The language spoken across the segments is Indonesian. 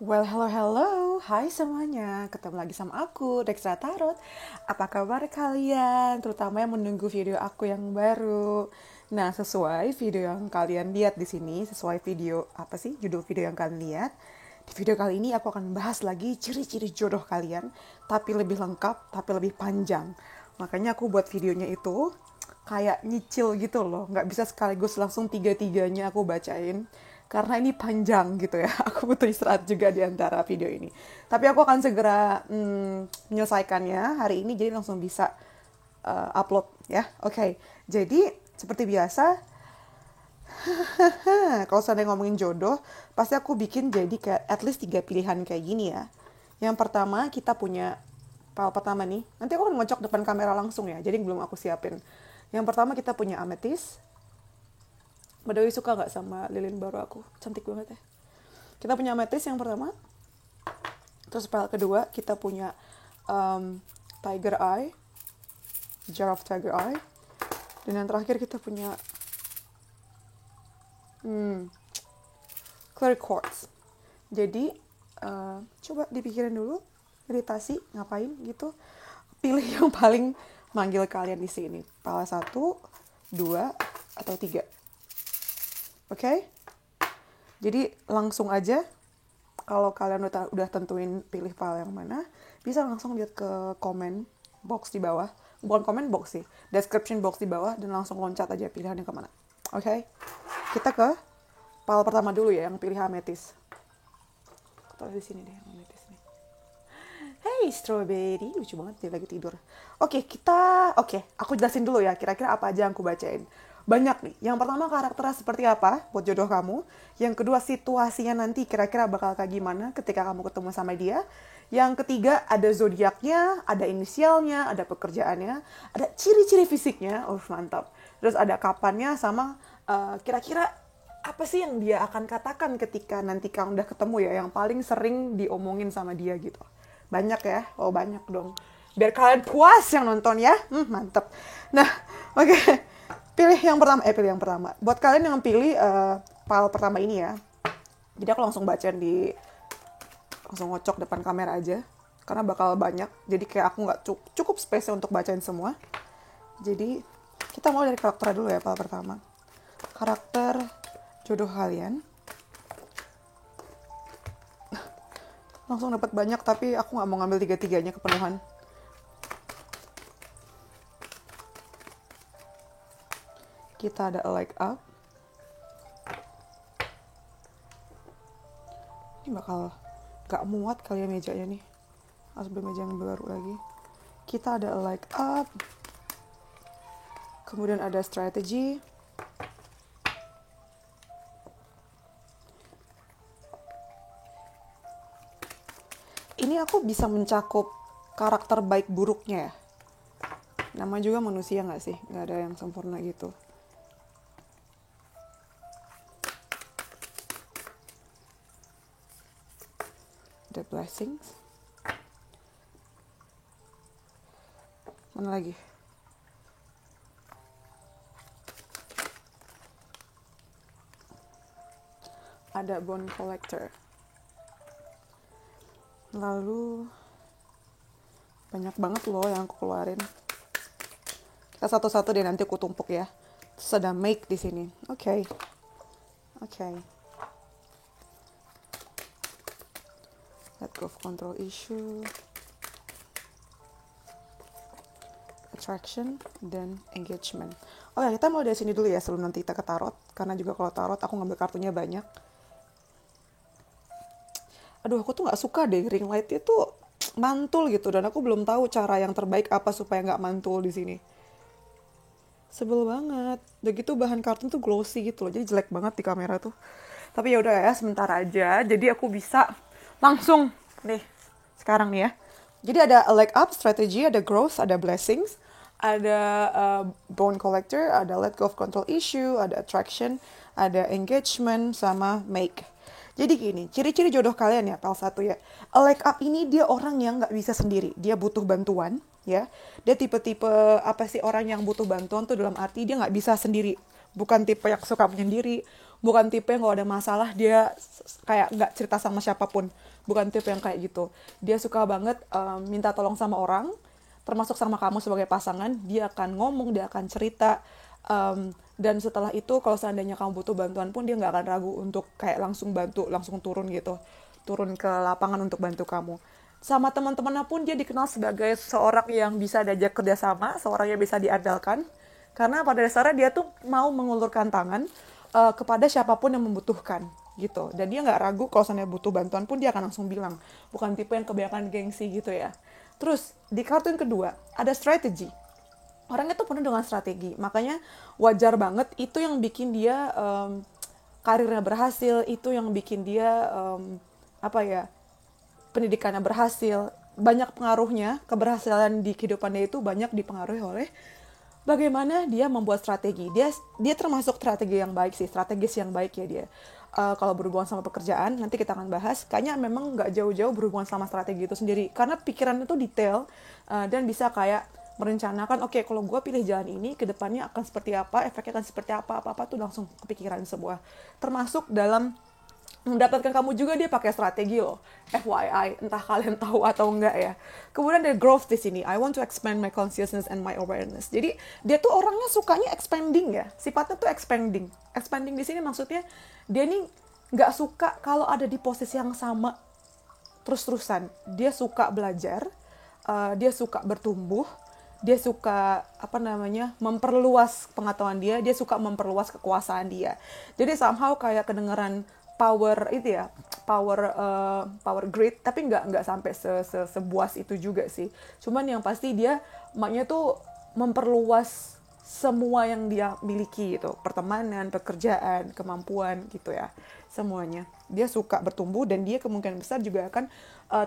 Well, hello, hello. Hai semuanya. Ketemu lagi sama aku, Dextra Tarot. Apa kabar kalian? Terutama yang menunggu video aku yang baru. Nah, sesuai video yang kalian lihat di sini, sesuai video apa sih judul video yang kalian lihat? Di video kali ini aku akan bahas lagi ciri-ciri jodoh kalian, tapi lebih lengkap, tapi lebih panjang. Makanya aku buat videonya itu kayak nyicil gitu loh, nggak bisa sekaligus langsung tiga-tiganya aku bacain karena ini panjang gitu ya. Aku butuh istirahat juga di antara video ini, tapi aku akan segera menyelesaikannya hari ini, jadi langsung bisa upload ya. Oke, jadi seperti biasa, kalau saya ngomongin jodoh pasti aku bikin jadi kayak at least 3 pilihan kayak gini ya. Yang pertama kita punya file pertama nih, nanti aku akan ngocok depan kamera langsung ya, jadi belum aku siapin. Yang pertama kita punya ametis. By the way, suka nggak sama lilin baru aku? Cantik banget ya. Kita punya ametis yang pertama. Terus file kedua kita punya tiger eye, jar of tiger eye. Dan yang terakhir kita punya clear quartz. Jadi coba dipikirin dulu, meditasi ngapain gitu. Pilih yang paling manggil kalian di sini. File 1, 2, atau 3. Oke? Jadi langsung aja, kalau kalian udah tentuin pilih file yang mana, bisa langsung lihat ke comment box di bawah. Bukan comment box sih, description box di bawah, dan langsung loncat aja pilihannya kemana. Oke? Kita ke file pertama dulu ya, yang pilih ametis. Taruh di sini deh yang ametis nih. Hey strawberry, lucu banget dia lagi tidur. Oke, aku jelasin dulu ya kira-kira apa aja yang aku bacain. Banyak nih. Yang pertama karakternya seperti apa buat jodoh kamu. Yang kedua situasinya nanti kira-kira bakal kayak gimana ketika kamu ketemu sama dia. Yang ketiga ada zodiaknya, ada inisialnya, ada pekerjaannya, ada ciri-ciri fisiknya. Mantap. Terus ada kapannya sama kira-kira apa sih yang dia akan katakan ketika nanti kamu udah ketemu ya, yang paling sering diomongin sama dia gitu. Banyak ya? Oh banyak dong. Biar kalian puas yang nonton ya. Mantep. Nah, oke. Pilih yang pertama. Buat kalian yang pilih file pertama ini ya. Jadi aku langsung bacain langsung ngocok depan kamera aja. Karena bakal banyak. Jadi kayak aku nggak cukup space untuk bacain semua. Jadi kita mulai dari karakter dulu ya, file pertama. Karakter jodoh kalian. Langsung dapat banyak, tapi aku nggak mau ngambil tiga-tiganya kepenuhan. Kita ada a like up. Ini bakal gak muat kali ya mejanya nih. Harus beli meja yang baru lagi. Kita ada a like up. Kemudian ada strategy. Ini aku bisa mencakup karakter baik buruknya ya. Nama juga manusia gak sih? Gak ada yang sempurna gitu. The blessings. Mana lagi? Ada bone collector. Lalu banyak banget loh yang aku keluarin. Kita satu-satu deh, nanti aku tumpuk ya. Terus ada make di sini. Oke. Let go of control issue. Attraction dan engagement. Oke, kita mau dari sini dulu ya sebelum nanti kita ke tarot. Karena juga kalau tarot aku ngambil kartunya banyak. Aduh, aku tuh nggak suka deh ring light itu mantul gitu, dan aku belum tahu cara yang terbaik apa supaya nggak mantul di sini. Sebel banget. Udah gitu bahan kartun tuh glossy gitu loh, jadi jelek banget di kamera tuh. Tapi ya udah ya, sebentar aja. Jadi aku bisa langsung nih sekarang nih ya. Jadi ada a leg up strategy, ada growth, ada blessings, ada bone collector, ada let go of control issue, ada attraction, ada engagement, sama make. Jadi gini, ciri-ciri jodoh kalian ya, pel satu ya. A leg up ini dia orang yang nggak bisa sendiri, dia butuh bantuan ya. Dia tipe-tipe apa sih orang yang butuh bantuan tuh dalam arti dia nggak bisa sendiri. Bukan tipe yang suka menyendiri, bukan tipe yang kalau ada masalah dia kayak nggak cerita sama siapapun, bukan tipe yang kayak gitu. Dia suka banget minta tolong sama orang, termasuk sama kamu sebagai pasangan. Dia akan ngomong, dia akan cerita, dan setelah itu kalau seandainya kamu butuh bantuan pun dia nggak akan ragu untuk kayak langsung bantu, langsung turun gitu, turun ke lapangan untuk bantu kamu. Sama teman-temannya pun dia dikenal sebagai seorang yang bisa diajak kerjasama, seorang yang bisa diandalkan, karena pada dasarnya dia tuh mau mengulurkan tangan kepada siapapun yang membutuhkan gitu. Dan dia nggak ragu kalau seandainya butuh bantuan pun dia akan langsung bilang. Bukan tipe yang kebanyakan gengsi gitu ya. Terus di kartu yang kedua ada strategi. Orangnya tuh penuh dengan strategi. Makanya wajar banget itu yang bikin dia karirnya berhasil, itu yang bikin dia pendidikannya berhasil. Banyak pengaruhnya, keberhasilan di kehidupannya itu banyak dipengaruhi oleh bagaimana dia membuat strategi. Dia termasuk strategi yang baik sih, strategis yang baik ya dia. Kalau berhubungan sama pekerjaan, nanti kita akan bahas. Kayaknya memang nggak jauh-jauh berhubungan sama strategi itu sendiri. Karena pikirannya itu detail dan bisa kayak merencanakan, oke, kalau gue pilih jalan ini, ke depannya akan seperti apa, efeknya akan seperti apa tuh langsung kepikiran sebuah. Termasuk dalam mendapatkan kamu juga dia pakai strategi loh. FYI, entah kalian tahu atau enggak ya. Kemudian ada growth di sini. I want to expand my consciousness and my awareness. Jadi dia tuh orangnya sukanya expanding ya. Sifatnya tuh expanding. Expanding di sini maksudnya dia nih nggak suka kalau ada di posisi yang sama terus-terusan. Dia suka belajar, dia suka bertumbuh, dia suka memperluas pengetahuan dia suka memperluas kekuasaan dia. Jadi somehow kayak kedengeran power itu ya, power grid, tapi nggak sampai sebuas itu juga sih. Cuman yang pasti dia maknya tuh memperluas semua yang dia miliki gitu, pertemanan, pekerjaan, kemampuan gitu ya, semuanya. Dia suka bertumbuh dan dia kemungkinan besar juga akan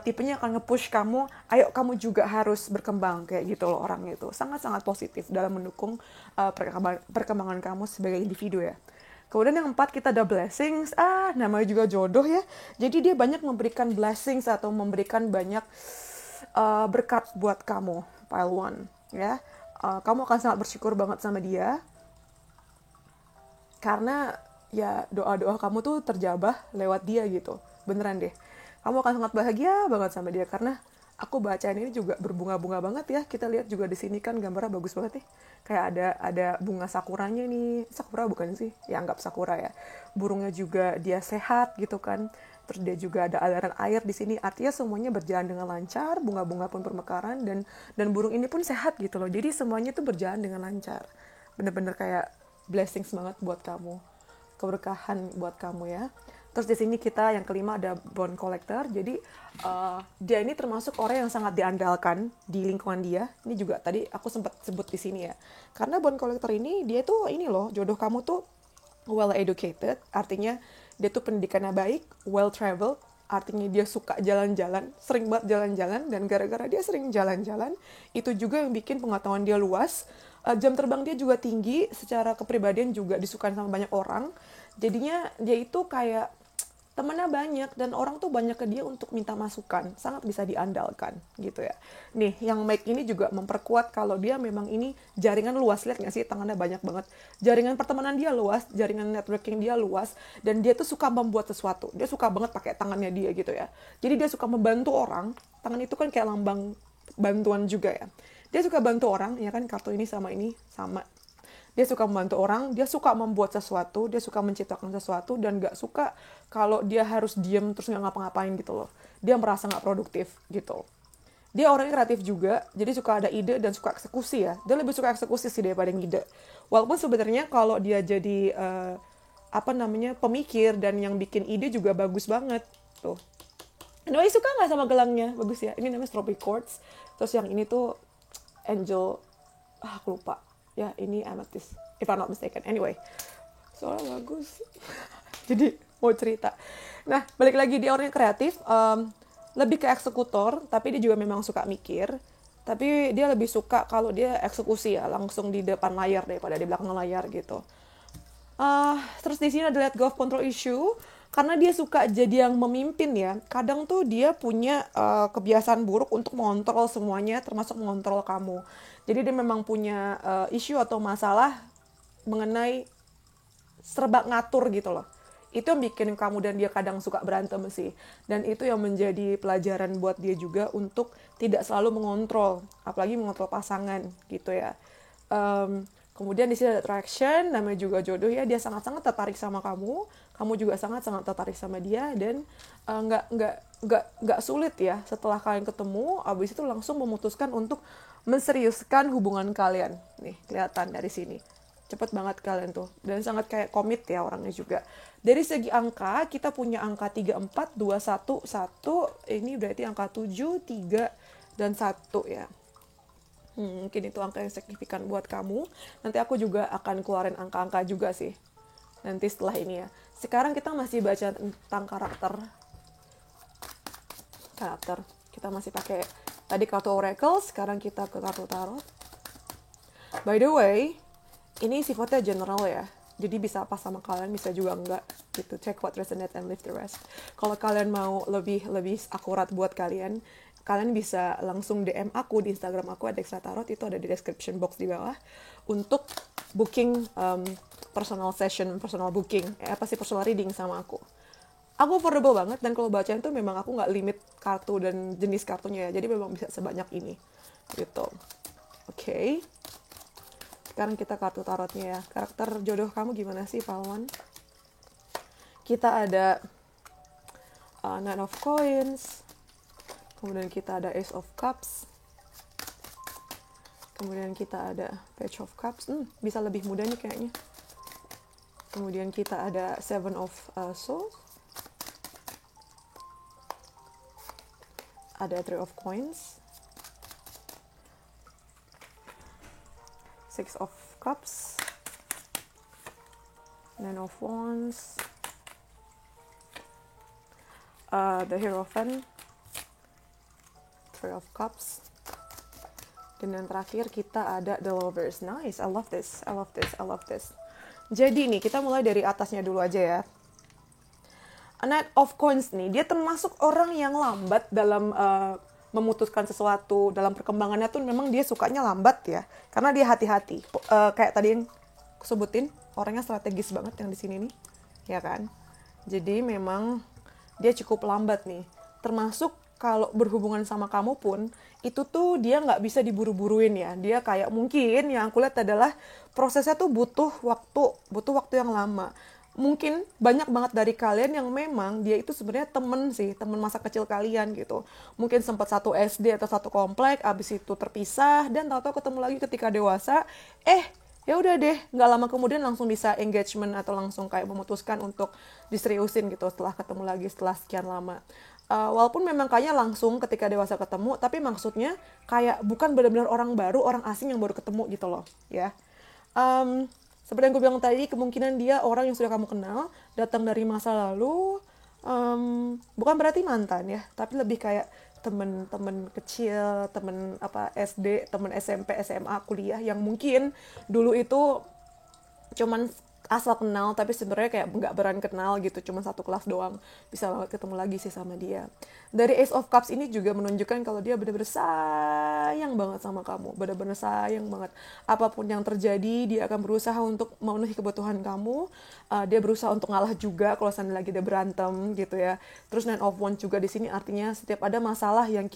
tipenya akan nge-push kamu, ayo kamu juga harus berkembang kayak gitu loh. Orang itu sangat-sangat positif dalam mendukung perkembangan kamu sebagai individu ya. Kemudian yang 4 kita ada blessings. Namanya juga jodoh ya. Jadi dia banyak memberikan blessings atau memberikan banyak berkat buat kamu, pile 1 ya. Kamu akan sangat bersyukur banget sama dia. Karena ya doa-doa kamu tuh terjabah lewat dia gitu. Beneran deh. Kamu akan sangat bahagia banget sama dia karena aku bacain ini juga berbunga-bunga banget ya. Kita lihat juga di sini kan gambarnya bagus banget nih. Kayak ada bunga sakuranya nih. Sakura bukan sih? Ya anggap sakura ya. Burungnya juga dia sehat gitu kan. Terus dia juga ada aliran air di sini. Artinya semuanya berjalan dengan lancar, bunga-bunga pun bermekaran dan burung ini pun sehat gitu loh. Jadi semuanya tuh berjalan dengan lancar. Bener-bener kayak blessings banget buat kamu. Keberkahan buat kamu ya. Terus di sini kita yang kelima ada bond collector. Jadi dia ini termasuk orang yang sangat diandalkan di lingkungan dia. Ini juga tadi aku sempat sebut di sini ya. Karena bond collector ini dia tuh ini loh, jodoh kamu tuh well educated, artinya dia tuh pendidikannya baik, well traveled, artinya dia suka jalan-jalan, sering banget jalan-jalan, dan gara-gara dia sering jalan-jalan, itu juga yang bikin pengetahuan dia luas. Jam terbang dia juga tinggi, secara kepribadian juga disukai sama banyak orang. Jadinya dia itu kayak temennya banyak dan orang tuh banyak ke dia untuk minta masukan, sangat bisa diandalkan gitu ya. Nih yang Mike ini juga memperkuat kalau dia memang ini jaringan luas, lihat nggak sih tangannya banyak banget, jaringan pertemanan dia luas, jaringan networking dia luas, dan dia tuh suka membuat sesuatu, dia suka banget pakai tangannya dia gitu ya. Jadi dia suka membantu orang, tangan itu kan kayak lambang bantuan juga ya. Dia suka bantu orang, ya kan, kartu ini sama dia suka membantu orang, dia suka membuat sesuatu, dia suka menciptakan sesuatu, dan gak suka kalau dia harus diem terus gak ngapa-ngapain gitu loh. Dia merasa gak produktif gitu. Dia orangnya kreatif juga, jadi suka ada ide dan suka eksekusi ya. Dia lebih suka eksekusi sih daripada ngide. Walaupun sebenarnya kalau dia jadi pemikir dan yang bikin ide juga bagus banget tuh. Anyway, suka gak sama gelangnya? Bagus ya. Ini namanya strawberry quartz. Terus yang ini tuh angel, aku lupa. Ya, ini amethyst, if I'm not mistaken. Anyway, soalnya bagus. Jadi, mau cerita. Nah, balik lagi, dia orangnya kreatif, lebih ke eksekutor, tapi dia juga memang suka mikir. Tapi dia lebih suka kalau dia eksekusi ya, langsung di depan layar daripada di belakang layar gitu. Terus di sini ada let go of control issue, karena dia suka jadi yang memimpin ya. Kadang tuh dia punya kebiasaan buruk untuk mengontrol semuanya, termasuk mengontrol kamu. Jadi dia memang punya isu atau masalah mengenai serba ngatur gitu loh. Itu yang bikin kamu dan dia kadang suka berantem sih. Dan itu yang menjadi pelajaran buat dia juga untuk tidak selalu mengontrol, apalagi mengontrol pasangan gitu ya. Kemudian di sini ada attraction, namanya juga jodoh ya. Dia sangat-sangat tertarik sama kamu juga sangat-sangat tertarik sama dia, dan nggak sulit ya setelah kalian ketemu, abis itu langsung memutuskan untuk menseriuskan hubungan kalian. Nih kelihatan dari sini. Cepet banget kalian tuh, dan sangat kayak komit ya orangnya juga. Dari segi angka, kita punya angka 3, 4, 2, 1, 1. Ini berarti angka 7, 3, dan 1 ya. Mungkin itu angka yang signifikan buat kamu. Nanti aku juga akan keluarin angka-angka juga sih nanti setelah ini ya. Sekarang kita masih baca tentang karakter. Kita masih pakai tadi kartu oracle, sekarang kita ke kartu tarot. By the way, ini sifatnya general ya, jadi bisa pas sama kalian, bisa juga enggak gitu. Check what resonate and leave the rest. Kalau kalian mau lebih akurat buat kalian bisa langsung DM aku di Instagram aku @extratarot, itu ada di description box di bawah untuk booking personal session, personal booking, personal reading sama aku. Aku affordable banget, dan kalau bacaan tuh memang aku nggak limit kartu dan jenis kartunya ya, jadi memang bisa sebanyak ini gitu. Oke. Sekarang kita kartu tarotnya ya. Karakter jodoh kamu gimana sih, Pahlawan? Kita ada Nine of Coins. Kemudian kita ada Ace of Cups. Kemudian kita ada Page of Cups. Bisa lebih mudah nih kayaknya. Kemudian kita ada Seven of Swords. Ada Three of Coins. Six of Cups, Nine of Wands, the Hierophant, Three of Cups, dan yang terakhir kita ada the Lovers. Nice, I love this. Jadi nih, kita mulai dari atasnya dulu aja ya. Knight of Coins nih, dia termasuk orang yang lambat dalam memutuskan sesuatu, dalam perkembangannya tuh memang dia sukanya lambat ya, karena dia hati-hati. Kayak tadi yang aku sebutin, orangnya strategis banget yang di sini nih, ya kan? Jadi memang dia cukup lambat nih. Termasuk kalau berhubungan sama kamu pun, itu tuh dia nggak bisa diburu-buruin ya. Dia kayak mungkin yang aku lihat adalah prosesnya tuh butuh waktu yang lama. Mungkin banyak banget dari kalian yang memang dia itu sebenarnya temen masa kecil kalian gitu. Mungkin sempat satu SD atau satu komplek, abis itu terpisah, dan tahu-tahu ketemu lagi ketika dewasa. Ya udah deh, nggak lama kemudian langsung bisa engagement atau langsung kayak memutuskan untuk diseriusin gitu setelah ketemu lagi setelah sekian lama. Walaupun memang kayaknya langsung ketika dewasa ketemu, tapi maksudnya kayak bukan benar-benar orang baru, orang asing yang baru ketemu gitu loh, ya. Seperti yang gue bilang tadi, kemungkinan dia orang yang sudah kamu kenal, datang dari masa lalu, bukan berarti mantan ya, tapi lebih kayak temen kecil, temen SD, temen SMP, SMA, kuliah, yang mungkin dulu itu cuman asal kenal, tapi sebenarnya kayak nggak berani kenal gitu, cuma satu kelas doang, bisa banget ketemu lagi sih sama dia. Dari Ace of Cups ini juga menunjukkan kalau dia benar-benar sayang banget sama kamu, benar-benar sayang banget. Apapun yang terjadi, dia akan berusaha untuk memenuhi kebutuhan kamu. Dia berusaha untuk ngalah juga kalau seandainya lagi dia berantem gitu ya. Terus Nine of Wands juga di sini artinya setiap ada masalah yang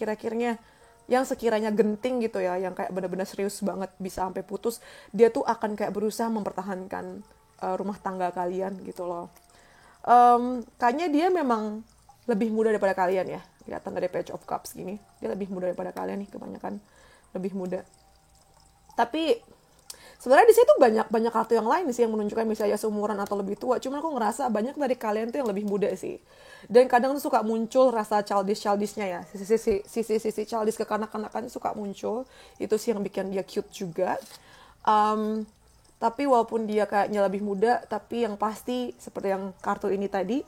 yang sekiranya genting gitu ya, yang kayak benar-benar serius banget bisa sampai putus, dia tuh akan kayak berusaha mempertahankan rumah tangga kalian gitu loh. Kayaknya dia memang lebih muda daripada kalian ya. Kelihatan dari Page of Cups gini, dia lebih muda daripada kalian nih, kebanyakan lebih muda. Tapi sebenarnya di situ banyak kartu yang lain sih yang menunjukkan misalnya seumuran atau lebih tua. Cuman aku ngerasa banyak dari kalian tuh yang lebih muda sih. Dan kadang tuh suka muncul rasa childishnya ya. Sisi childish kekanak-kanakan suka muncul. Itu sih yang bikin dia cute juga. Tapi walaupun dia kayaknya lebih muda, tapi yang pasti seperti yang kartu ini tadi,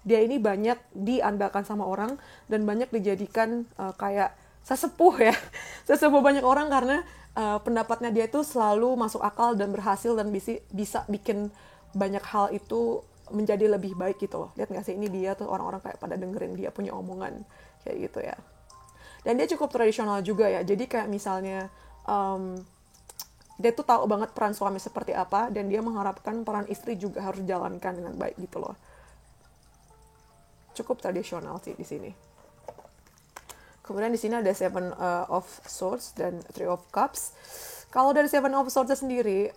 dia ini banyak diandalkan sama orang dan banyak dijadikan kayak sesepuh ya. Sesepuh banyak orang karena pendapatnya dia itu selalu masuk akal dan berhasil dan bisa bikin banyak hal itu menjadi lebih baik gitu loh. Lihat nggak sih, ini dia tuh orang-orang kayak pada dengerin dia punya omongan kayak gitu ya. Dan dia cukup tradisional juga ya. Jadi kayak misalnya Dia tuh tahu banget peran suami seperti apa, dan dia mengharapkan peran istri juga harus dijalankan dengan baik gitu loh. Cukup tradisional sih di sini. Kemudian di sini ada Seven of Swords dan Three of Cups. Kalau dari Seven of Swords sendiri,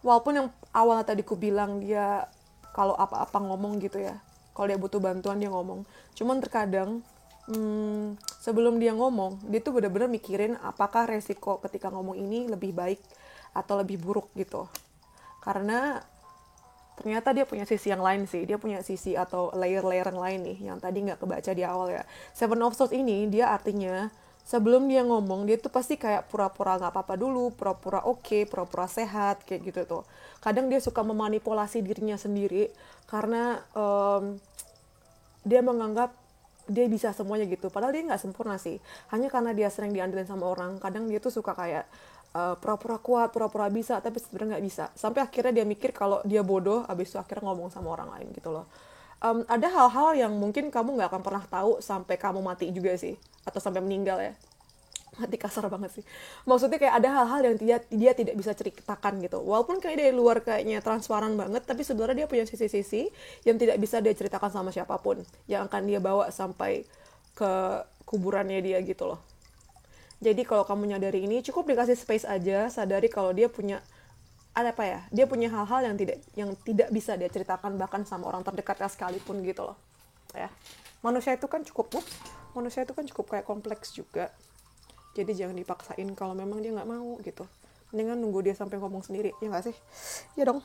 walaupun yang awalnya tadi ku bilang dia kalau apa-apa ngomong gitu ya, kalau dia butuh bantuan dia ngomong. Cuman terkadang sebelum dia ngomong, dia tuh benar-benar mikirin apakah resiko ketika ngomong ini lebih baik atau lebih buruk gitu. Karena ternyata dia punya sisi yang lain sih. Dia punya sisi atau layer-layer yang lain nih, yang tadi nggak kebaca di awal ya. Seven of Swords ini, dia artinya sebelum dia ngomong, dia tuh pasti kayak pura-pura nggak apa-apa dulu, pura-pura oke, pura-pura sehat, kayak gitu tuh. Kadang dia suka memanipulasi dirinya sendiri, karena dia menganggap dia bisa semuanya gitu. Padahal dia nggak sempurna sih. Hanya karena dia sering diandelin sama orang, kadang dia tuh suka kayak pura-pura kuat, pura-pura bisa, tapi sebenarnya nggak bisa. Sampai akhirnya dia mikir kalau dia bodoh, abis itu akhirnya ngomong sama orang lain gitu loh. Ada hal-hal yang mungkin kamu nggak akan pernah tahu sampai kamu mati juga sih, atau sampai meninggal ya. Mati kasar banget sih. Maksudnya kayak ada hal-hal yang dia tidak bisa ceritakan gitu. Walaupun kayak dari luar kayaknya transparan banget, tapi sebenarnya dia punya sisi-sisi yang tidak bisa dia ceritakan sama siapapun, yang akan dia bawa sampai ke kuburannya dia gitu loh. Jadi kalau kamu nyadari ini, cukup dikasih space aja, sadari kalau dia punya dia punya hal-hal yang tidak bisa dia ceritakan bahkan sama orang terdekatnya sekalipun gitu loh. Ya. Manusia itu kan cukup kayak kompleks juga. Jadi jangan dipaksain kalau memang dia nggak mau gitu. Mendingan nunggu dia sampai ngomong sendiri, ya nggak sih? Ya dong.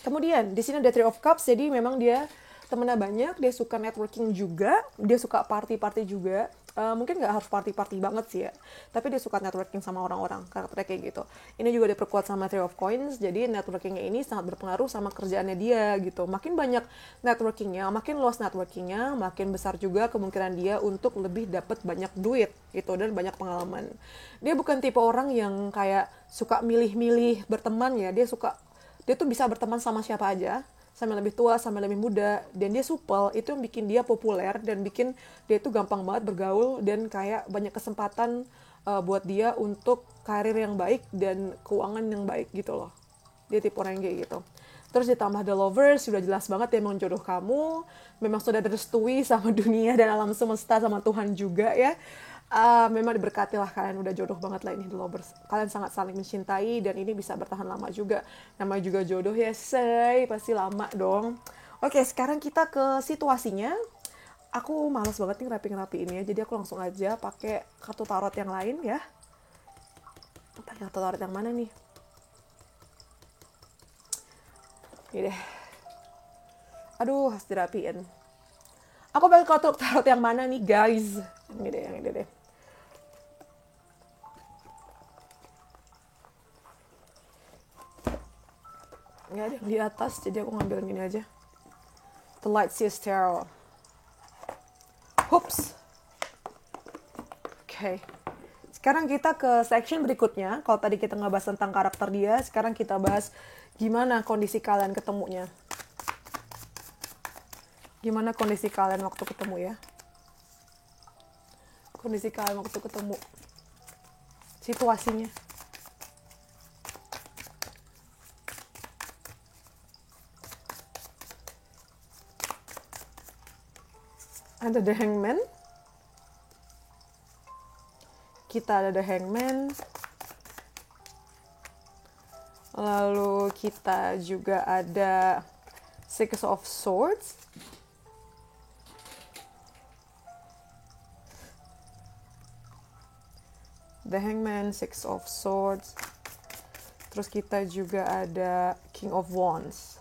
Kemudian di sini ada Three of Cups, jadi memang dia temennya banyak, dia suka networking juga, dia suka party-party juga. Mungkin nggak harus party-party banget sih ya, tapi dia suka networking sama orang-orang, karakternya kayak gitu. Ini juga diperkuat sama Three of Coins, jadi networkingnya ini sangat berpengaruh sama kerjaannya dia gitu. Makin banyak networkingnya, makin luas networkingnya, makin besar juga kemungkinan dia untuk lebih dapat banyak duit gitu dan banyak pengalaman. Dia bukan tipe orang yang kayak suka milih-milih berteman ya, dia tuh bisa berteman sama siapa aja, sama lebih tua, sama lebih muda, dan dia supel, itu yang bikin dia populer, dan bikin dia tuh gampang banget bergaul, dan kayak banyak kesempatan buat dia untuk karir yang baik, dan keuangan yang baik gitu loh. Dia tipe orang yang kayak gitu. Terus ditambah The Lovers, sudah jelas banget dia memang jodoh kamu, memang sudah direstui sama dunia dan alam semesta, sama Tuhan juga ya. Memang diberkati lah, kalian udah jodoh banget lah ini The Lovers. Kalian sangat saling mencintai dan ini bisa bertahan lama juga. Namanya juga jodoh ya, say, pasti lama dong. Oke, sekarang kita ke situasinya. Aku malas banget nih rapi-rapiinnya, jadi aku langsung aja pakai kartu tarot yang lain ya. Pakai kartu tarot yang mana nih? Ini deh. Aduh, harus dirapiin. Aku pakai kartu tarot yang mana nih, guys? Yang ini deh. Nggak ada yang di atas, jadi aku ngambil yang ini aja. The Lightseers Tarot. Hups. Oke. Sekarang kita ke section berikutnya. Kalau tadi kita ngebahas tentang karakter dia, sekarang kita bahas gimana kondisi kalian ketemunya. Gimana kondisi kalian waktu ketemu ya. Kondisi kalian waktu ketemu. Situasinya. Ada The Hangman. Kita ada The Hangman. Lalu kita juga ada Six of Swords. The Hangman, Six of Swords. Terus kita juga ada King of Wands.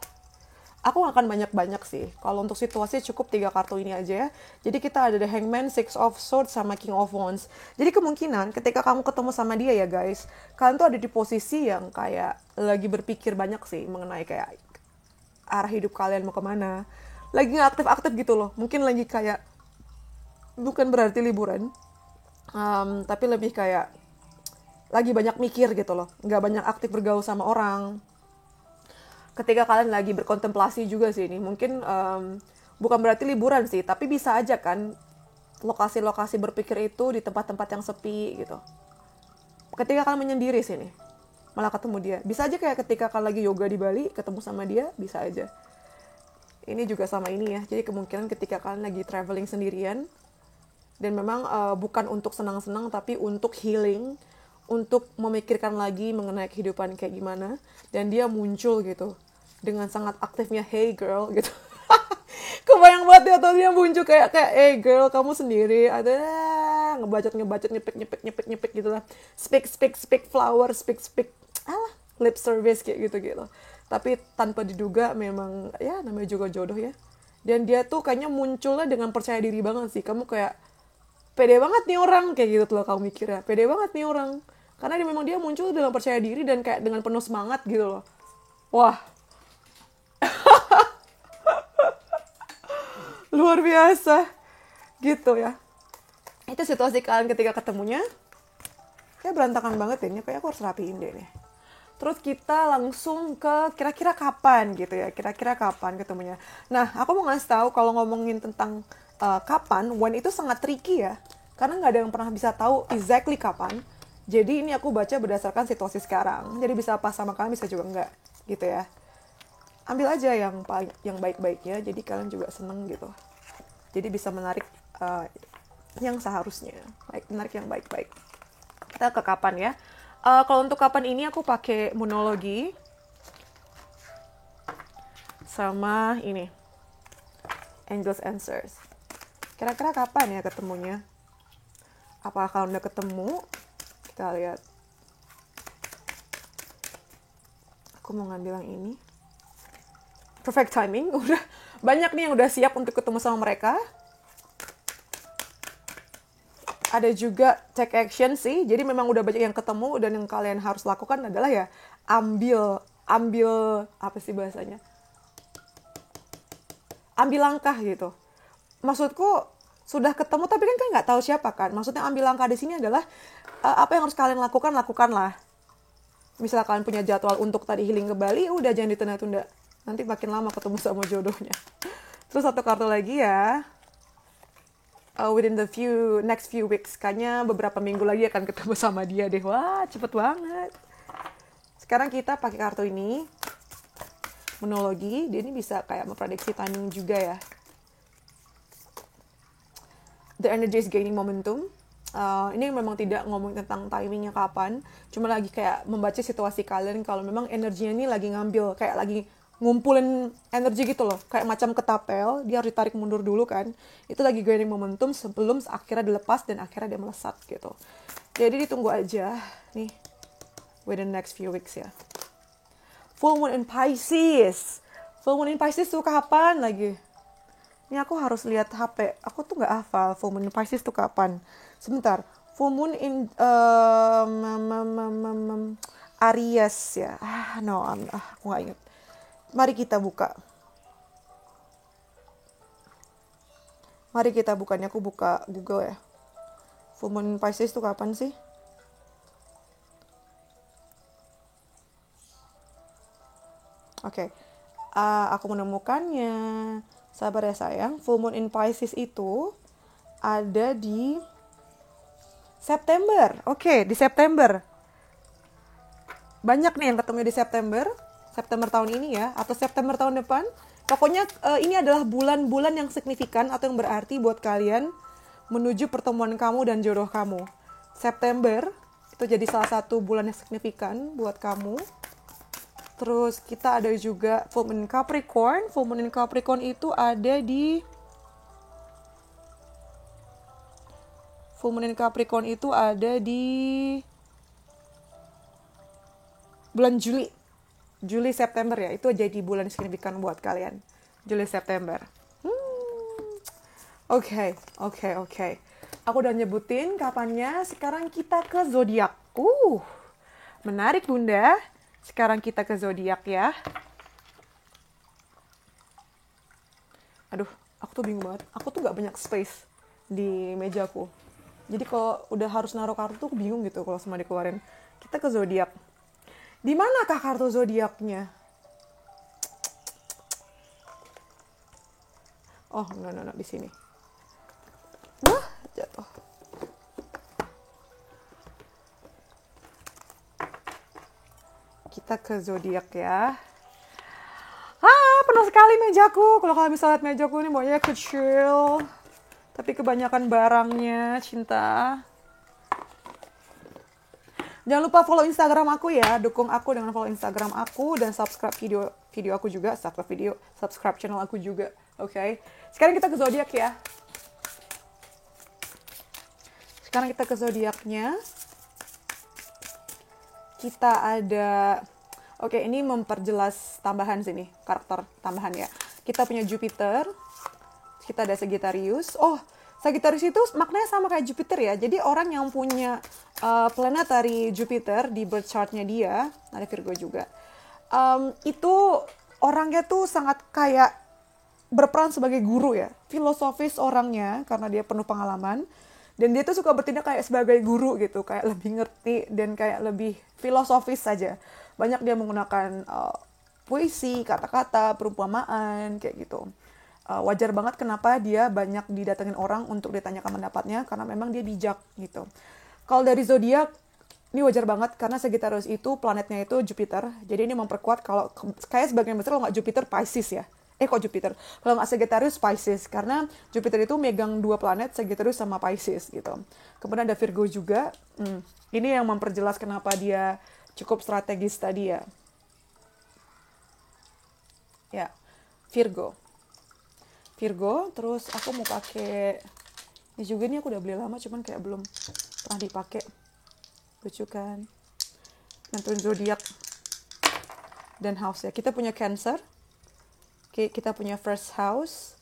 Aku gak akan banyak-banyak sih. Kalau untuk situasi cukup 3 kartu ini aja ya. Jadi kita ada The Hangman, Six of Swords, sama King of Wands. Jadi kemungkinan ketika kamu ketemu sama dia ya guys, kalian tuh ada di posisi yang kayak lagi berpikir banyak sih mengenai kayak arah hidup kalian mau kemana. Lagi gak aktif-aktif gitu loh. Mungkin lagi kayak, bukan berarti liburan, tapi lebih kayak lagi banyak mikir gitu loh. Gak banyak aktif bergaul sama orang. Ketika kalian lagi berkontemplasi juga sih ini, mungkin bukan berarti liburan sih, tapi bisa aja kan lokasi-lokasi berpikir itu di tempat-tempat yang sepi gitu. ketika kalian menyendiri sini, malah ketemu dia. Bisa aja kayak ketika kalian lagi yoga di Bali, ketemu sama dia, bisa aja. Ini juga sama ini ya. Jadi kemungkinan ketika kalian lagi traveling sendirian, dan memang bukan untuk senang-senang, tapi untuk healing, untuk memikirkan lagi mengenai kehidupan kayak gimana. Dan dia muncul gitu, dengan sangat aktifnya, hey girl, gitu. Kebayang banget ya, atau dia muncul kayak hey girl, kamu sendiri. Ada ngebacot, nyepik gitu lah. Speak flower, speak, lip service kayak gitu. Tapi tanpa diduga memang, ya namanya juga jodoh ya. Dan dia tuh kayaknya munculnya dengan percaya diri banget sih. Kamu kayak, pede banget nih orang, kayak gitu tuh kamu mikirnya. Pede banget nih orang. Karena memang dia muncul dengan percaya diri dan kayak dengan penuh semangat gitu loh. Wah, luar biasa. Gitu ya. Itu situasi kalian ketika ketemunya. Kayak berantakan banget ya. Kayak aku harus rapiin deh nih. Terus kita langsung ke kira-kira kapan gitu ya. Kira-kira kapan ketemunya. Nah, aku mau ngasih tahu kalau ngomongin tentang kapan, when itu sangat tricky ya. Karena nggak ada yang pernah bisa tahu exactly kapan. Jadi ini aku baca berdasarkan situasi sekarang. Jadi bisa pas sama kalian, bisa juga enggak gitu ya. Ambil aja yang baik-baiknya. Jadi kalian juga seneng gitu. Jadi bisa menarik yang seharusnya. Menarik yang baik-baik. Kita ke kapan ya. Kalau untuk kapan ini aku pakai monologi sama ini Angel's Answers. Kira-kira kapan ya ketemunya? Apakah kalau udah ketemu? Kita lihat. Aku mau ngambil yang ini. Perfect timing. Udah banyak nih yang udah siap untuk ketemu sama mereka. Ada juga take action sih. Jadi memang udah banyak yang ketemu, dan yang kalian harus lakukan adalah ya ambil apa sih bahasanya? Ambil langkah gitu. Maksudku sudah ketemu tapi kan kalian nggak tahu siapa kan. Maksudnya ambil langkah di sini adalah apa yang harus kalian lakukanlah. Misal kalian punya jadwal untuk tadi healing ke Bali, udah jangan ditunda-tunda. Nanti makin lama ketemu sama jodohnya. Terus satu kartu lagi ya. Within the next few weeks. Kayaknya beberapa minggu lagi akan ketemu sama dia deh. Wah, cepet banget. Sekarang kita pakai kartu ini. Monologi. Dia ini bisa kayak memprediksi timing juga ya. The energy is gaining momentum. Ini memang tidak ngomong tentang timingnya kapan. Cuma lagi kayak membaca situasi kalian. Kalau memang energinya ini lagi ngambil. Kayak lagi ngumpulin energi gitu loh, kayak macam ketapel, dia harus ditarik mundur dulu kan. Itu lagi gaining momentum sebelum akhirnya dilepas dan akhirnya dia melesat gitu. Jadi ditunggu aja nih within the next few weeks ya. Full moon in Pisces. Full moon in Pisces tuh kapan lagi? Ini aku harus lihat HP. Aku tuh nggak hafal full moon in Pisces tuh kapan. Sebentar. Full moon in Aries ya. Aku nggak ingat. Mari kita buka. Nih aku buka Google ya. Full moon Pisces itu kapan sih? Oke. Aku menemukannya. Sabar ya sayang. Full moon in Pisces itu ada di September. Oke, di September. Banyak nih yang ketemu di September tahun ini ya, atau September tahun depan. Pokoknya ini adalah bulan-bulan yang signifikan atau yang berarti buat kalian menuju pertemuan kamu dan jodoh kamu. September itu jadi salah satu bulan yang signifikan buat kamu. Terus kita ada juga full moon Capricorn. Full moon Capricorn itu ada di bulan Juli September ya, itu jadi bulan signifikan buat kalian. Juli September. Oke. Aku udah nyebutin kapannya. Sekarang kita ke zodiak. Menarik Bunda. Sekarang kita ke zodiak ya. Aduh, aku tuh bingung banget. Aku tuh nggak banyak space di mejaku. Jadi kalau udah harus naruh kartu tuh bingung gitu kalau semua dikeluarin. Kita ke zodiak. Di manakah kartu zodiaknya? Oh, no, di sini. Wah, jatuh. Kita ke zodiak ya. Penuh sekali mejaku. Kalau kalian bisa lihat mejaku ini bawahnya kecil. Tapi kebanyakan barangnya, cinta. Jangan lupa follow Instagram aku ya. Dukung aku dengan follow Instagram aku. Dan subscribe video aku juga. Subscribe channel aku juga. Oke. Sekarang kita ke zodiak ya. Sekarang kita ke zodiaknya. Kita ada... Oke, ini memperjelas tambahan sini. Karakter tambahan ya. Kita punya Jupiter. Kita ada Sagittarius. Oh, Sagittarius itu maknanya sama kayak Jupiter ya. Jadi orang yang punya planetary Jupiter di birth chartnya dia, ada Virgo juga. Itu orangnya tuh sangat kayak berperan sebagai guru ya. Filosofis orangnya karena dia penuh pengalaman. Dan dia tuh suka bertindak kayak sebagai guru gitu. Kayak lebih ngerti dan kayak lebih filosofis saja. Banyak dia menggunakan puisi, kata-kata, perumpamaan, kayak gitu. Wajar banget kenapa dia banyak didatengin orang untuk ditanyakan pendapatnya, karena memang dia bijak gitu. Kalau dari zodiak, ini wajar banget karena Sagittarius itu planetnya itu Jupiter. Jadi ini memperkuat kalau kayak sebagian besar kalau nggak Jupiter, Pisces ya. Kok Jupiter? Kalau nggak Sagittarius, Pisces. Karena Jupiter itu megang 2 planet, Sagittarius sama Pisces gitu. Kemudian ada Virgo juga. Ini yang memperjelas kenapa dia cukup strategis tadi ya. Ya, Virgo, terus aku mau pakai ini juga nih, aku udah beli lama cuman kayak belum pernah dipakai. Lucu kan? Nentuin zodiak dan house ya. Kita punya Cancer. Oke, kita punya first house.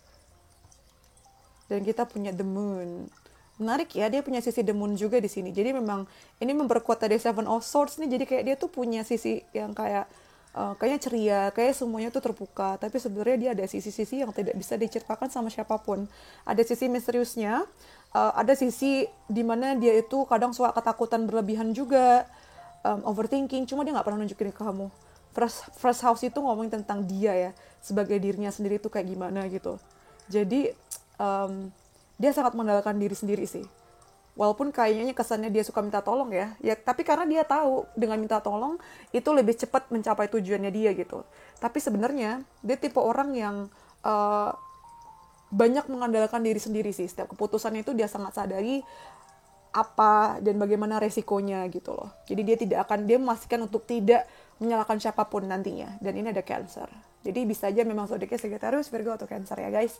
Dan kita punya the moon. Menarik ya, dia punya sisi the moon juga di sini. Jadi memang ini memperkuat tadi Seven of Swords nih. Jadi kayak dia tuh punya sisi yang kayak kayaknya ceria, kayak semuanya tuh terbuka. Tapi sebenarnya dia ada sisi-sisi yang tidak bisa diceritakan sama siapapun. Ada sisi misteriusnya, ada sisi dimana dia itu kadang suka ketakutan berlebihan juga, overthinking. Cuma dia nggak pernah nunjukin ke kamu. First house itu ngomongin tentang dia ya, sebagai dirinya sendiri tuh kayak gimana gitu. Jadi dia sangat mengandalkan diri sendiri sih. Walaupun kayaknya kesannya dia suka minta tolong ya, tapi karena dia tahu dengan minta tolong itu lebih cepat mencapai tujuannya dia gitu. Tapi sebenarnya dia tipe orang yang banyak mengandalkan diri sendiri sih. Setiap keputusannya itu dia sangat sadari apa dan bagaimana resikonya gitu loh. Jadi dia memastikan untuk tidak menyalahkan siapapun nantinya. Dan ini ada Cancer. Jadi bisa aja memang zodiaknya Sagittarius, Virgo atau Cancer ya guys.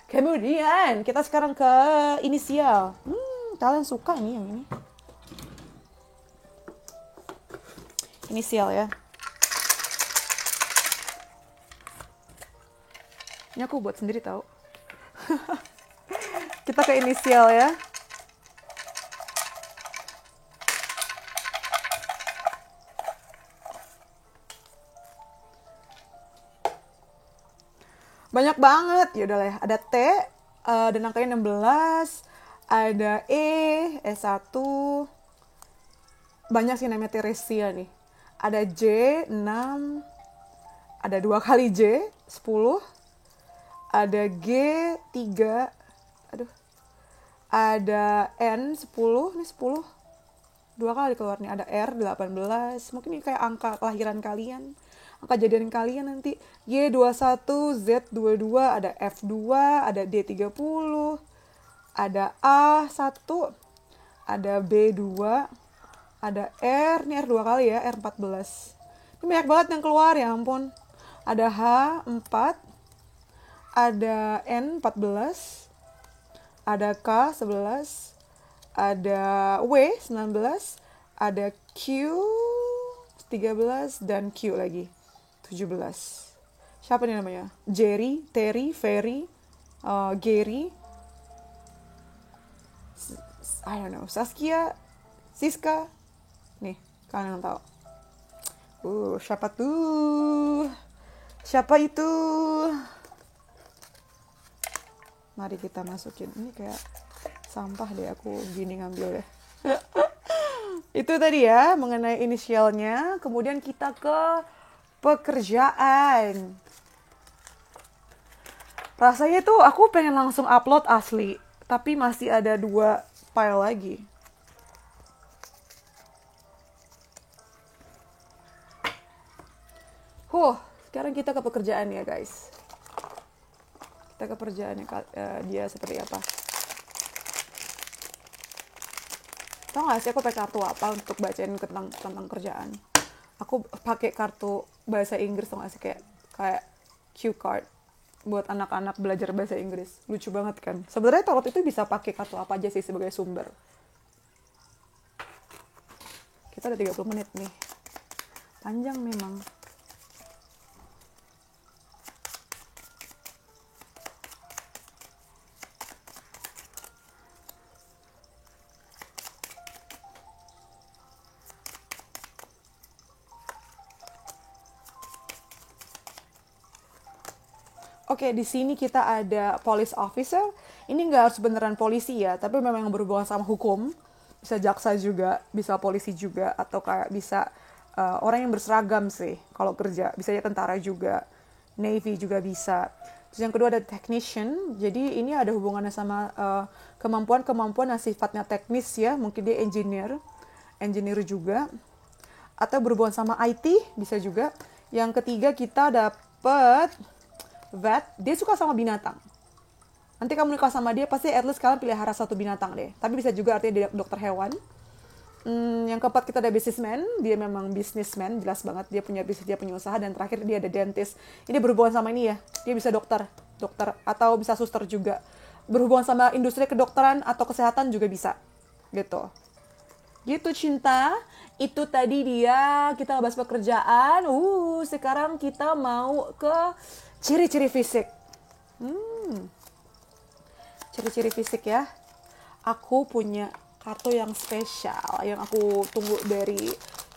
Kemudian kita sekarang ke inisial. Kalian suka nih yang ini. Inisial ya. Ini aku buat sendiri tahu. Kita ke inisial ya. Banyak banget. Ya udah lah ya. Ada T dan angkanya 16. Ada E1. Banyak sih namanya Teresia nih. Ada J 6. Ada 2 kali J 10. Ada G 3. Aduh. Ada N 10. Ini 10. 2 kali keluar nih. Ada R 18. Mungkin ini kayak angka kelahiran kalian. Angka jadian kalian nanti. Y21, Z22, ada F2, ada D30, ada A1, ada B2, ada R, ini R 2 kali ya, R14. Ini banyak banget yang keluar, ya ampun. Ada H4, ada N14, ada K11, ada W19, ada Q13, dan Q lagi. 17. Siapa nih namanya? Jerry, Terry, Ferry, Gary, I don't know, Saskia, Siska. Nih, kalian yang tahu. Siapa tuh? Siapa itu? Mari kita masukin. Ini kayak sampah deh, aku gini ngambil deh. Itu tadi ya, mengenai inisialnya. Kemudian kita ke pekerjaan. Rasanya tuh aku pengen langsung upload asli, tapi masih ada 2 file lagi. Sekarang kita ke pekerjaan ya guys. Kita ke pekerjaannya dia seperti apa. Tau gak sih aku pakai kartu apa untuk bacain tentang kerjaan? Aku pakai kartu bahasa Inggris, tau gak sih, kayak cue card buat anak-anak belajar bahasa Inggris. Lucu banget kan? Sebenarnya tarot itu bisa pakai kartu apa aja sih sebagai sumber. Kita udah 30 menit nih. Panjang memang. Oke, di sini kita ada police officer. Ini nggak harus beneran polisi ya, tapi memang yang berhubungan sama hukum. Bisa jaksa juga, bisa polisi juga, atau kayak bisa orang yang berseragam sih kalau kerja. Bisa ya tentara juga, navy juga bisa. Terus yang kedua ada technician. Jadi ini ada hubungannya sama kemampuan yang sifatnya teknis ya. Mungkin dia engineer juga. Atau berhubungan sama IT, bisa juga. Yang ketiga kita dapat vet, dia suka sama binatang. Nanti kamu nikah sama dia, pasti at least kalian pelihara satu binatang deh. Tapi bisa juga artinya dia dokter hewan. Yang keempat kita ada businessman, dia memang businessman, jelas banget. Dia punya bisnis, dia punya usaha. Dan terakhir dia ada dentist. Ini berhubungan sama ini ya, dia bisa dokter atau bisa suster juga. Berhubungan sama industri kedokteran atau kesehatan juga bisa. Gitu cinta. Itu tadi dia, kita bahas pekerjaan. Sekarang kita mau ke ciri-ciri fisik. Ciri-ciri fisik ya. Aku punya kartu yang spesial yang aku tunggu dari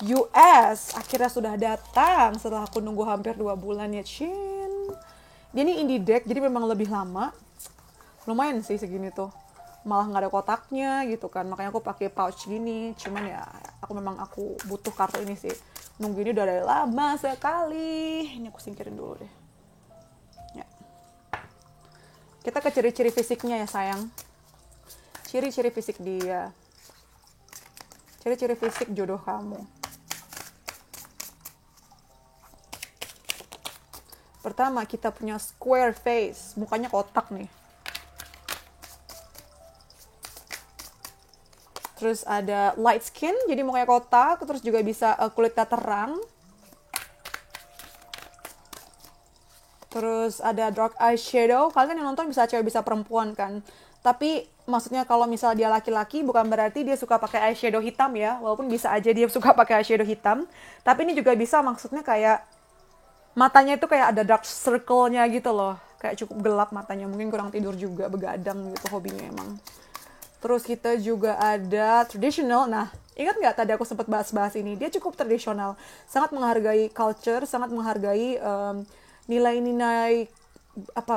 US. Akhirnya sudah datang setelah aku nunggu hampir 2 bulan ya, Cin. Dia ini indie deck, jadi memang lebih lama. Lumayan sih segini tuh. Malah nggak ada kotaknya gitu kan. Makanya aku pakai pouch gini. Cuman ya, aku butuh kartu ini sih. Nunggu ini udah dari lama sekali. Ini aku singkirin dulu deh. Kita ke ciri-ciri fisiknya ya sayang. Ciri-ciri fisik dia. Ciri-ciri fisik jodoh kamu. Pertama kita punya square face. Mukanya kotak nih. Terus ada light skin. Jadi mukanya kotak. Terus juga bisa kulitnya terang. Terus ada dark eyeshadow. Kalian yang nonton bisa cewek bisa perempuan kan. Tapi maksudnya kalau misal dia laki-laki bukan berarti dia suka pakai eyeshadow hitam ya. Walaupun bisa aja dia suka pakai eyeshadow hitam. Tapi ini juga bisa maksudnya kayak matanya itu kayak ada dark circle-nya gitu loh. Kayak cukup gelap matanya. Mungkin kurang tidur juga, begadang gitu hobinya emang. Terus kita juga ada traditional. Nah, ingat nggak tadi aku sempat bahas-bahas ini? Dia cukup tradisional. Sangat menghargai culture, sangat menghargai nilai-nilai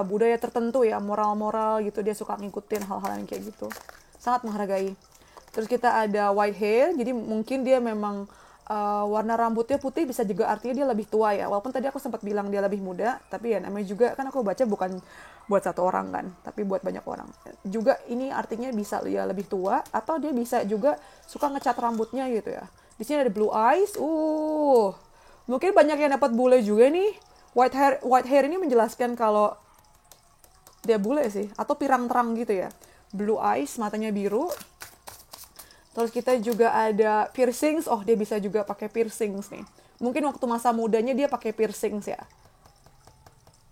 budaya tertentu ya, moral-moral gitu. Dia suka ngikutin hal-hal yang kayak gitu. Sangat menghargai. Terus kita ada white hair. Jadi mungkin dia memang warna rambutnya putih, bisa juga artinya dia lebih tua ya. Walaupun tadi aku sempat bilang dia lebih muda, tapi ya namanya juga kan aku baca bukan buat satu orang kan, tapi buat banyak orang. Juga ini artinya bisa ya lebih tua, atau dia bisa juga suka ngecat rambutnya gitu ya. Di sini ada blue eyes. Mungkin banyak yang dapat bule juga nih. White hair ini menjelaskan kalau dia bule sih, atau pirang terang gitu ya. Blue eyes, matanya biru. Terus kita juga ada piercings. Dia bisa juga pakai piercings nih. Mungkin waktu masa mudanya dia pakai piercings ya.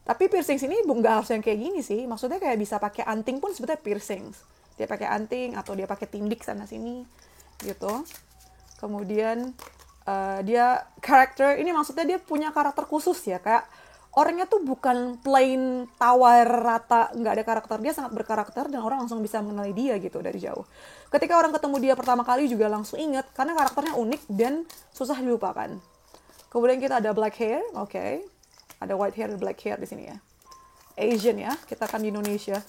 Tapi piercings ini nggak harus yang kayak gini sih. Maksudnya kayak bisa pakai anting pun sebetulnya piercings. Dia pakai anting atau dia pakai tindik sana sini gitu. Kemudian dia karakter, ini maksudnya dia punya karakter khusus ya, kayak orangnya tuh bukan plain tawar rata, nggak ada karakter, dia sangat berkarakter dan orang langsung bisa mengenali dia gitu dari jauh. Ketika orang ketemu dia pertama kali juga langsung inget karena karakternya unik dan susah dilupakan. Kemudian kita ada black hair, ada white hair dan black hair di sini ya. Asian ya, kita kan di Indonesia.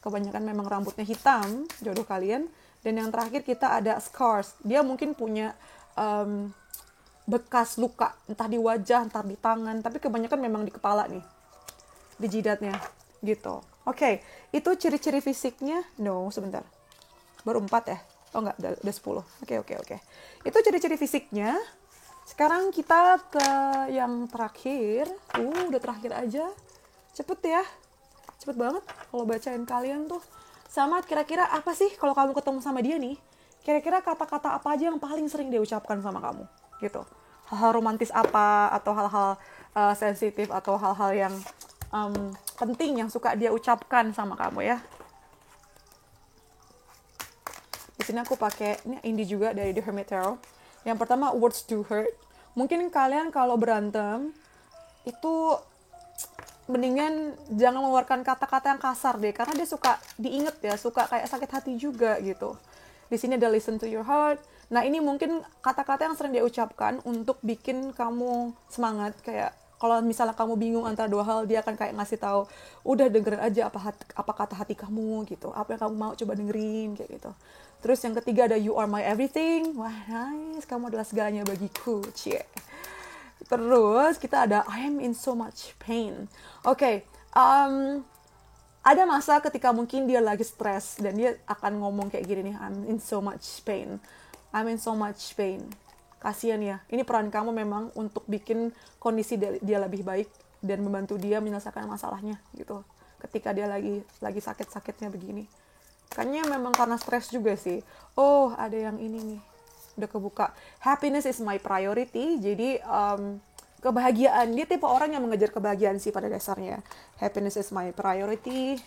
Kebanyakan memang rambutnya hitam, jodoh kalian. Dan yang terakhir kita ada scars, dia mungkin punya bekas luka, entah di wajah, entah di tangan, tapi kebanyakan memang di kepala nih, di jidatnya, gitu. Itu ciri-ciri fisiknya. Sebentar. Baru 4 ya? Enggak, udah 10. Oke. Itu ciri-ciri fisiknya. Sekarang kita ke yang terakhir. Udah terakhir aja. Cepet ya. Cepet banget kalau bacain kalian tuh. Sama kira-kira apa sih kalau kamu ketemu sama dia nih? Kira-kira kata-kata apa aja yang paling sering dia ucapkan sama kamu? Gitu. Hal-hal romantis apa? Atau hal-hal sensitif? Atau hal-hal yang penting yang suka dia ucapkan sama kamu ya? Di sini aku pakai ini Indi juga dari The Hermit Tarot. Yang pertama, words do hurt. Mungkin kalian kalau berantem itu mendingan jangan mengeluarkan kata-kata yang kasar deh, karena dia suka diinget ya, suka kayak sakit hati juga gitu. Di sini ada listen to your heart. Nah, ini mungkin kata-kata yang sering dia ucapkan untuk bikin kamu semangat. Kayak kalau misalnya kamu bingung antara dua hal, dia akan kayak ngasih tahu, udah dengerin aja apa kata hati kamu gitu, apa yang kamu mau, coba dengerin kayak gitu. Terus yang ketiga ada you are my everything. Wah, nice, kamu adalah segalanya bagiku. Cie. Terus kita ada I am in so much pain. Oke, ada masa ketika mungkin dia lagi stres dan dia akan ngomong kayak gini nih, I'm in so much pain. I'm in so much pain. Kasian ya. Ini peran kamu memang untuk bikin kondisi dia lebih baik dan membantu dia menyelesaikan masalahnya gitu. Ketika dia lagi sakit-sakitnya begini. Kayaknya memang karena stres juga sih. Oh, ada yang ini nih. Udah kebuka. Happiness is my priority. Jadi kebahagiaan, dia tipe orang yang mengejar kebahagiaan sih pada dasarnya. Happiness is my priority.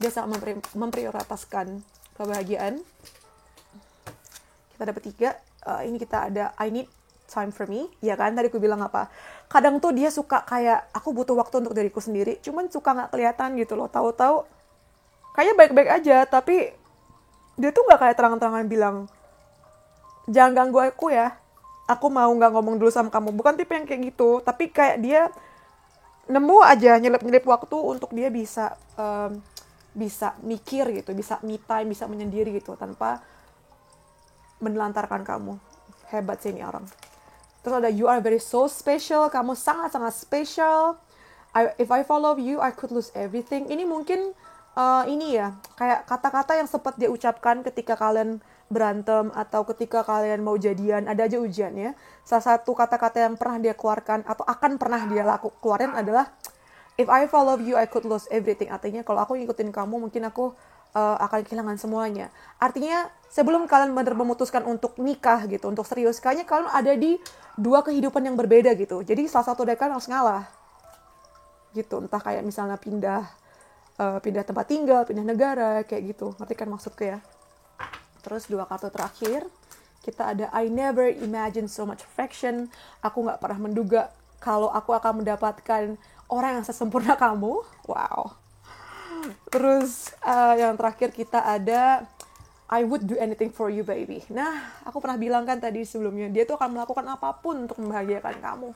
Dia sangat memprioritaskan kebahagiaan. Kita dapat 3. Ini kita ada I need time for me. Ya kan, tadi aku bilang apa? Kadang tuh dia suka kayak aku butuh waktu untuk diriku sendiri. Cuman suka gak kelihatan gitu loh. Tahu-tahu kayaknya baik-baik aja, tapi dia tuh gak kayak terang-terangan bilang, jangan ganggu aku ya, aku mau gak ngomong dulu sama kamu. Bukan tipe yang kayak gitu, tapi kayak dia nemu aja nyelip-nyelip waktu untuk dia bisa mikir gitu, bisa me time, bisa menyendiri gitu, tanpa menelantarkan kamu. Hebat sih ini orang. Terus ada you are very so special, kamu sangat-sangat special. If I follow you, I could lose everything. Ini mungkin ini ya, kayak kata-kata yang sempat dia ucapkan ketika kalian berantem atau ketika kalian mau jadian, ada aja ujiannya. Salah satu kata-kata yang pernah dia keluarkan atau akan pernah dia keluarin adalah if I follow you, I could lose everything. Artinya kalau aku ngikutin kamu, mungkin aku akan kehilangan semuanya. Artinya sebelum kalian benar memutuskan untuk nikah gitu, untuk serius, kayaknya kalian ada di dua kehidupan yang berbeda gitu. Jadi salah satu dari kalian harus ngalah gitu. Entah kayak misalnya pindah tempat tinggal, pindah negara, kayak gitu. Ngerti kan maksudku ya? Terus 2 kartu terakhir, kita ada I never imagine so much affection. Aku gak pernah menduga kalau aku akan mendapatkan orang yang sesempurna kamu. Wow. Terus yang terakhir kita ada I would do anything for you baby. Nah, aku pernah bilang kan tadi sebelumnya, dia tuh akan melakukan apapun untuk membahagiakan kamu.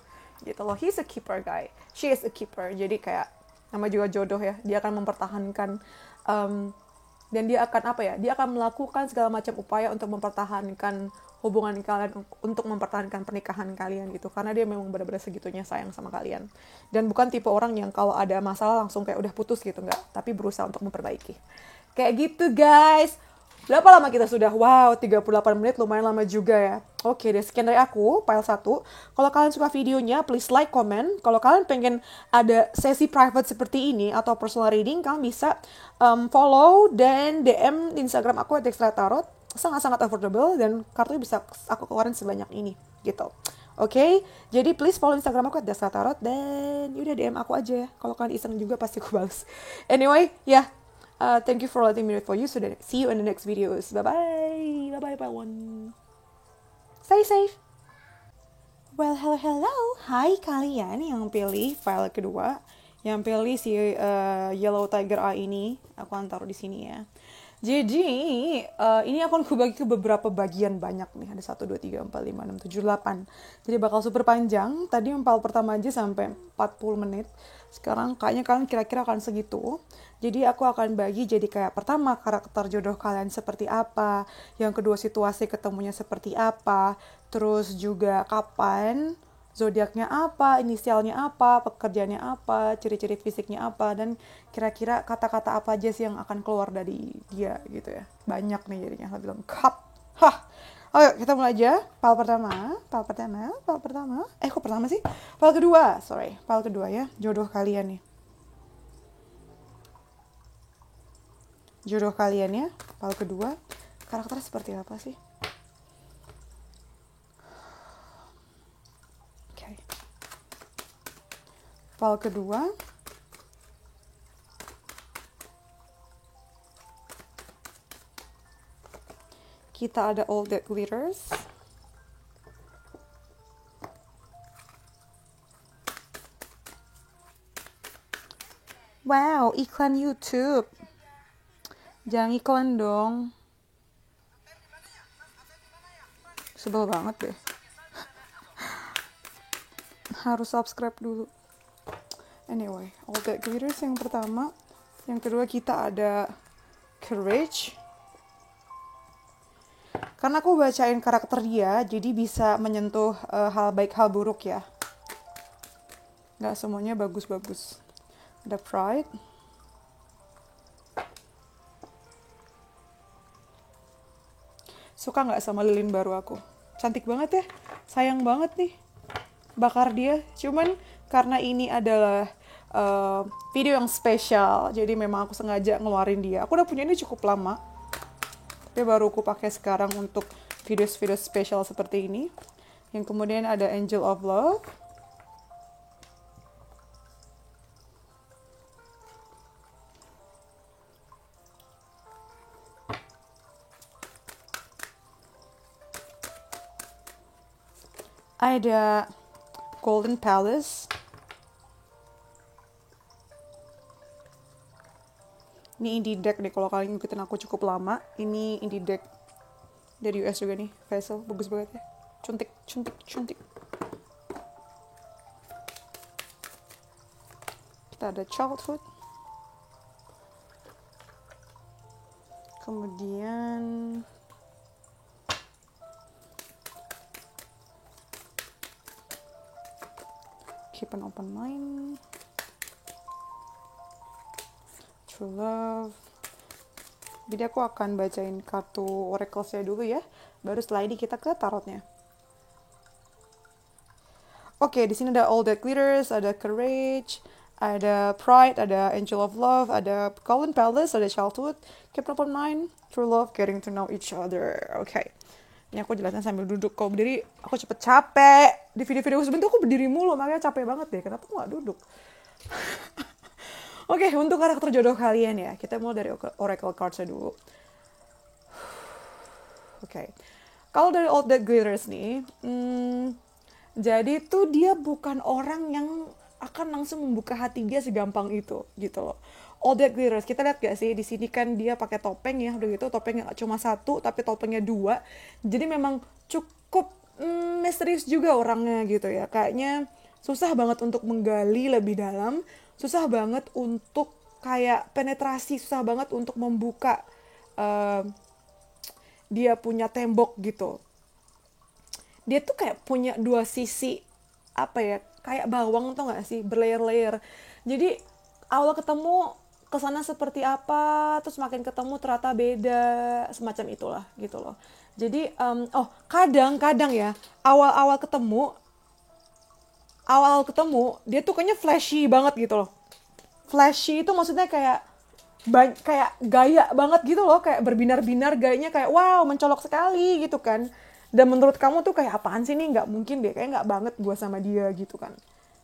Gitu loh, he's a keeper guy. She is a keeper. Jadi kayak nama juga jodoh ya, dia akan mempertahankan dan dia akan dia akan melakukan segala macam upaya untuk mempertahankan hubungan kalian, untuk mempertahankan pernikahan kalian gitu, karena dia memang benar-benar segitunya sayang sama kalian, dan bukan tipe orang yang kalau ada masalah langsung kayak udah putus gitu, enggak, tapi berusaha untuk memperbaiki kayak gitu guys. Berapa lama kita sudah? Wow, 38 menit, lumayan lama juga ya. Oke deh, sekian dari aku, file 1. Kalau kalian suka videonya, please like, comment. Kalau kalian pengen ada sesi private seperti ini atau personal reading, kalian bisa follow dan DM di Instagram aku @dextratarot. Sangat-sangat affordable dan kartunya bisa aku keluarin sebanyak ini gitu. Oke, jadi please follow Instagram aku @dextratarot dan yaudah DM aku aja ya. Kalau kalian iseng juga pasti aku balas. Anyway, ya. Thank you for letting me read for you. So see you in the next videos. Bye-bye. Bye-bye, everyone. Stay safe. Well, hello. Hai kalian yang pilih file kedua. Yang pilih si Yellow Tiger A ini. Aku akan taruh di sini ya. Jadi, ini akan aku bagi ke beberapa bagian banyak nih. Ada 1, 2, 3, 4, 5, 6, 7, 8. Jadi bakal super panjang. Tadi file pertama aja sampai 40 menit. Sekarang kayaknya kalian kira-kira akan segitu. Jadi aku akan bagi jadi kayak pertama karakter jodoh kalian seperti apa. Yang kedua situasi ketemunya seperti apa. Terus juga kapan. Zodiaknya apa, inisialnya apa, pekerjaannya apa, ciri-ciri fisiknya apa, dan kira-kira kata-kata apa aja sih yang akan keluar dari dia gitu ya. Banyak nih jadinya, lebih lengkap. Oke, kita mulai aja. File pertama. Kok pertama sih? File kedua, File kedua ya. Jodoh kalian nih. Jodoh kalian ya. File kedua. Karakternya seperti apa sih? Oke. File kedua. Kita ada All That Glitters. Wow, iklan YouTube. Jangan iklan dong. Sebel banget deh. Harus subscribe dulu. Anyway, All That Glitters yang pertama. Yang kedua kita ada Courage. Karena aku bacain karakter dia, jadi bisa menyentuh hal baik, hal buruk ya. Nggak semuanya bagus-bagus. Ada Pride. Suka nggak sama lilin baru aku? Cantik banget ya. Sayang banget nih. Bakar dia. Cuman karena ini adalah video yang spesial, jadi memang aku sengaja ngeluarin dia. Aku udah punya ini cukup lama. Tapi baru aku pakai sekarang untuk video-video spesial seperti ini. Yang kemudian ada Angel of Love. Ada Golden Palace. Ini indie deck deh, kalau kalian ngikutin aku cukup lama. Ini indie deck dari US juga nih, Vessel, bagus banget ya. Cantik. Kita ada Childhood. Kemudian Keep an Open Mind. True Love. Jadi aku akan bacain kartu Oracle-nya dulu ya. Baru setelah ini kita ke tarotnya. Oke, di sini ada All That Glitters, ada Courage, ada Pride, ada Angel of Love, ada Golden Palace, ada Childhood, Keep an Open Mind, True Love, Getting to Know Each Other. Oke. Ini aku jelasin sambil duduk. Kalau berdiri, aku cepet capek. Di video-video sebentar aku berdiri mulu, makanya capek banget deh. Kenapa aku nggak duduk? Oke, untuk karakter jodoh kalian ya. Kita mulai dari Oracle Cards dulu. Oke. Kalau dari All That Glitters nih, jadi tuh dia bukan orang yang akan langsung membuka hati dia segampang itu, gitu loh. All That Glitters, kita lihat gak sih, di sini kan dia pakai topeng ya, udah gitu topengnya cuma satu, tapi topengnya dua. Jadi memang cukup misterius juga orangnya gitu ya. Kayaknya susah banget untuk menggali lebih dalam, susah banget untuk kayak penetrasi, susah banget untuk membuka dia punya tembok gitu. Dia tuh kayak punya dua sisi, apa ya, kayak bawang tuh gak sih, berlayer-layer. Jadi awal ketemu kesana seperti apa, terus makin ketemu ternyata beda, semacam itulah gitu loh. Jadi kadang-kadang ya awal ketemu dia tuh kayaknya flashy banget gitu loh. Flashy itu maksudnya kayak gaya banget gitu loh, kayak berbinar-binar gayanya, kayak wow, mencolok sekali gitu kan. Dan menurut kamu tuh kayak apaan sih nih, nggak mungkin deh, kayak nggak banget gue sama dia gitu kan.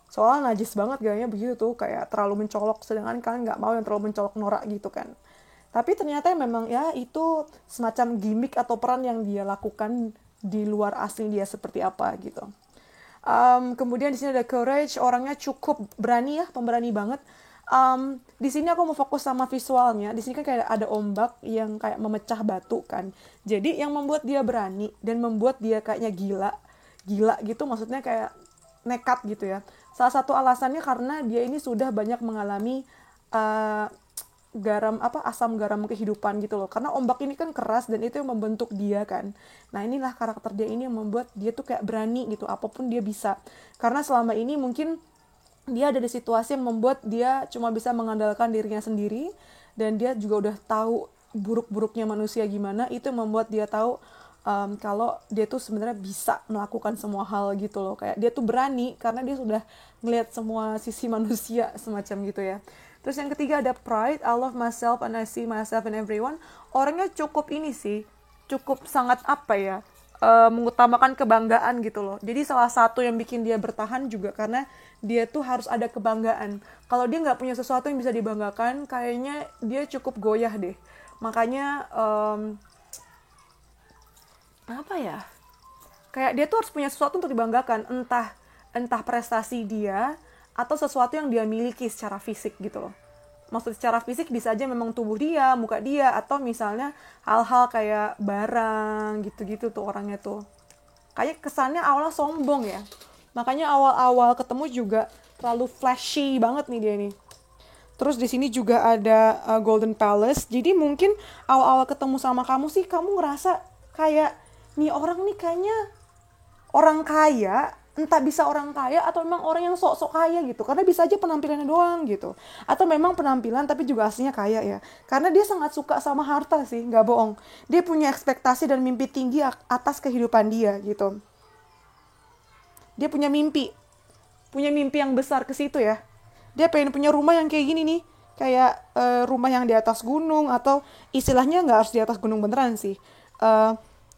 Soalnya najis banget gayanya begitu tuh, kayak terlalu mencolok, sedangkan kalian nggak mau yang terlalu mencolok norak gitu kan. Tapi ternyata memang ya itu semacam gimmick atau peran yang dia lakukan di luar asli dia seperti apa gitu. Kemudian di sini ada Courage, orangnya cukup berani ya, pemberani banget. Di sini aku mau fokus sama visualnya. Di sini kan kayak ada ombak yang kayak memecah batu kan. Jadi yang membuat dia berani dan membuat dia kayaknya gila gitu, maksudnya kayak nekat gitu ya. Salah satu alasannya karena dia ini sudah banyak mengalami asam garam kehidupan gitu loh. Karena ombak ini kan keras dan itu yang membentuk dia kan. Nah inilah karakter dia ini yang membuat dia tuh kayak berani gitu, apapun dia bisa. Karena selama ini mungkin dia ada di situasi yang membuat dia cuma bisa mengandalkan dirinya sendiri, dan dia juga udah tahu buruk-buruknya manusia gimana. Itu yang membuat dia tahu kalau dia tuh sebenarnya bisa melakukan semua hal gitu loh, kayak dia tuh berani karena dia sudah ngelihat semua sisi manusia semacam gitu ya. Terus yang ketiga ada pride. I love myself and I see myself in everyone. Orangnya cukup ini sih, cukup sangat apa ya, mengutamakan kebanggaan gitu loh. Jadi salah satu yang bikin dia bertahan juga karena dia tuh harus ada kebanggaan. Kalau dia nggak punya sesuatu yang bisa dibanggakan, kayaknya dia cukup goyah deh. Makanya apa ya? Kayak dia tuh harus punya sesuatu untuk dibanggakan, entah prestasi dia atau sesuatu yang dia miliki secara fisik gitu loh. Maksud secara fisik bisa aja memang tubuh dia, muka dia, atau misalnya hal-hal kayak barang gitu-gitu tuh orangnya tuh. Kayak kesannya awalnya sombong ya. Makanya awal-awal ketemu juga terlalu flashy banget nih dia nih. Terus di sini juga ada Golden Palace. Jadi mungkin awal-awal ketemu sama kamu sih kamu ngerasa kayak nih orang nih kayaknya orang kaya, entah bisa orang kaya atau memang orang yang sok-sok kaya gitu. Karena bisa aja penampilannya doang gitu. Atau memang penampilan tapi juga aslinya kaya ya. Karena dia sangat suka sama harta sih, nggak bohong. Dia punya ekspektasi dan mimpi tinggi atas kehidupan dia gitu. Dia punya mimpi yang besar ke situ ya. Dia pengen punya rumah yang kayak gini nih, kayak rumah yang di atas gunung, atau istilahnya nggak harus di atas gunung beneran sih.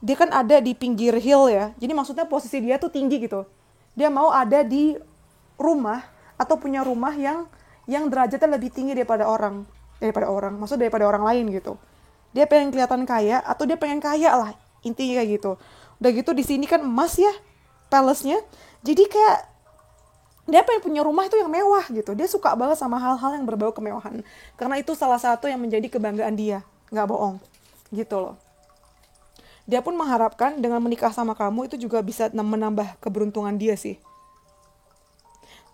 Dia kan ada di pinggir hill ya, jadi maksudnya posisi dia tuh tinggi gitu. Dia mau ada di rumah atau punya rumah yang derajatnya lebih tinggi daripada orang, maksudnya daripada orang lain gitu. Dia pengen kelihatan kaya atau dia pengen kaya lah, intinya kayak gitu. Udah gitu di sini kan emas ya, palace-nya. Jadi kayak dia pengen punya rumah itu yang mewah gitu. Dia suka banget sama hal-hal yang berbau kemewahan. Karena itu salah satu yang menjadi kebanggaan dia. Nggak bohong. Gitu loh. Dia pun mengharapkan dengan menikah sama kamu itu juga bisa menambah keberuntungan dia sih.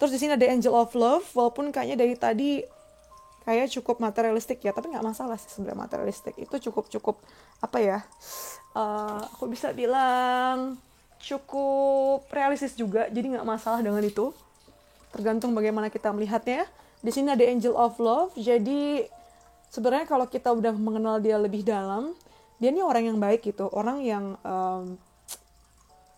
Terus di sini ada Angel of Love. Walaupun kayaknya dari tadi kayak cukup materialistik ya. Tapi nggak masalah sih sebenarnya materialistik. Itu cukup apa ya. Aku bisa bilang cukup realistis juga. Jadi nggak masalah dengan itu. Tergantung bagaimana kita melihatnya. Di sini ada Angel of Love. Jadi sebenarnya kalau kita udah mengenal dia lebih dalam, dia ini orang yang baik gitu, orang yang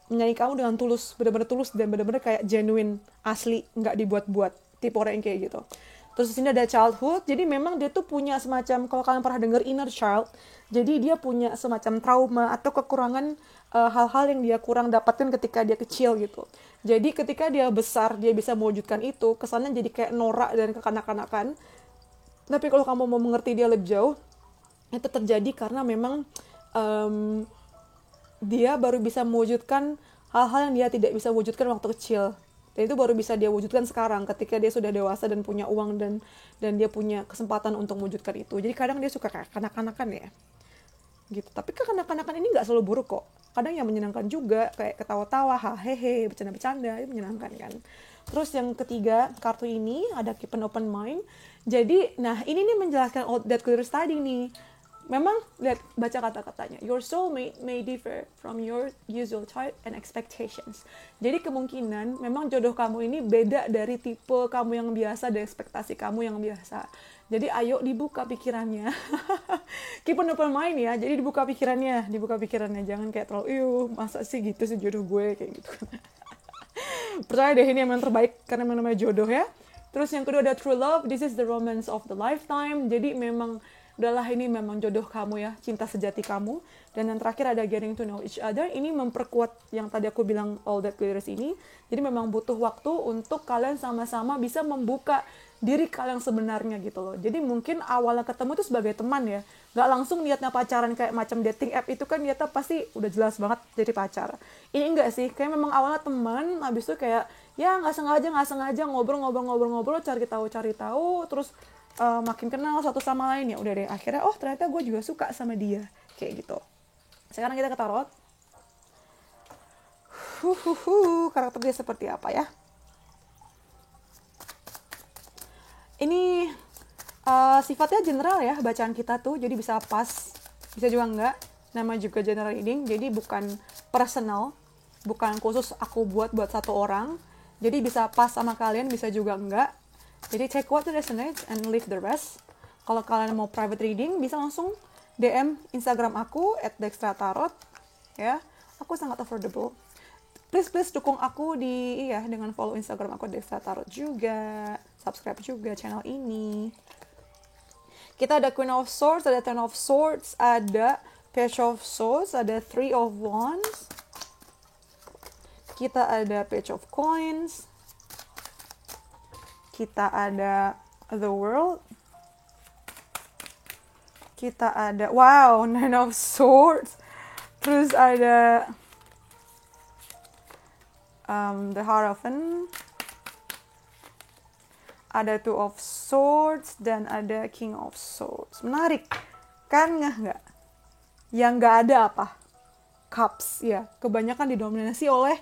menyayangi kamu dengan tulus, benar-benar tulus dan benar-benar kayak genuine, asli, nggak dibuat-buat, tipe orang yang kayak gitu. Terus di sini ada childhood. Jadi memang dia tuh punya semacam, kalau kalian pernah dengar inner child, jadi dia punya semacam trauma atau kekurangan hal-hal yang dia kurang dapatkan ketika dia kecil gitu. Jadi ketika dia besar, dia bisa mewujudkan itu, kesannya jadi kayak norak dan kekanak-kanakan. Tapi kalau kamu mau mengerti dia lebih jauh, itu terjadi karena memang dia baru bisa mewujudkan hal-hal yang dia tidak bisa wujudkan waktu kecil. Dan itu baru bisa dia wujudkan sekarang ketika dia sudah dewasa dan punya uang dan dia punya kesempatan untuk mewujudkan itu. Jadi kadang dia suka kayak kanak-kanakan ya. Gitu. Tapi kekanak-kanakan ini nggak selalu buruk kok. Kadang yang menyenangkan juga, kayak ketawa-tawa, hahehe, bercanda-bercanda, itu menyenangkan kan. Terus yang ketiga, kartu ini ada keep an open mind. Jadi, nah ini nih menjelaskan all that glitters tadi nih. Memang, lihat, baca kata-katanya. Your soulmate may differ from your usual type and expectations. Jadi kemungkinan memang jodoh kamu ini beda dari tipe kamu yang biasa dan ekspektasi kamu yang biasa. Jadi ayo dibuka pikirannya. Keep an open mind ya. Jadi dibuka pikirannya. Jangan kayak terlalu, masa sih gitu sih jodoh gue, kayak gitu. Percaya deh, ini emang terbaik karena memang namanya jodoh ya. Terus yang kedua ada true love. This is the romance of the lifetime. Jadi memang udahlah, ini memang jodoh kamu ya, cinta sejati kamu. Dan yang terakhir ada getting to know each other. Ini memperkuat yang tadi aku bilang all that glitters ini. Jadi memang butuh waktu untuk kalian sama-sama bisa membuka diri kalian sebenarnya gitu loh. Jadi mungkin awalnya ketemu itu sebagai teman ya, nggak langsung niatnya pacaran kayak macam dating app itu kan niatnya pasti udah jelas banget jadi pacar. Ini enggak sih, kayak memang awalnya teman, habis itu kayak ya nggak sengaja ngobrol, cari tahu, terus makin kenal satu sama lain, ya udah deh akhirnya oh ternyata gue juga suka sama dia, kayak gitu. Sekarang kita ke tarot. Karakter dia seperti apa ya? Ini sifatnya general ya bacaan kita tuh, jadi bisa pas, bisa juga enggak. Nama juga general reading, jadi bukan personal, bukan khusus aku buat satu orang. Jadi bisa pas sama kalian, bisa juga enggak. Jadi take what resonates and leave the rest. Kalau kalian mau private reading, bisa langsung DM Instagram aku @dextratarot. ya. Aku sangat affordable. Please dukung aku dengan follow Instagram aku Desa Tarot juga, subscribe juga channel ini. Kita ada Queen of Swords, ada Ten of Swords, ada Page of Swords, ada Three of Wands. Kita ada Page of Coins. Kita ada The World. Kita ada, wow, Nine of Swords. Terus ada The Hierophant. Ada Two of Swords dan ada King of Swords. Menarik, kan nggak? Yang nggak ada apa? Cups, ya. Kebanyakan didominasi oleh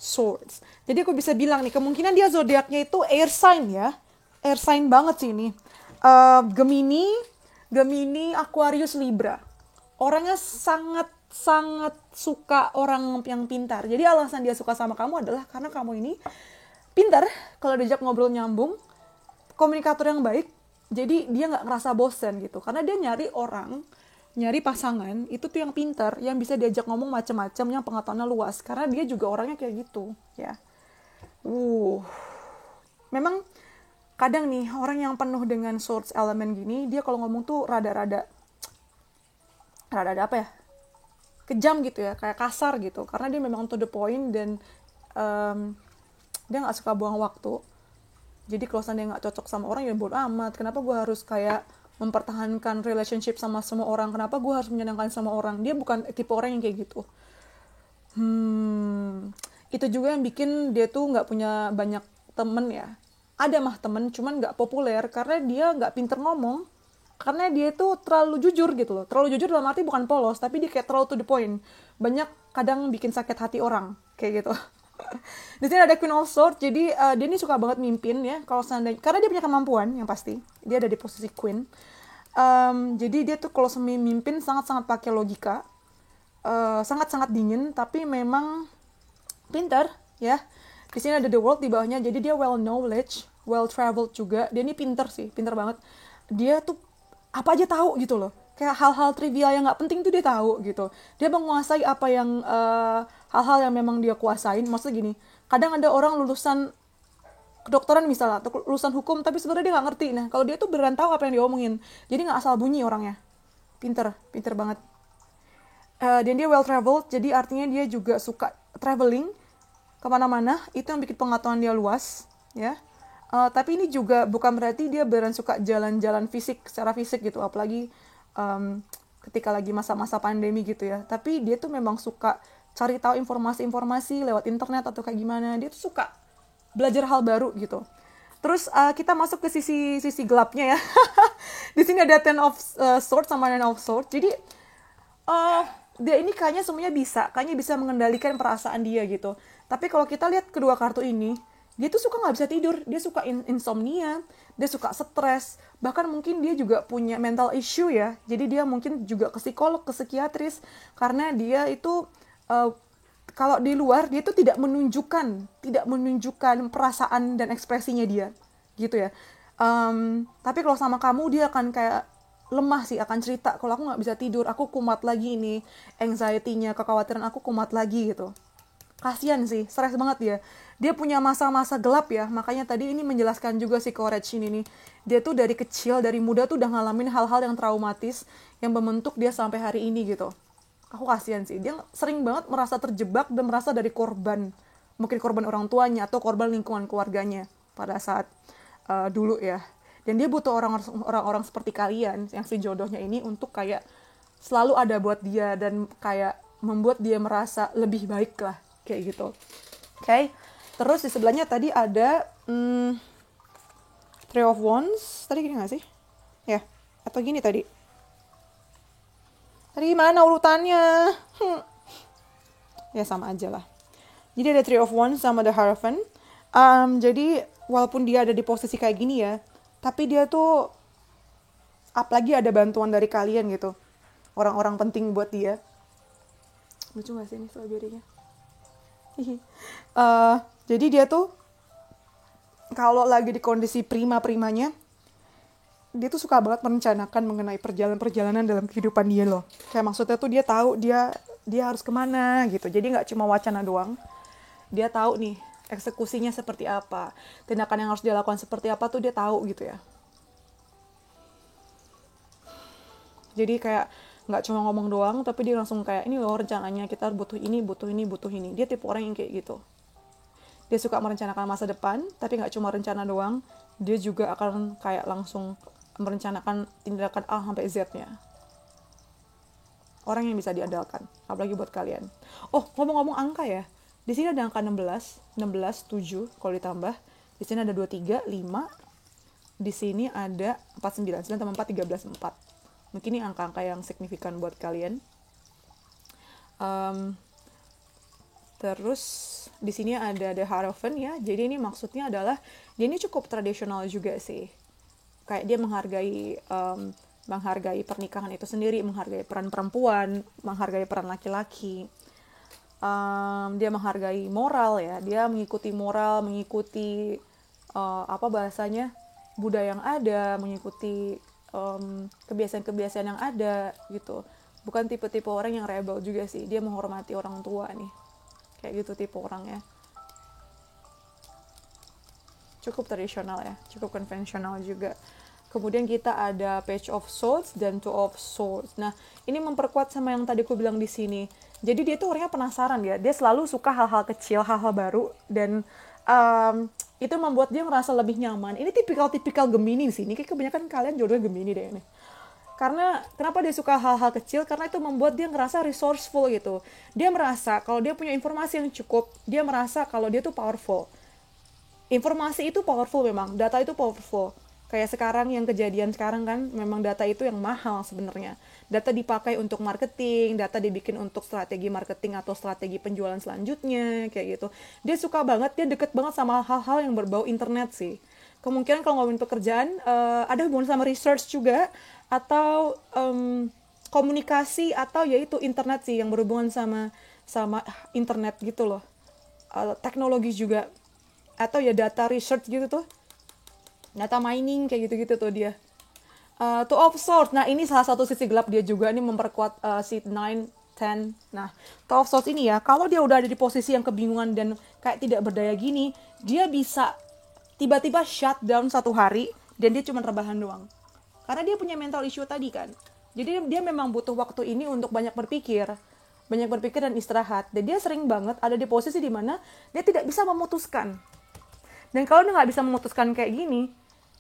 Swords. Jadi aku bisa bilang nih, kemungkinan dia zodiaknya itu air sign ya. Air sign banget sih ini. Gemini, Aquarius, Libra. Orangnya sangat suka orang yang pintar. Jadi alasan dia suka sama kamu adalah karena kamu ini pintar. Kalau diajak ngobrol nyambung, komunikator yang baik, jadi dia nggak ngerasa bosan gitu. Karena dia nyari pasangan, itu tuh yang pintar, yang bisa diajak ngomong macam-macam, yang pengetahuannya luas. Karena dia juga orangnya kayak gitu, ya. Memang kadang nih, orang yang penuh dengan swords elemen gini, dia kalau ngomong tuh rada-rada apa ya? Kejam gitu ya, kayak kasar gitu. Karena dia memang to the point dan dia nggak suka buang waktu. Jadi kalau seandainya nggak cocok sama orang, ya bodo amat. Kenapa gue harus kayak mempertahankan relationship sama semua orang? Kenapa gue harus menyenangkan sama orang? Dia bukan tipe orang yang kayak gitu. Itu juga yang bikin dia tuh nggak punya banyak temen ya. Ada mah temen, cuman nggak populer karena dia nggak pinter ngomong. Karena dia tuh terlalu jujur gitu loh. Terlalu jujur dalam arti bukan polos, tapi dia kayak terlalu to the point. Banyak kadang bikin sakit hati orang, kayak gitu. Di sini ada Queen of Swords, jadi dia ini suka banget mimpin ya. Kalau seandainya, karena dia punya kemampuan yang pasti, dia ada di posisi Queen. Jadi dia tuh kalau mimpin sangat-sangat pakai logika, sangat-sangat dingin, tapi memang pintar ya. Di sini ada The World di bawahnya, jadi dia well knowledge, well traveled juga. Dia ini pintar sih, pintar banget. Dia tuh apa aja tahu gitu loh. Kayak hal-hal trivial yang nggak penting tuh dia tahu gitu. Dia menguasai apa yang hal-hal yang memang dia kuasain. Maksudnya gini, kadang ada orang lulusan kedokteran misalnya atau lulusan hukum tapi sebenarnya dia nggak ngerti. Nah kalau dia tuh beneran tahu apa yang dia omongin. Jadi nggak asal bunyi orangnya. Pinter banget. Dan dia well traveled, jadi artinya dia juga suka traveling kemana-mana. Itu yang bikin pengetahuan dia luas, ya. Tapi ini juga bukan berarti dia beneran suka jalan-jalan fisik, secara fisik gitu, apalagi ketika lagi masa-masa pandemi gitu ya. Tapi dia tuh memang suka cari tahu informasi-informasi lewat internet atau kayak gimana. Dia tuh suka belajar hal baru gitu. Terus kita masuk ke sisi gelapnya ya. Di sini ada Ten of Swords sama Nine of Swords. Jadi dia ini kayaknya semuanya kayaknya bisa mengendalikan perasaan dia gitu. Tapi kalau kita lihat kedua kartu ini, dia tuh suka nggak bisa tidur, dia suka insomnia, dia suka stres, bahkan mungkin dia juga punya mental issue ya. Jadi dia mungkin juga ke psikolog, ke psikiatris, karena dia itu kalau di luar dia tuh tidak menunjukkan perasaan dan ekspresinya dia, gitu ya. Tapi kalau sama kamu dia akan kayak lemah sih, akan cerita kalau aku nggak bisa tidur, aku kumat lagi ini, anxiety-nya, kekhawatiran aku kumat lagi gitu. Kasian sih, stres banget dia. Dia punya masa-masa gelap ya, makanya tadi ini menjelaskan juga si Courage ini nih. Dia tuh dari kecil, dari muda tuh udah ngalamin hal-hal yang traumatis, yang membentuk dia sampai hari ini gitu. Aku kasian sih, dia sering banget merasa terjebak dan merasa dari korban. Mungkin korban orang tuanya atau korban lingkungan keluarganya pada saat dulu ya. Dan dia butuh orang-orang seperti kalian, yang si jodohnya ini untuk kayak selalu ada buat dia dan kayak membuat dia merasa lebih baik lah. Kayak gitu. Oke. Terus di sebelahnya tadi ada Three of Wands. Tadi gini gak sih? Ya. Atau gini tadi? Tadi gimana urutannya? Ya sama aja lah. Jadi ada Three of Wands sama The Hierophant. Jadi walaupun dia ada di posisi kayak gini ya, tapi dia tuh apalagi ada bantuan dari kalian gitu. Orang-orang penting buat dia. Lucu gak sih ini strawberry-nya? Jadi dia tuh kalau lagi di kondisi prima-primanya, dia tuh suka banget merencanakan mengenai perjalanan dalam kehidupan dia loh. Kayak maksudnya tuh dia tahu dia dia harus kemana gitu. Jadi nggak cuma wacana doang, dia tahu nih eksekusinya seperti apa, tindakan yang harus dia lakukan seperti apa tuh dia tahu gitu ya. Jadi kayak nggak cuma ngomong doang, tapi dia langsung kayak, ini loh rencananya, kita butuh ini, butuh ini, butuh ini. Dia tipe orang yang kayak gitu. Dia suka merencanakan masa depan, tapi nggak cuma rencana doang, dia juga akan kayak langsung merencanakan tindakan A sampai Z-nya. Orang yang bisa diandalkan, apalagi buat kalian. Oh, ngomong-ngomong angka ya, di sini ada angka 16, 7 kalau ditambah. Di sini ada 23, 5. Di sini ada 49, 9 tambah 4, 13, 4. Mungkin ini angka-angka yang signifikan buat kalian. Terus di sini ada The Hierophant ya. Jadi ini maksudnya adalah dia ini cukup tradisional juga sih. Kayak dia menghargai pernikahan itu sendiri, menghargai peran perempuan, menghargai peran laki-laki. Dia menghargai moral ya. Dia mengikuti moral, mengikuti budaya yang ada, mengikuti kebiasaan-kebiasaan yang ada gitu. Bukan tipe-tipe orang yang rebel juga sih. Dia menghormati orang tua nih. Kayak gitu tipe orangnya. Cukup tradisional ya, cukup konvensional juga. Kemudian kita ada Page of Swords dan Two of Swords. Nah, ini memperkuat sama yang tadi aku bilang di sini. Jadi dia tuh orangnya penasaran ya. Dia selalu suka hal-hal kecil, hal-hal baru, dan itu membuat dia merasa lebih nyaman. Ini tipikal Gemini sih. Ini kayak kebanyakan kalian jodohnya Gemini deh ini. Karena kenapa dia suka hal-hal kecil? Karena itu membuat dia ngerasa resourceful gitu. Dia merasa kalau dia punya informasi yang cukup, dia merasa kalau dia tuh powerful. Informasi itu powerful memang, data itu powerful. Kayak sekarang yang kejadian sekarang kan, memang data itu yang mahal sebenarnya. Data dipakai untuk marketing, data dibikin untuk strategi marketing atau strategi penjualan selanjutnya, kayak gitu. Dia suka banget, dia deket banget sama hal-hal yang berbau internet sih. Kemungkinan kalau ngomongin pekerjaan, ada hubungan sama research juga, atau komunikasi, atau yaitu internet sih, yang berhubungan sama internet gitu loh. Teknologi juga, atau ya data research gitu tuh. Data mining kayak gitu-gitu tuh dia. Two of Swords. Nah, ini salah satu sisi gelap dia juga. Ini memperkuat si 9, 10. Nah, Two of Swords ini ya, kalau dia udah ada di posisi yang kebingungan dan kayak tidak berdaya gini, dia bisa tiba-tiba shut down satu hari dan dia cuma rebahan doang. Karena dia punya mental issue tadi kan. Jadi dia memang butuh waktu ini untuk banyak berpikir dan istirahat. Dan dia sering banget ada di posisi di mana dia tidak bisa memutuskan. Dan kalau dia nggak bisa memutuskan kayak gini,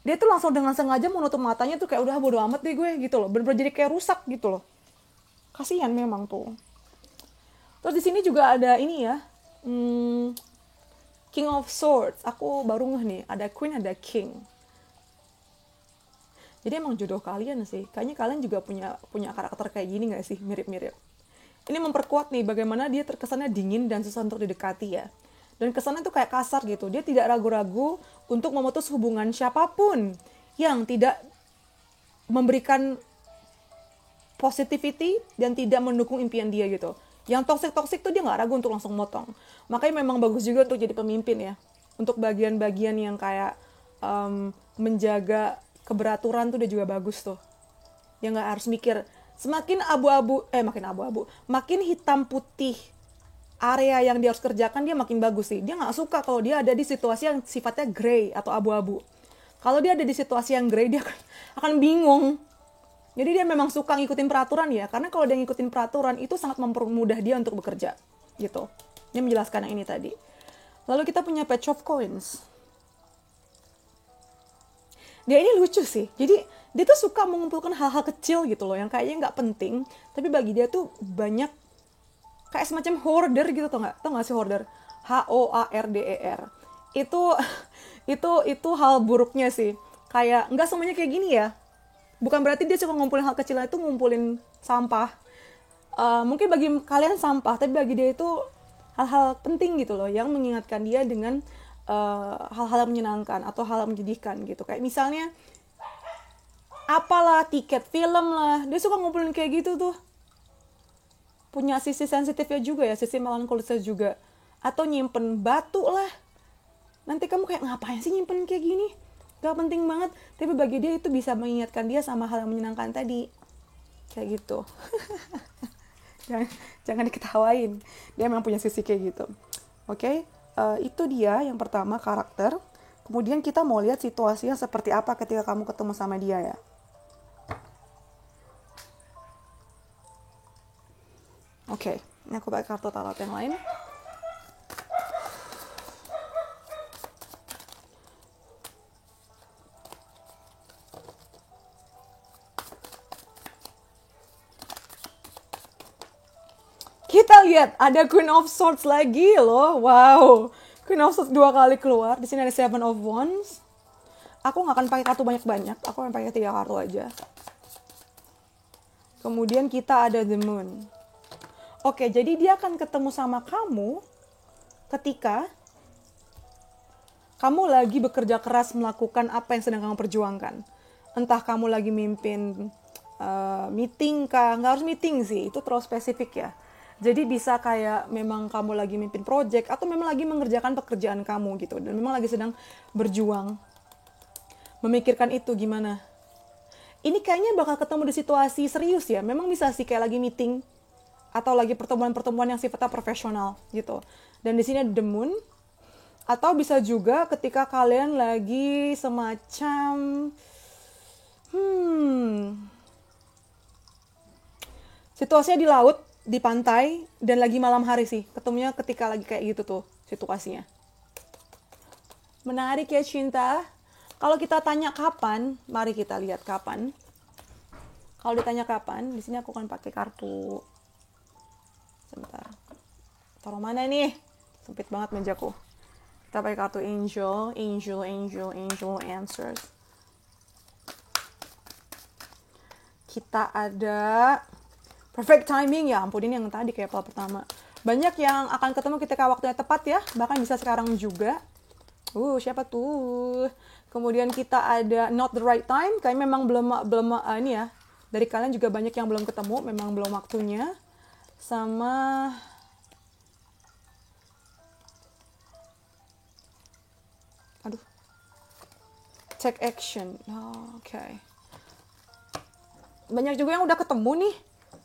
dia tuh langsung dengan sengaja menutup matanya tuh kayak udah bodo amat deh gue gitu loh. Bener-bener jadi kayak rusak gitu loh. Kasihan memang tuh. Terus di sini juga ada ini ya, King of Swords. Aku baru ngeh nih, ada Queen, ada King. Jadi emang jodoh kalian sih. Kayaknya kalian juga punya karakter kayak gini nggak sih, mirip-mirip. Ini memperkuat nih bagaimana dia terkesannya dingin dan susah untuk didekati ya. Dan kesannya tuh kayak kasar gitu. Dia tidak ragu-ragu untuk memutus hubungan siapapun yang tidak memberikan positivity dan tidak mendukung impian dia gitu. Yang toxic tuh dia nggak ragu untuk langsung motong. Makanya memang bagus juga untuk jadi pemimpin ya. Untuk bagian-bagian yang kayak menjaga keberaturan tuh dia juga bagus tuh. Yang nggak harus mikir makin hitam putih area yang dia harus kerjakan, dia makin bagus sih. Dia nggak suka kalau dia ada di situasi yang sifatnya gray atau abu-abu. Kalau dia ada di situasi yang gray, dia akan bingung. Jadi dia memang suka ngikutin peraturan ya. Karena kalau dia ngikutin peraturan, itu sangat mempermudah dia untuk bekerja. Gitu. Dia menjelaskan yang ini tadi. Lalu kita punya Page of Coins. Dia ini lucu sih. Jadi dia tuh suka mengumpulkan hal-hal kecil gitu loh. Yang kayaknya nggak penting. Tapi bagi dia tuh banyak kayak semacam hoarder gitu, tau nggak sih hoarder? HOARDER. Itu hal buruknya sih. Kayak nggak semuanya kayak gini ya. Bukan berarti dia cuma ngumpulin hal kecil itu ngumpulin sampah. Mungkin bagi kalian sampah, tapi bagi dia itu hal-hal penting gitu loh, yang mengingatkan dia dengan hal-hal yang menyenangkan atau hal yang menyedihkan gitu. Kayak misalnya apalah, tiket film lah, dia suka ngumpulin kayak gitu tuh. Punya sisi sensitifnya juga ya, sisi melankolisnya juga. Atau nyimpen batu lah. Nanti kamu kayak ngapain sih nyimpen kayak gini? Gak penting banget. Tapi bagi dia itu bisa mengingatkan dia sama hal yang menyenangkan tadi. Kayak gitu. jangan diketawain. Dia memang punya sisi kayak gitu. Oke, itu dia yang pertama, karakter. Kemudian kita mau lihat situasinya seperti apa ketika kamu ketemu sama dia ya. Oke, ini aku pakai kartu tarot yang lain. Kita lihat ada Queen of Swords lagi loh. Wow. Queen of Swords 2 kali keluar. Di sini ada Seven of Wands. Aku nggak akan pakai kartu banyak-banyak. Aku akan pakai 3 kartu aja. Kemudian kita ada The Moon. Oke, jadi dia akan ketemu sama kamu ketika kamu lagi bekerja keras melakukan apa yang sedang kamu perjuangkan. Entah kamu lagi mimpin meeting kah. Nggak harus meeting sih, itu terlalu spesifik ya. Jadi bisa kayak memang kamu lagi mimpin project atau memang lagi mengerjakan pekerjaan kamu gitu. Dan memang lagi sedang berjuang. Memikirkan itu gimana. Ini kayaknya bakal ketemu di situasi serius ya. Memang bisa sih kayak lagi meeting. Atau lagi pertemuan-pertemuan yang sifatnya profesional gitu. Dan di sini ada The Moon. Atau bisa juga ketika kalian lagi semacam... situasinya di laut. Di pantai dan lagi malam hari sih. Ketemunya ketika lagi kayak gitu tuh situasinya. Menarik ya cinta. Kalau kita tanya kapan, mari kita lihat kapan. Kalau ditanya kapan, di sini aku akan pakai kartu. Sebentar. Taruh mana nih? Sempit banget mejaku. Kita pakai kartu Angel, Answers. Kita ada Perfect Timing, ya ampun, ini yang tadi kayak pola pertama. Banyak yang akan ketemu ketika waktunya tepat ya, bahkan bisa sekarang juga. Siapa tuh? Kemudian kita ada Not the Right Time, kayak memang belum ini ya. Dari kalian juga banyak yang belum ketemu, memang belum waktunya. Sama Take Action. Oke. Banyak juga yang udah ketemu nih.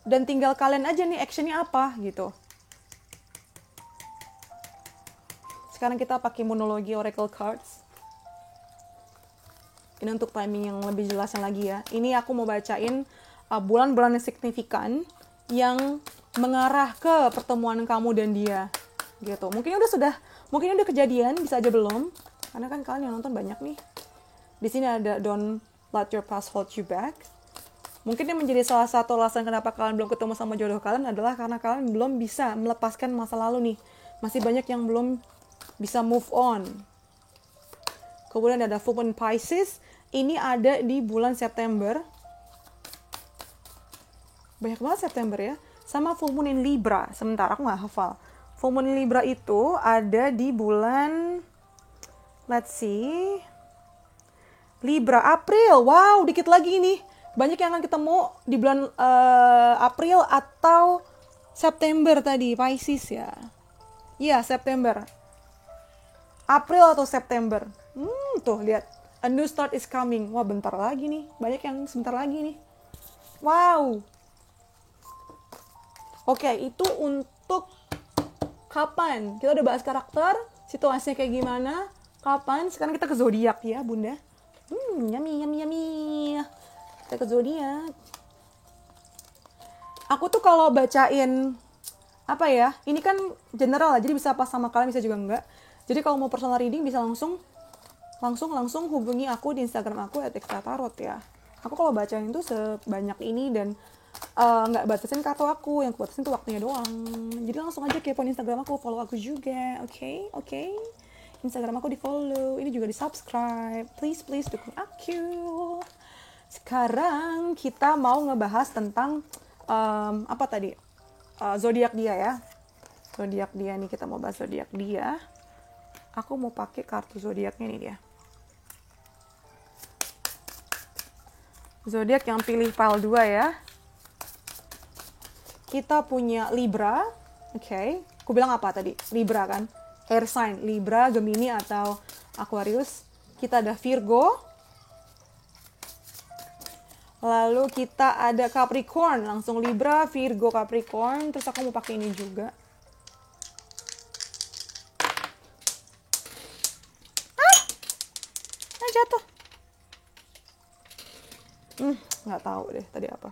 Dan tinggal kalian aja nih actionnya apa gitu. Sekarang kita pakai monologi Oracle Cards. Ini untuk timing yang lebih jelasnya lagi ya. Ini aku mau bacain bulan-bulan yang signifikan yang mengarah ke pertemuan kamu dan dia. Gitu. Mungkin udah kejadian, bisa aja belum. Karena kan kalian yang nonton banyak nih. Di sini ada Don't Let Your Past Hold You Back. Mungkin yang menjadi salah satu alasan kenapa kalian belum ketemu sama jodoh kalian adalah karena kalian belum bisa melepaskan masa lalu nih. Masih banyak yang belum bisa move on. Kemudian ada Full Moon Pisces. Ini ada di bulan September. Banyak banget September ya. Sama Full Moon in Libra. Sebentar, aku nggak hafal. Full Moon in Libra itu ada di bulan... Let's see... Libra, April. Wow, dikit lagi nih. Banyak yang akan ketemu di bulan April atau September tadi, Pisces ya. Iya, September. April atau September. Tuh, lihat. A new start is coming. Wah, bentar lagi nih. Banyak yang sebentar lagi nih. Wow. Oke, itu untuk kapan? Kita udah bahas karakter, situasinya kayak gimana, kapan. Sekarang kita ke zodiak ya, Bunda. Yummy. Kita ke zodiak. Aku tuh kalau bacain apa ya, ini kan general lah, jadi bisa pas sama kalian, bisa juga enggak. Jadi kalau mau personal reading bisa langsung hubungi aku di Instagram aku @extratarot ya. Aku kalau bacain itu sebanyak ini dan nggak batasin kartu aku, yang aku batasin tuh waktunya doang. Jadi langsung aja kepoin Instagram aku, follow aku juga, oke? Instagram aku di follow, ini juga di subscribe. Please dukung aku. Sekarang kita mau ngebahas tentang apa tadi? Zodiak dia ya. Zodiak dia nih, kita mau bahas zodiak dia. Aku mau pakai kartu zodiaknya nih dia. Zodiak yang pilih pile 2 ya. Kita punya Libra. Oke. Aku bilang apa tadi? Libra kan? Air sign. Libra, Gemini atau Aquarius. Kita ada Virgo. Lalu kita ada Capricorn, langsung Libra, Virgo, Capricorn. Terus aku mau pakai ini juga. Jatuh. Nggak tahu deh tadi apa.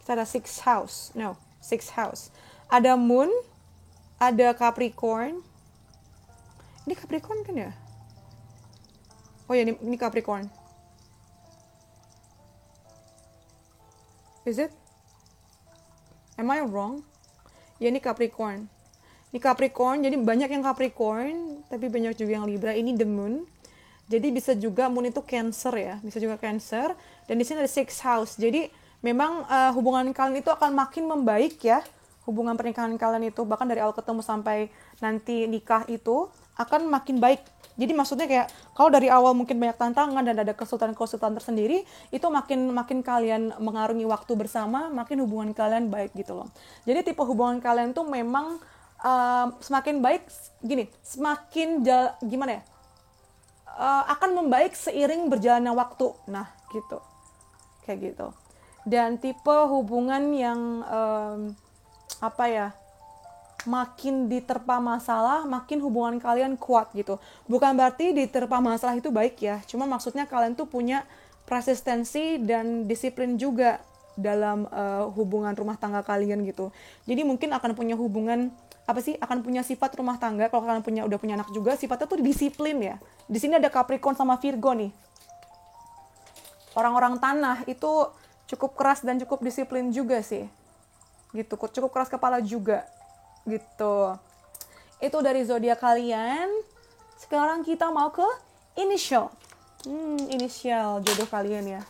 Kita ada six house. Ada Moon, ada Capricorn. Ini Capricorn kan ya? Oh ya, ini Capricorn. Is it? Am I wrong? Ya, ini Capricorn. Ini Capricorn, jadi banyak yang Capricorn, tapi banyak juga yang Libra. Ini the Moon. Jadi bisa juga Moon itu Cancer ya, bisa juga Cancer. Dan di sini ada six house. Jadi memang hubungan kalian itu akan makin membaik ya. Hubungan pernikahan kalian itu bahkan dari awal ketemu sampai nanti nikah itu akan makin baik. Jadi maksudnya kayak kalau dari awal mungkin banyak tantangan dan ada kesulitan-kesulitan tersendiri, itu makin kalian mengarungi waktu bersama, makin hubungan kalian baik gitu loh. Jadi tipe hubungan kalian tuh memang semakin baik gini, gimana ya? Akan membaik seiring berjalannya waktu. Nah, gitu. Kayak gitu. Dan tipe hubungan yang makin diterpa masalah, makin hubungan kalian kuat gitu. Bukan berarti diterpa masalah itu baik ya. Cuma maksudnya kalian tuh punya persistensi dan disiplin juga dalam hubungan rumah tangga kalian gitu. Jadi mungkin akan punya hubungan akan punya sifat rumah tangga. Kalau kalian udah punya anak juga, sifatnya tuh disiplin ya. Di sini ada Capricorn sama Virgo nih. Orang-orang tanah itu cukup keras dan cukup disiplin juga sih. Gitu, cukup keras kepala juga. Gitu. Itu dari zodiak kalian. Sekarang kita mau ke initial. Inisial jodoh kalian ya.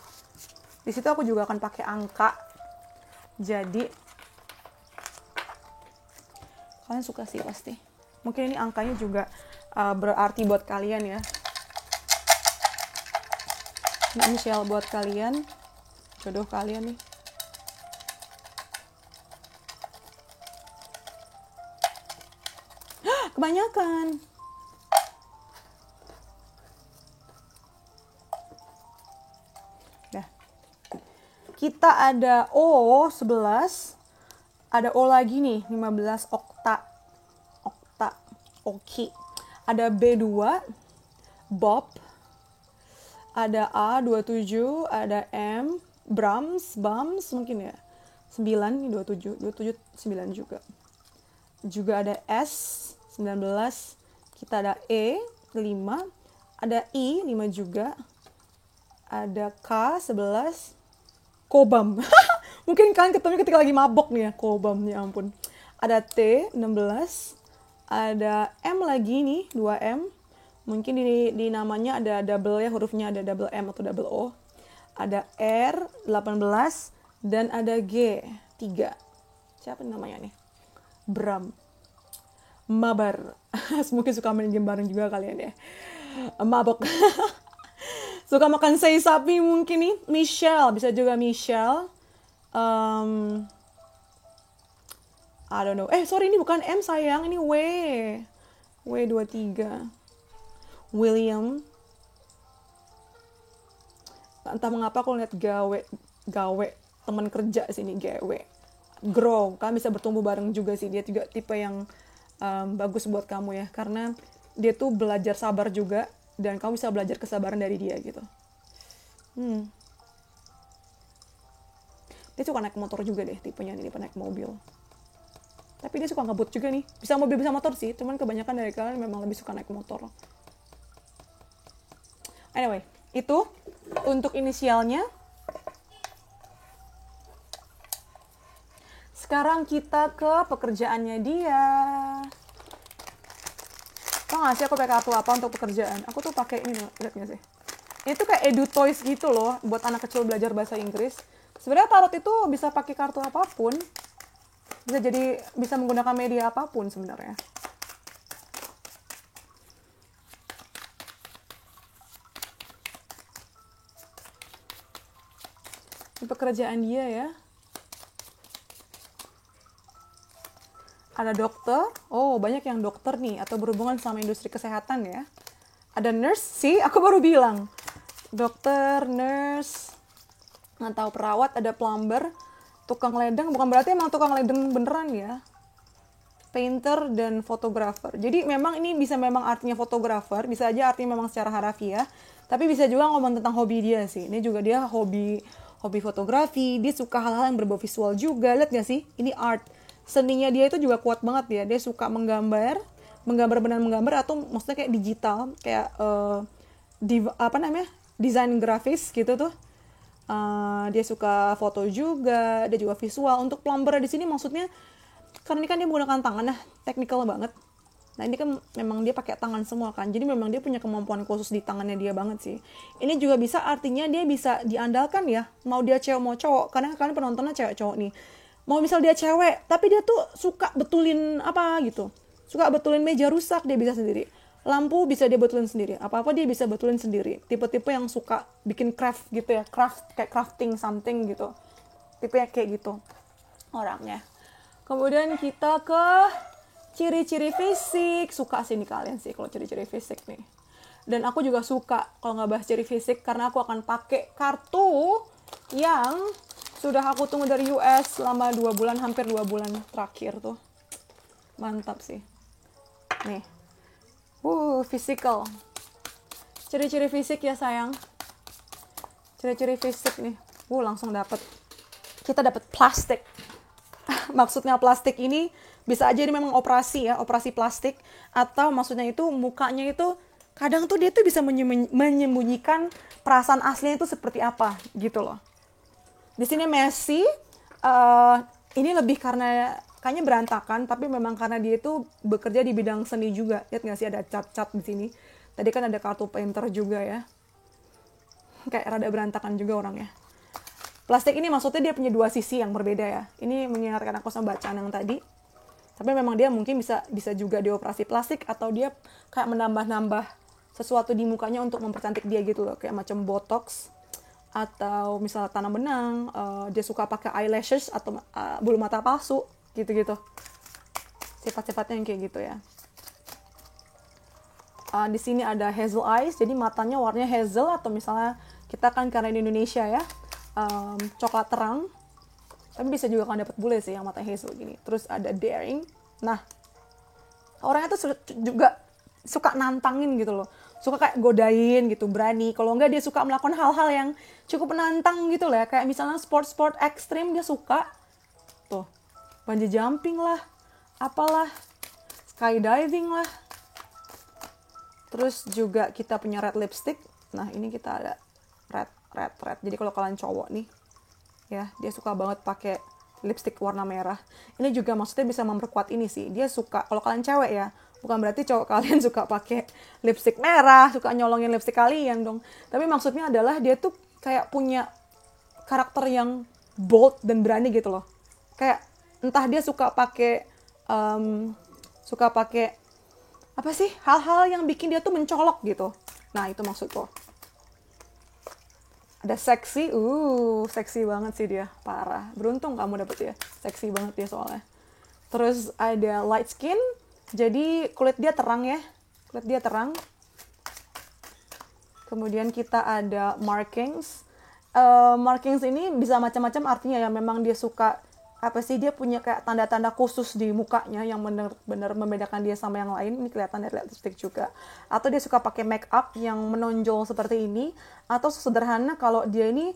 Di situ aku juga akan pakai angka. Jadi kalian suka sih pasti. Mungkin ini angkanya juga berarti buat kalian ya. Ini inisial buat kalian. Jodoh kalian nih. Kebanyakan. Dah. Kita ada O 11. Ada O lagi nih, 15 okta. Oki. Ada B2, Bob. Ada A 27, ada M, Bums mungkin ya. 9 nih 27 9 juga. Juga ada S 19, kita ada E 5, ada I 5 juga. Ada K 11, Kobam. Mungkin kalian ketemu ketika lagi mabok nih ya, Kobam, ya ampun. Ada T 16, ada M lagi nih, 2M. Mungkin di namanya ada double ya, hurufnya ada double M atau double O. Ada R 18 dan ada G 3. Siapa namanya nih? Bram. Mabar. Mungkin suka main game bareng juga kalian ya. Mabok. Suka makan sei sapi mungkin nih. Michelle, bisa juga Michelle. I don't know. Sorry, ini bukan M sayang, ini W. W23. William. Entah mengapa aku lihat gawe teman kerja sini, gawe. Grow, kalian bisa bertumbuh bareng juga sih. Dia juga tipe yang bagus buat kamu ya, karena dia tuh belajar sabar juga, dan kamu bisa belajar kesabaran dari dia gitu. Dia suka naik motor juga deh, tipenya nih, naik mobil. Tapi dia suka ngebut juga nih. Bisa mobil, bisa motor sih, cuman kebanyakan dari kalian memang lebih suka naik motor. Anyway, itu untuk inisialnya. Sekarang kita ke pekerjaannya dia. Tau gak sih aku pakai kartu apa untuk pekerjaan? Aku tuh pakai ini loh, lihat gak sih? Ini tuh kayak Edu Toys gitu loh, buat anak kecil belajar bahasa Inggris. Sebenarnya tarot itu bisa pakai kartu apapun. Bisa menggunakan media apapun sebenarnya. Ini pekerjaan dia ya. Ada dokter. Oh, banyak yang dokter nih atau berhubungan sama industri kesehatan ya. Ada nurse sih, aku baru bilang. Dokter, nurse. atau perawat, ada plumber, tukang ledeng, bukan berarti emang tukang ledeng beneran ya, painter, dan fotografer. Jadi memang ini bisa memang artinya fotografer, bisa aja artinya memang secara harafiah, tapi bisa juga ngomong tentang hobi dia sih. Ini juga dia hobi fotografi, dia suka hal-hal yang berbau visual juga. Lihat gak sih? Ini art. Seninya dia itu juga kuat banget ya. Dia suka menggambar benar menggambar, atau maksudnya kayak digital, kayak desain grafis gitu tuh. Dia suka foto juga, dia juga visual. Untuk plumber di sini maksudnya karena ini kan dia menggunakan tangan, nah technical banget. Nah ini kan memang dia pakai tangan semua kan, jadi memang dia punya kemampuan khusus di tangannya dia banget sih. Ini juga bisa artinya dia bisa diandalkan ya, mau dia cewek mau cowok, karena kalian penontonnya cewek cowok nih. Mau misal dia cewek, tapi dia tuh suka betulin apa gitu, suka betulin meja rusak, dia bisa sendiri. Lampu bisa dia betulin sendiri, apa-apa dia bisa betulin sendiri. Tipe-tipe yang suka bikin craft gitu ya, kayak crafting something gitu. Tipenya kayak gitu orangnya. Kemudian kita ke ciri-ciri fisik. Suka sih nih kalian sih kalau ciri-ciri fisik nih. Dan aku juga suka kalau nggak bahas ciri fisik, karena aku akan pakai kartu yang sudah aku tunggu dari US selama 2 bulan, hampir 2 bulan terakhir tuh. Mantap sih. Nih. Physical. Ciri-ciri fisik ya sayang. Ciri-ciri fisik nih. Langsung dapet. Kita dapet plastik. Maksudnya plastik ini bisa aja ini memang operasi ya, operasi plastik, atau maksudnya itu mukanya itu kadang tuh dia tuh bisa menyembunyikan perasaan aslinya itu seperti apa gitu loh. Di sini Messi ini lebih karena kayaknya berantakan, tapi memang karena dia itu bekerja di bidang seni juga. Lihat nggak sih ada cat-cat di sini. Tadi kan ada kartu painter juga ya. Kayak rada berantakan juga orangnya. Plastik ini maksudnya dia punya 2 sisi yang berbeda ya. Ini mengingatkan aku sama bacaan yang tadi. Tapi memang dia mungkin bisa juga dioperasi plastik, atau dia kayak menambah-nambah sesuatu di mukanya untuk mempercantik dia gitu loh. Kayak macam botox, atau misalnya tanam benang, dia suka pakai eyelashes atau bulu mata palsu, gitu-gitu. Sifat-sifatnya yang kayak gitu ya. Di sini ada hazel eyes, jadi matanya warnanya hazel, atau misalnya kita kan karena di Indonesia ya, coklat terang, tapi bisa juga kan dapat bule sih yang mata hazel gini. Terus ada daring, nah orangnya tuh juga suka nantangin gitu loh, suka kayak godain gitu, berani. Kalau enggak dia suka melakukan hal-hal yang cukup menantang gitu lah, kayak misalnya sport ekstrim dia suka tuh, bungee jumping lah, apalah, skydiving lah. Terus juga kita punya red lipstick. Nah ini kita ada red. Jadi kalau kalian cowok nih, ya dia suka banget pakai lipstick warna merah. Ini juga maksudnya bisa memperkuat ini sih. Dia suka, kalau kalian cewek ya, bukan berarti cowok kalian suka pakai lipstick merah, suka nyolongin lipstick kalian dong. Tapi maksudnya adalah dia tuh kayak punya karakter yang bold dan berani gitu loh. Kayak entah dia suka pakai apa sih, hal-hal yang bikin dia tuh mencolok gitu. Nah itu maksudku. Ada seksi, seksi banget sih dia, parah. Beruntung kamu dapet ya, seksi banget dia soalnya. Terus ada light skin, jadi kulit dia terang ya, Kemudian kita ada markings. Markings ini bisa macam-macam artinya ya, memang dia suka apa sih, dia punya kayak tanda-tanda khusus di mukanya yang benar-benar membedakan dia sama yang lain. Ini kelihatan dari lipstick juga. Atau dia suka pakai make up yang menonjol seperti ini, atau sederhana kalau dia ini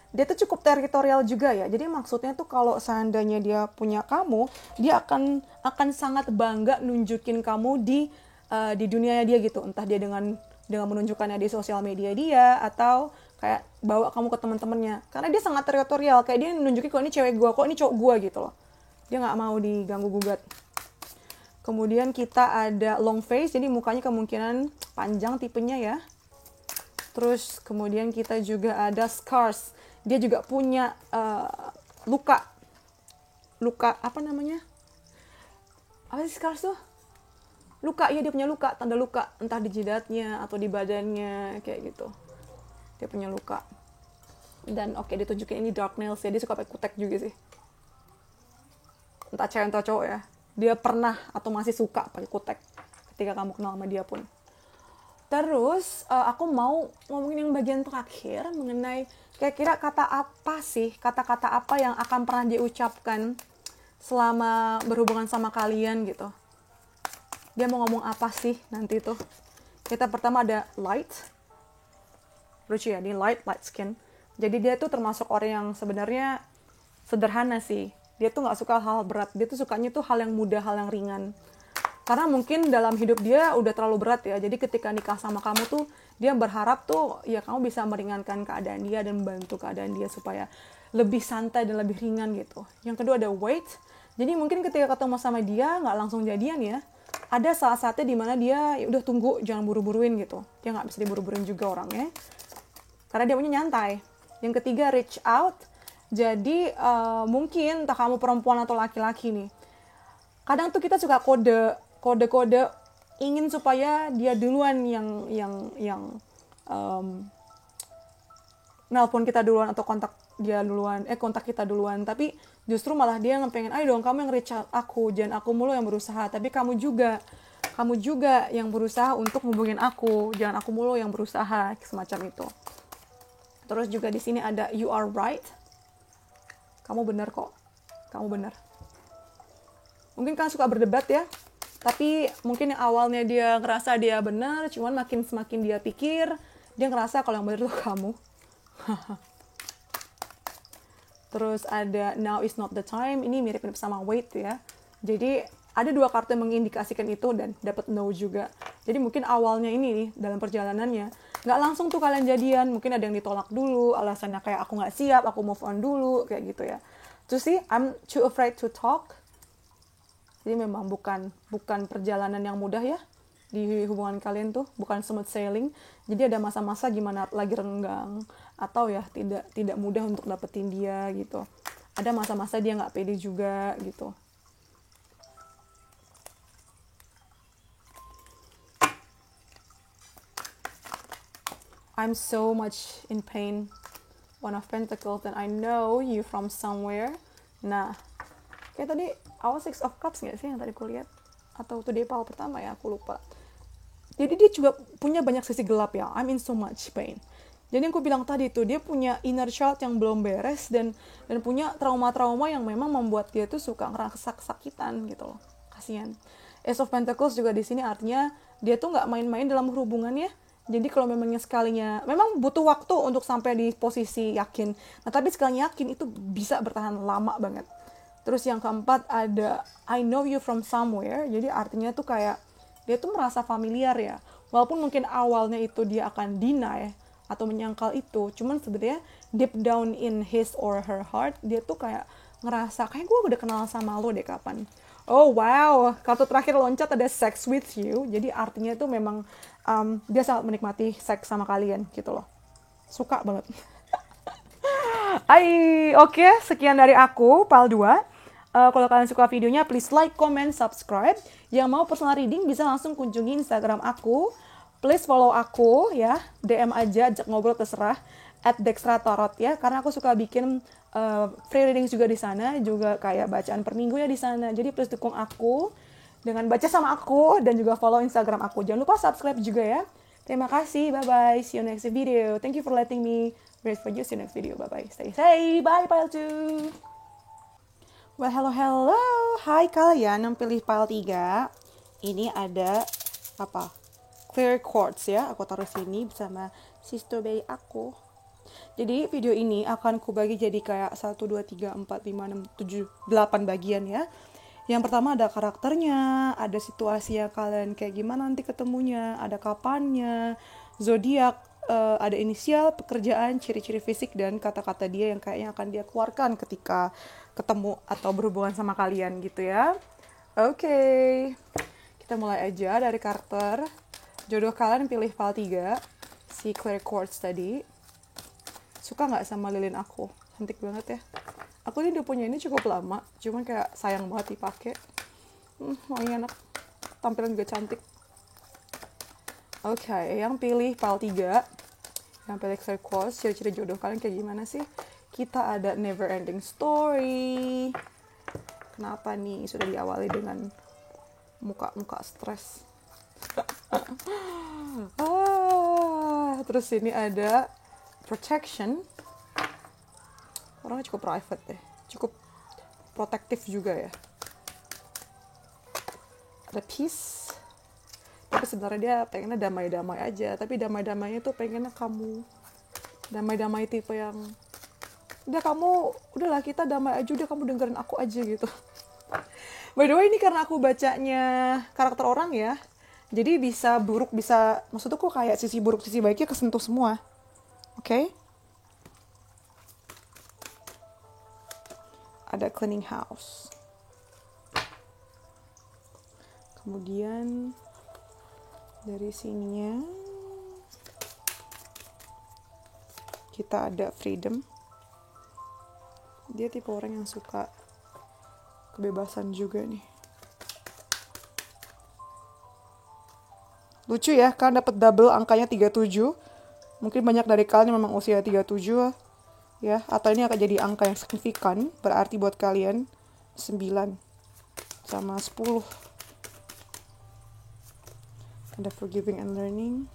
dia tuh cukup teritorial juga ya. Jadi maksudnya tuh kalau seandainya dia punya kamu, dia akan sangat bangga nunjukin kamu di dunianya dia gitu. Entah dia dengan menunjukkannya di sosial media dia, atau kayak bawa kamu ke teman-temannya, karena dia sangat teritorial, kayak dia nunjukin kok ini cewek gue, kok ini cowok gue gitu loh, dia nggak mau diganggu gugat. Kemudian kita ada long face, jadi mukanya kemungkinan panjang tipenya ya. Terus kemudian kita juga ada scars, dia juga punya luka apa namanya, apa sih scars tuh, luka ya, dia punya luka, tanda luka, entah di jidatnya atau di badannya kayak gitu. Dia punya luka. Dan oke, ditunjukin ini dark nails ya, dia suka pakai kutek juga sih. Entah cewek atau cowok ya, dia pernah atau masih suka pakai kutek ketika kamu kenal sama dia pun. Terus aku mau ngomongin yang bagian terakhir mengenai kira-kira kata-kata apa yang akan pernah diucapkan selama berhubungan sama kalian gitu. Dia mau ngomong apa sih nanti tuh. Kita pertama ada light. Lucu ya, ini light skin. Jadi dia tuh termasuk orang yang sebenarnya sederhana sih. Dia tuh gak suka hal berat. Dia tuh sukanya tuh hal yang mudah, hal yang ringan. Karena mungkin dalam hidup dia udah terlalu berat ya. Jadi ketika nikah sama kamu tuh, dia berharap tuh ya kamu bisa meringankan keadaan dia dan membantu keadaan dia supaya lebih santai dan lebih ringan gitu. Yang kedua ada wait. Jadi mungkin ketika ketemu sama dia nggak langsung jadian ya. Ada saat-saatnya dimana dia ya udah tunggu, jangan buru-buruin gitu. Dia nggak bisa diburu-buruin juga orangnya. Karena dia punya nyantai. Yang ketiga reach out. Jadi mungkin entah kamu perempuan atau laki-laki nih. Kadang tuh kita suka kode-kode ingin supaya dia duluan yang nelpon kita duluan atau kontak kita duluan, tapi justru malah dia yang pengen, ayo dong kamu yang reach out aku, jangan aku mulu yang berusaha, tapi kamu juga yang berusaha untuk hubungin aku, jangan aku mulu yang berusaha, semacam itu. Terus juga di sini ada you are right, kamu benar kok, kamu benar. Mungkin kan suka berdebat ya, tapi mungkin yang awalnya dia ngerasa dia benar, cuman semakin dia pikir, dia ngerasa kalau yang benar tuh kamu. Terus ada now is not the time, ini mirip-mirip sama wait ya. Jadi ada dua kartu yang mengindikasikan itu dan dapat no juga. Jadi mungkin awalnya ini nih, dalam perjalanannya, nggak langsung tuh kalian jadian, mungkin ada yang ditolak dulu, alasannya kayak aku nggak siap, aku move on dulu, kayak gitu ya. Terus sih, I'm too afraid to talk. Jadi memang bukan perjalanan yang mudah ya di hubungan kalian tuh, bukan smooth sailing. Jadi ada masa-masa gimana lagi renggang atau ya tidak mudah untuk dapetin dia gitu. Ada masa-masa dia nggak pede juga gitu. I'm so much in pain. One of Pentacles, and I know you from somewhere. Nah, kayak tadi awal Six of Cups nggak sih yang tadi aku lihat? Atau Today Pile pertama ya, aku lupa. Jadi dia juga punya banyak sisi gelap ya. I'm in so much pain. Jadi yang aku bilang tadi tuh, dia punya inner child yang belum beres dan punya trauma-trauma yang memang membuat dia tuh suka ngerasa kesakitan gitu loh. Kasian. Ace of Pentacles juga di sini artinya dia tuh nggak main-main dalam hubungan ya. Jadi kalau memangnya sekalinya, memang butuh waktu untuk sampai di posisi yakin. Nah tapi sekalinya yakin itu bisa bertahan lama banget. Terus yang keempat ada I know you from somewhere. Jadi artinya tuh kayak dia tuh merasa familiar ya. Walaupun mungkin awalnya itu dia akan deny atau menyangkal itu, cuman sebenarnya deep down in his or her heart dia tuh kayak ngerasa kayak gue udah kenal sama lo deh kapan. Oh wow, kartu terakhir loncat ada sex with you. Jadi artinya tuh memang dia sangat menikmati seks sama kalian gitu loh. Suka banget. Oke, sekian dari aku, Pal 2. Kalau kalian suka videonya, please like, comment, subscribe. Yang mau personal reading bisa langsung kunjungi Instagram aku. Please follow aku ya, DM aja, ajak ngobrol terserah @dextratarot ya, karena aku suka bikin free reading juga di sana, juga kayak bacaan per minggu ya di sana. Jadi please dukung aku dengan baca sama aku dan juga follow Instagram aku. Jangan lupa subscribe juga ya. Terima kasih, bye bye. See you next video. Thank you for letting me read for you. See you next video. Bye bye. Stay safe. Bye pile 2. Well, hello. Hai kalian yang pilih pile 3. Ini ada apa? Clear quartz ya. Aku taruh sini bersama sister bayi aku. Jadi video ini akan kubagi jadi kayak 1, 2, 3, 4, 5, 6, 7, 8 bagian ya. Yang pertama ada karakternya, ada situasi yang kalian kayak gimana nanti ketemunya, ada kapannya, zodiak, ada inisial, pekerjaan, ciri-ciri fisik, dan kata-kata dia yang kayaknya akan dia keluarkan ketika ketemu atau berhubungan sama kalian gitu ya. Oke, kita mulai aja dari karakter. Jodoh kalian pilih pile 3, si Clear Quartz tadi. Suka gak sama lilin aku? Cantik banget ya. Aku ini udah punya ini cukup lama, cuman kayak sayang banget dipakai. Wangi enak, tampilan juga cantik. Oke, yang pilih pile 3, yang pilih Clear Quartz, ciri-ciri jodoh kalian kayak gimana sih? Kita ada never ending story. Kenapa nih sudah diawali dengan muka-muka stres? Terus ini ada protection. Orangnya cukup private deh, cukup protektif juga ya. Ada peace, tapi sebenarnya dia pengennya damai-damai aja, tapi damai-damainya tuh pengennya kamu damai-damai tipe yang udahlah kita damai aja, udah kamu dengerin aku aja gitu. By the way, ini karena aku bacanya karakter orang ya, jadi bisa buruk, bisa, maksudnya kok kayak sisi buruk sisi baiknya kesentuh semua. Oke? Ada cleaning house. Kemudian dari sininya kita ada freedom. Dia tipe orang yang suka kebebasan juga nih. Lucu ya, kan dapat double angkanya 37. Mungkin banyak dari kalian yang memang usia 37 ya, atau ini akan jadi angka yang signifikan, berarti buat kalian 9 sama 10. Ada forgiving and learning.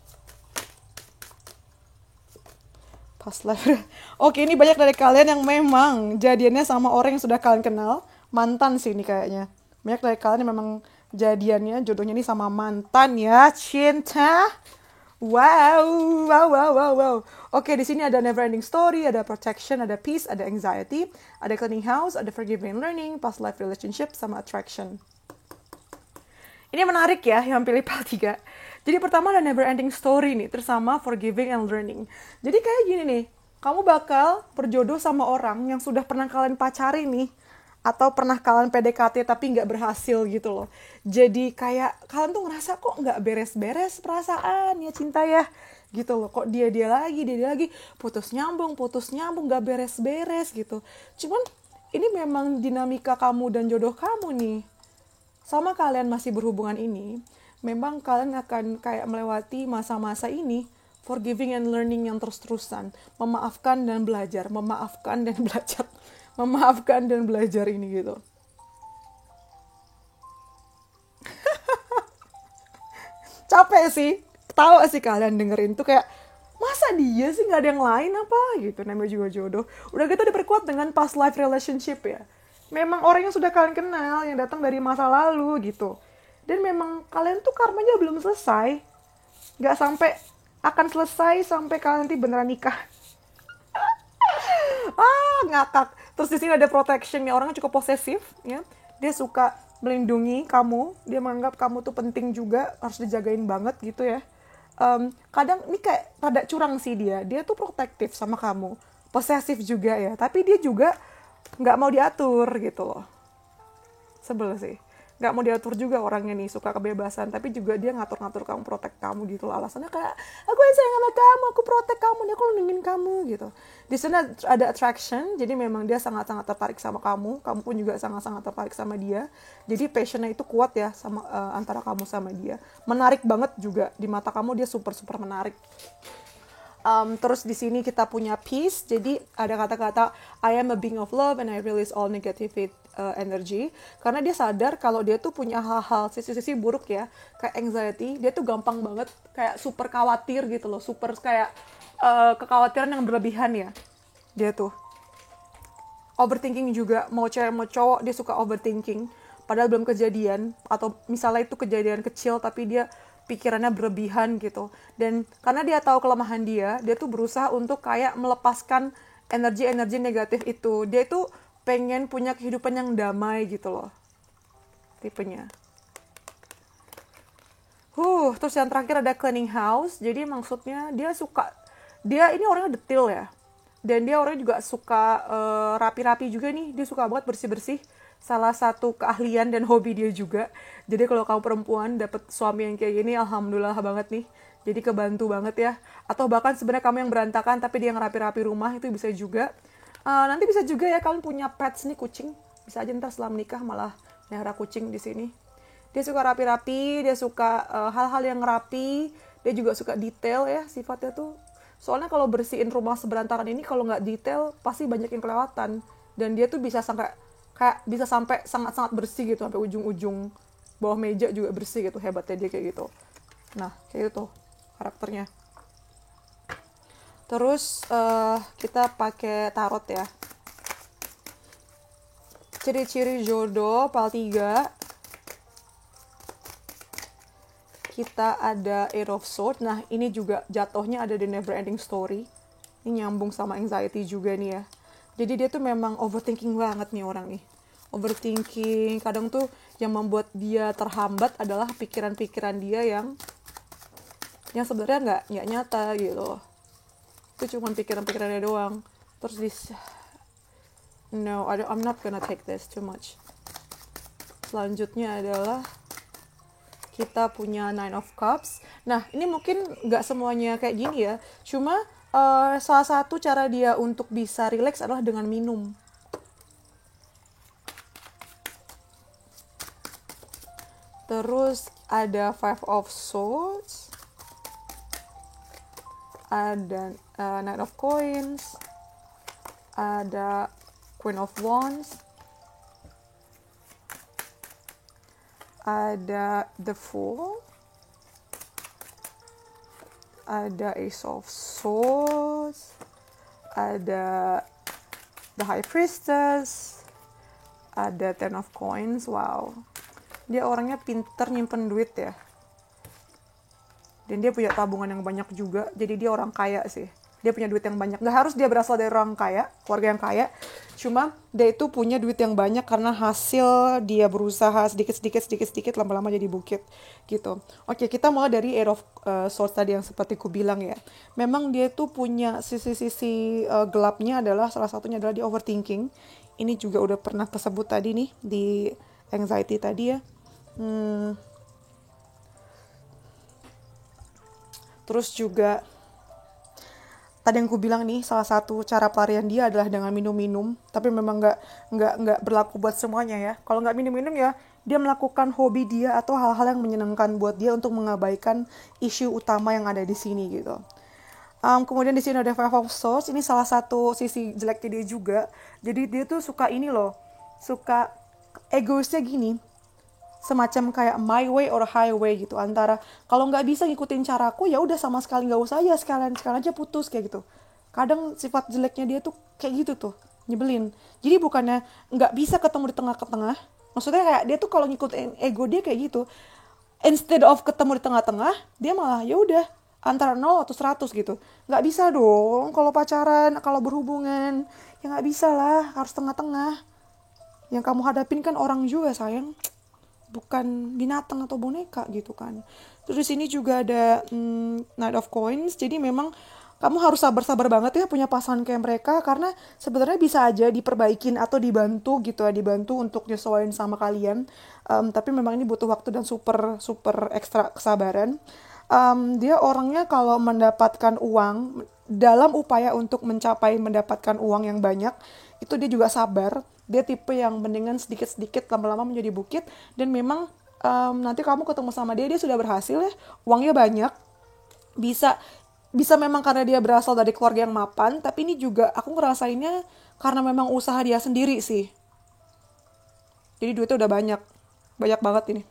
Past life. Oke, ini banyak dari kalian yang memang jadiannya sama orang yang sudah kalian kenal. Mantan sih ini kayaknya. Banyak dari kalian yang memang jadiannya, jodohnya ini sama mantan ya. Cinta. Wow. Oke, di sini ada never ending story, ada protection, ada peace, ada anxiety, ada cleaning house, ada forgiving and learning, past life relationship, sama attraction. Ini menarik ya yang pilih pal 3. Jadi pertama ada never ending story nih, terus sama forgiving and learning. Jadi kayak gini nih, kamu bakal berjodoh sama orang yang sudah pernah kalian pacari nih, atau pernah kalian PDKT tapi nggak berhasil gitu loh. Jadi kayak kalian tuh ngerasa kok nggak beres-beres perasaan ya cinta ya gitu loh. Kok dia lagi putus nyambung nggak beres-beres gitu. Cuman ini memang dinamika kamu dan jodoh kamu nih. Sama kalian masih berhubungan ini, memang kalian akan kayak melewati masa-masa ini, forgiving and learning yang terus-terusan, memaafkan dan belajar ini gitu. Capek sih, tahu sih kalian dengerin tuh kayak, masa dia sih nggak ada yang lain apa gitu, namanya juga jodoh. Udah gitu diperkuat dengan past life relationship ya. Memang orang yang sudah kalian kenal, yang datang dari masa lalu gitu. Dan memang kalian tuh karmanya belum selesai. Nggak sampai, akan selesai sampai kalian nanti beneran nikah. Ngakak. Terus di sini ada protection ya, orangnya cukup posesif ya. Dia suka melindungi kamu, dia menganggap kamu tuh penting juga, harus dijagain banget gitu ya. Kadang ini kayak rada curang sih dia tuh protektif sama kamu, posesif juga ya, tapi dia juga nggak mau diatur gitu loh. Sebel sih, nggak mau diatur juga orangnya nih, suka kebebasan, tapi juga dia ngatur-ngatur kamu, protek kamu gitu loh. Alasannya kayak, aku yang sayang sama kamu, aku protek kamu, aku lindungin kamu gitu. Di sana ada attraction, jadi memang dia sangat-sangat tertarik sama kamu pun juga sangat-sangat tertarik sama dia. Jadi passionnya itu kuat ya sama antara kamu sama dia. Menarik banget juga di mata kamu, dia super menarik. Terus di sini kita punya peace, jadi ada kata-kata I am a being of love and I release all negative energy, karena dia sadar kalau dia tuh punya hal-hal sisi-sisi buruk ya, kayak anxiety, dia tuh gampang banget kayak super khawatir gitu loh, super kayak kekhawatiran yang berlebihan ya, dia tuh overthinking juga, mau cewek mau cowok dia suka overthinking, padahal belum kejadian, atau misalnya itu kejadian kecil tapi dia pikirannya berlebihan gitu. Dan karena dia tahu kelemahan dia tuh berusaha untuk kayak melepaskan energi-energi negatif itu. Dia tuh pengen punya kehidupan yang damai gitu loh, tipenya. Terus yang terakhir ada cleaning house. Jadi maksudnya dia ini orangnya detail ya. Dan dia orangnya juga suka rapi-rapi juga nih. Dia suka banget bersih-bersih. Salah satu keahlian dan hobi dia juga. Jadi kalau kamu perempuan dapet suami yang kayak gini, alhamdulillah banget nih. Jadi kebantu banget ya. Atau bahkan sebenarnya kamu yang berantakan tapi dia yang rapi-rapi rumah, itu bisa juga. Nanti bisa juga ya kalian punya pets nih, kucing. Bisa aja ntar setelah menikah malah melihara kucing di sini. Dia suka rapi-rapi, dia suka hal-hal yang rapi, dia juga suka detail ya sifatnya tuh. Soalnya kalau bersihin rumah seberantakan ini kalau nggak detail pasti banyak yang kelewatan. Dan dia tuh bisa sampai sangat-sangat bersih gitu, sampai ujung-ujung bawah meja juga bersih gitu, hebatnya dia kayak gitu. Nah, kayak itu karakternya. Terus kita pakai tarot ya. Ciri-ciri jodoh PAL 3. Kita ada Eight of Swords. Nah, ini juga jatuhnya ada di Never Ending Story. Ini nyambung sama anxiety juga nih ya. Jadi dia tuh memang overthinking banget nih orang nih. Overthinking. Kadang tuh yang membuat dia terhambat adalah pikiran-pikiran dia yang sebenarnya nggak nyata gitu. Itu cuma pikiran-pikirannya doang. Terus no, I'm not gonna take this too much. Selanjutnya adalah kita punya Nine of Cups. Nah, ini mungkin nggak semuanya kayak gini ya. Cuma salah satu cara dia untuk bisa relax adalah dengan minum. Terus ada Five of Swords. Ada Knight of Coins. Ada Queen of Wands. Ada The Fool, ada Ace of Swords, ada The High Priestess, ada Ten of Coins. Wow, dia orangnya pinter nyimpen duit ya, dan dia punya tabungan yang banyak juga, jadi dia orang kaya sih. Dia punya duit yang banyak, gak harus dia berasal dari orang kaya, keluarga yang kaya, cuma dia itu punya duit yang banyak karena hasil dia berusaha sedikit lama-lama jadi bukit gitu. Oke, kita mulai dari Eight of Swords tadi yang seperti ku bilang ya. Memang dia tuh punya sisi-sisi gelapnya, adalah salah satunya adalah di overthinking. Ini juga udah pernah kesebut tadi nih di anxiety tadi ya. Terus juga tadi yang ku bilang nih, salah satu cara pelarian dia adalah dengan minum-minum, tapi memang nggak berlaku buat semuanya ya. Kalau nggak minum-minum ya, dia melakukan hobi dia atau hal-hal yang menyenangkan buat dia untuk mengabaikan isu utama yang ada di sini gitu. Kemudian di sini ada Five of Swords. Ini salah satu sisi jeleknya dia juga. Jadi dia tuh suka ini loh, suka egoisnya gini. Semacam kayak my way or highway gitu, antara kalau nggak bisa ngikutin caraku ya udah sama sekali nggak usah ya, sekalian aja putus kayak gitu. Kadang sifat jeleknya dia tuh kayak gitu tuh, nyebelin. Jadi bukannya nggak bisa ketemu di tengah-tengah, maksudnya kayak dia tuh kalau ngikutin ego dia kayak gitu, instead of ketemu di tengah-tengah, dia malah ya udah antara 0 atau 100 gitu. Nggak bisa dong kalau pacaran, kalau berhubungan ya nggak bisa lah, harus tengah-tengah. Yang kamu hadapin kan orang juga sayang, bukan binatang atau boneka gitu kan. Terus di sini juga ada Knight of Coins. Jadi memang kamu harus sabar-sabar banget ya punya pasangan kayak mereka, karena sebenarnya bisa aja diperbaikin atau dibantu gitu ya, dibantu untuk nyesuaiin sama kalian. Tapi memang ini butuh waktu dan super ekstra kesabaran. Dia orangnya kalau mendapatkan uang, dalam upaya untuk mendapatkan uang yang banyak, itu dia juga sabar. Dia tipe yang mendingan sedikit-sedikit lama-lama menjadi bukit. Dan memang nanti kamu ketemu sama dia sudah berhasil ya, uangnya banyak. Bisa memang karena dia berasal dari keluarga yang mapan, tapi ini juga aku ngerasainnya karena memang usaha dia sendiri sih. Jadi duitnya udah banyak banget ini.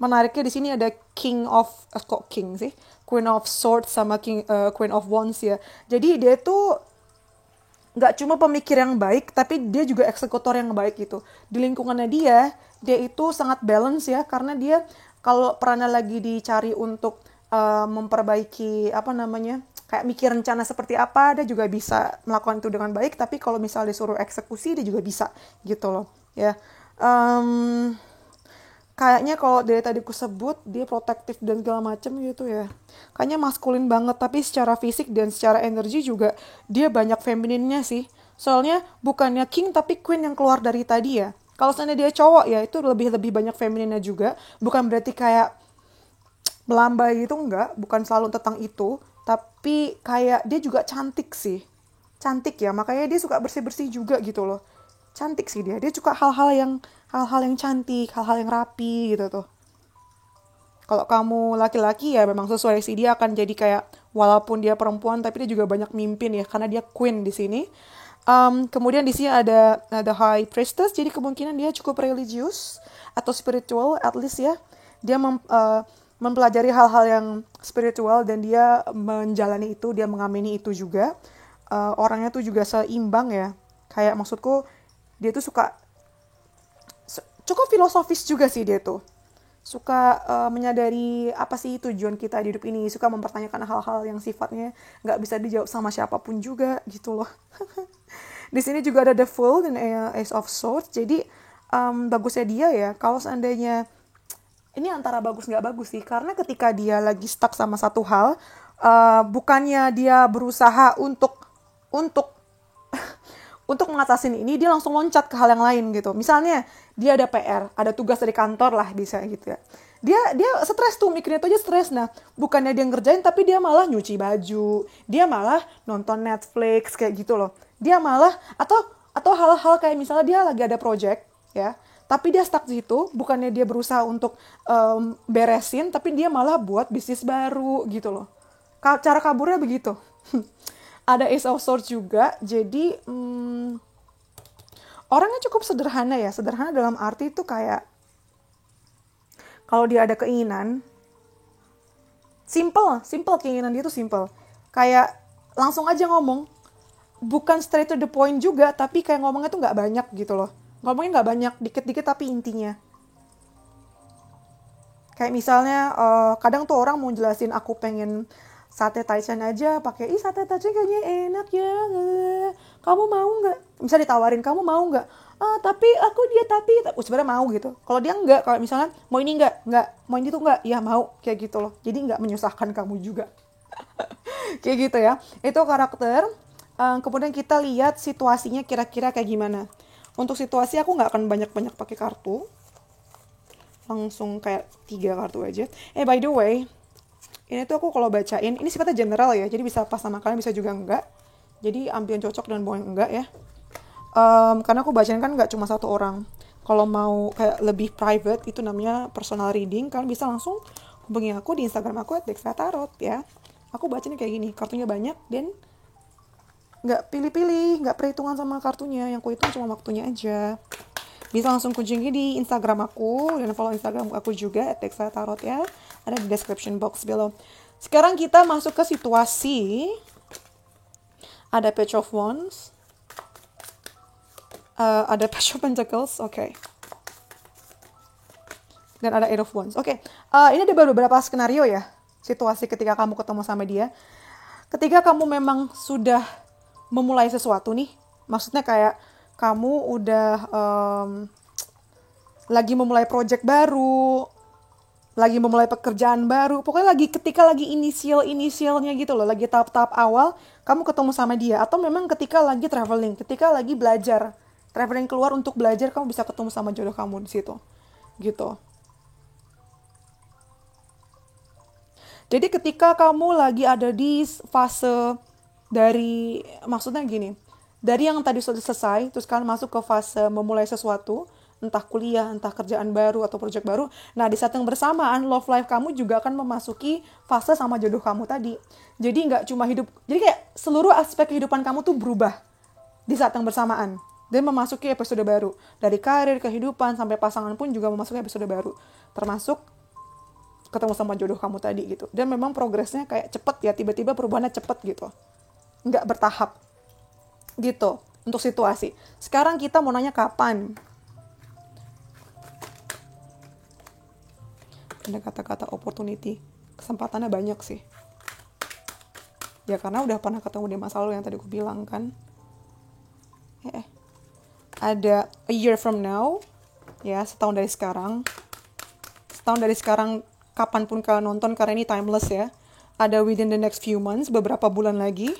Menariknya di sini ada Queen of Swords sama Queen of Wands ya. Jadi dia tuh nggak cuma pemikir yang baik, tapi dia juga eksekutor yang baik gitu. Di lingkungannya dia itu sangat balance ya, karena dia kalau perannya lagi dicari untuk memperbaiki kayak mikir rencana seperti apa, dia juga bisa melakukan itu dengan baik. Tapi kalau misalnya disuruh eksekusi, dia juga bisa gitu loh ya. Kayaknya kalau dari tadi ku sebut dia protektif dan segala macam gitu ya, kayaknya maskulin banget, tapi secara fisik dan secara energi juga dia banyak femininnya sih. Soalnya bukannya king tapi queen yang keluar dari tadi ya. Kalau seandainya dia cowok ya itu lebih banyak femininnya juga. Bukan berarti kayak melambai gitu, enggak, bukan selalu tentang itu, tapi kayak dia juga cantik sih. Cantik ya, makanya dia suka bersih-bersih juga gitu loh. Cantik sih dia suka hal-hal yang cantik, hal-hal yang rapi gitu tuh. Kalau kamu laki-laki ya memang sesuai sih, dia akan jadi kayak walaupun dia perempuan tapi dia juga banyak mimpin ya, karena dia queen di sini. Kemudian di sini ada High Priestess, jadi kemungkinan dia cukup religius atau spiritual at least ya. Dia mempelajari hal-hal yang spiritual dan dia menjalani itu, dia mengamini itu juga. Orangnya tuh juga seimbang ya. Kayak maksudku dia tuh suka cukup filosofis juga sih dia tuh. Suka menyadari apa sih tujuan kita di hidup ini, suka mempertanyakan hal-hal yang sifatnya nggak bisa dijawab sama siapapun juga gitu loh. Di sini juga ada The Fool dan Ace of Swords. Jadi bagusnya dia ya kalau seandainya ini antara bagus nggak bagus sih, karena ketika dia lagi stuck sama satu hal, bukannya dia berusaha untuk untuk mengatasin ini, dia langsung loncat ke hal yang lain gitu. Misalnya dia ada PR, ada tugas dari kantor lah bisa gitu ya. Dia stres tuh, mikirnya tuh aja stres. Nah, bukannya dia ngerjain tapi dia malah nyuci baju, dia malah nonton Netflix kayak gitu loh. Dia malah atau hal-hal kayak misalnya dia lagi ada project ya, tapi dia stuck di situ, bukannya dia berusaha untuk beresin, tapi dia malah buat bisnis baru gitu loh. Cara kaburnya begitu. Ada Ace of Swords juga, jadi orangnya cukup sederhana ya. Sederhana dalam arti itu kayak kalau dia ada keinginan, simple keinginan dia tuh simple. Kayak langsung aja ngomong, bukan straight to the point juga, tapi kayak ngomongnya tuh nggak banyak gitu loh. Ngomongnya nggak banyak, dikit-dikit tapi intinya. Kayak misalnya kadang tuh orang mau jelasin aku pengen sate taichan aja pakai sate taichan kayaknya enak ya, kamu mau nggak, bisa ditawarin kamu mau nggak, tapi aku dia tapi sebenarnya mau gitu. Kalau dia nggak, kalau misalnya mau ini nggak mau ini tuh nggak, ya mau kayak gitu loh. Jadi nggak menyusahkan kamu juga. Kayak gitu ya, itu karakter. Kemudian kita lihat situasinya kira-kira kayak gimana. Untuk situasi aku nggak akan banyak-banyak pakai kartu, langsung kayak 3 kartu aja. By the way, ini tuh aku kalau bacain, ini sifatnya general ya, jadi bisa pas sama kalian, bisa juga enggak. Jadi ambil yang cocok dan buang yang enggak ya. Karena aku bacain kan nggak cuma satu orang. Kalau mau kayak lebih private, itu namanya personal reading, kalian bisa langsung hubungi aku di Instagram aku @dextratarot ya. Aku bacainnya kayak gini, kartunya banyak dan nggak pilih-pilih, nggak perhitungan sama kartunya, yang ku hitung cuma waktunya aja. Bisa langsung kunjungi di Instagram aku dan follow Instagram aku juga @dextratarot ya. Ada di description box below. Sekarang kita masuk ke situasi. Ada Page of Wands. Ada Page of Pentacles, oke. Dan ada Eight of Wands. Oke. Ini ada beberapa skenario ya. Situasi ketika kamu ketemu sama dia. Ketika kamu memang sudah memulai sesuatu nih. Maksudnya kayak kamu udah lagi memulai project baru, lagi memulai pekerjaan baru, pokoknya ketika lagi inisialnya gitu loh, lagi tahap-tahap awal, kamu ketemu sama dia. Atau memang ketika lagi traveling, ketika lagi belajar, traveling keluar untuk belajar, kamu bisa ketemu sama jodoh kamu di situ, gitu. Jadi ketika kamu lagi ada di fase dari, maksudnya gini, dari yang tadi sudah selesai, terus kalian masuk ke fase memulai sesuatu, entah kuliah, entah kerjaan baru, atau proyek baru. Nah, di saat yang bersamaan, love life kamu juga akan memasuki fase sama jodoh kamu tadi. Jadi nggak cuma hidup, jadi kayak seluruh aspek kehidupan kamu tuh berubah di saat yang bersamaan. Dan memasuki episode baru. Dari karir, kehidupan, sampai pasangan pun juga memasuki episode baru. Termasuk ketemu sama jodoh kamu tadi gitu. Dan memang progresnya kayak cepet ya, tiba-tiba perubahannya cepet gitu. Nggak bertahap. Gitu, untuk situasi. Sekarang kita mau nanya kapan. Ada kata-kata opportunity. Kesempatannya banyak sih. Ya karena udah pernah ketemu di masa lalu yang tadi aku bilang kan. Ada a year from now. Ya, setahun dari sekarang. Setahun dari sekarang, kapanpun kalian nonton, karena ini timeless ya. Ada within the next few months, beberapa bulan lagi.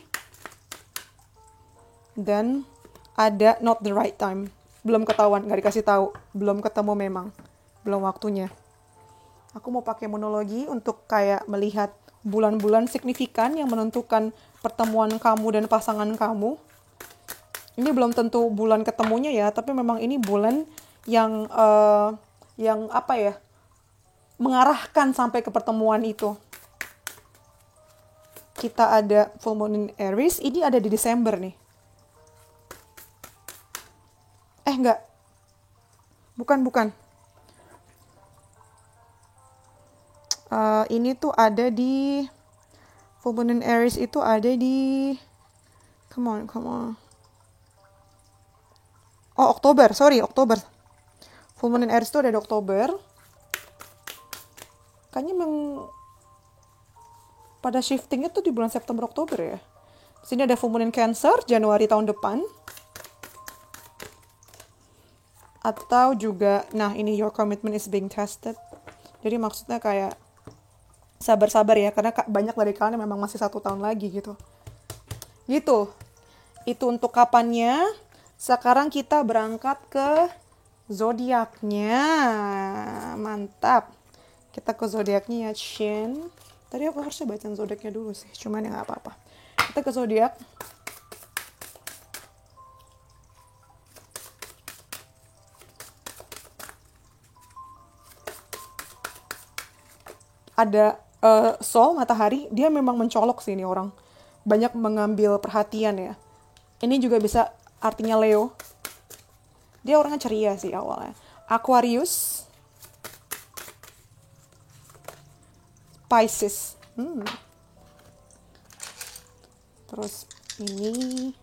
Dan ada not the right time. Belum ketahuan, gak dikasih tahu. Belum ketemu memang. Belum waktunya. Aku mau pakai monologi untuk kayak melihat bulan-bulan signifikan yang menentukan pertemuan kamu dan pasangan kamu. Ini belum tentu bulan ketemunya ya, tapi memang ini bulan yang apa ya, mengarahkan sampai ke pertemuan itu. Kita ada full moon in Aries, ini ada di Desember nih. Enggak. Bukan. Ini tuh ada di full moon in Aries itu ada di come on. Oh, Oktober. Full moon in Aries itu ada di Oktober. Kayaknya memang pada shiftingnya tuh di bulan September Oktober ya. Sini ada full moon in Cancer Januari tahun depan. Atau juga, nah ini your commitment is being tested. Jadi maksudnya kayak sabar-sabar ya, karena banyak dari kalian yang memang masih 1 tahun lagi gitu. Gitu. Itu untuk kapannya. Sekarang kita berangkat ke zodiaknya. Mantap. Kita ke zodiaknya ya, Shin. Tadi aku harusnya baca zodiaknya dulu sih, cuman ya nggak apa-apa. Kita ke zodiak. Ada Sol, matahari, dia memang mencolok sih ini orang. Banyak mengambil perhatian ya. Ini juga bisa artinya Leo. Dia orangnya ceria sih awalnya. Aquarius. Pisces. Terus ini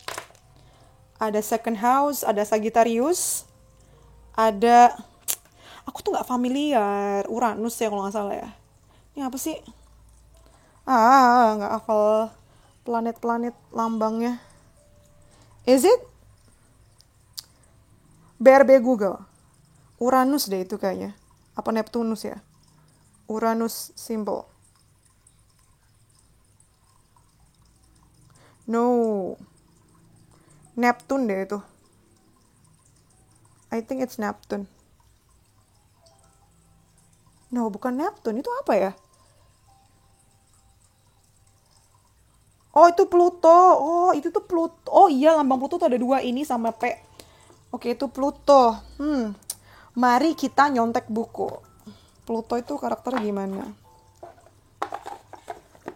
ada second house, ada Sagittarius. Ada, aku tuh nggak familiar, Uranus ya kalau nggak salah ya. Ini apa sih? Nggak hafal planet-planet lambangnya. Is it? BRB Google. Uranus deh itu kayaknya. Apa Neptunus ya? Uranus symbol. No. Neptune deh itu. I think it's Neptune. No, bukan Neptune. Itu apa ya? Oh, itu Pluto. Oh, itu tuh Pluto. Oh iya, lambang Pluto tuh ada 2, ini sama P. Oke, itu Pluto. Mari kita nyontek buku. Pluto itu karakternya gimana?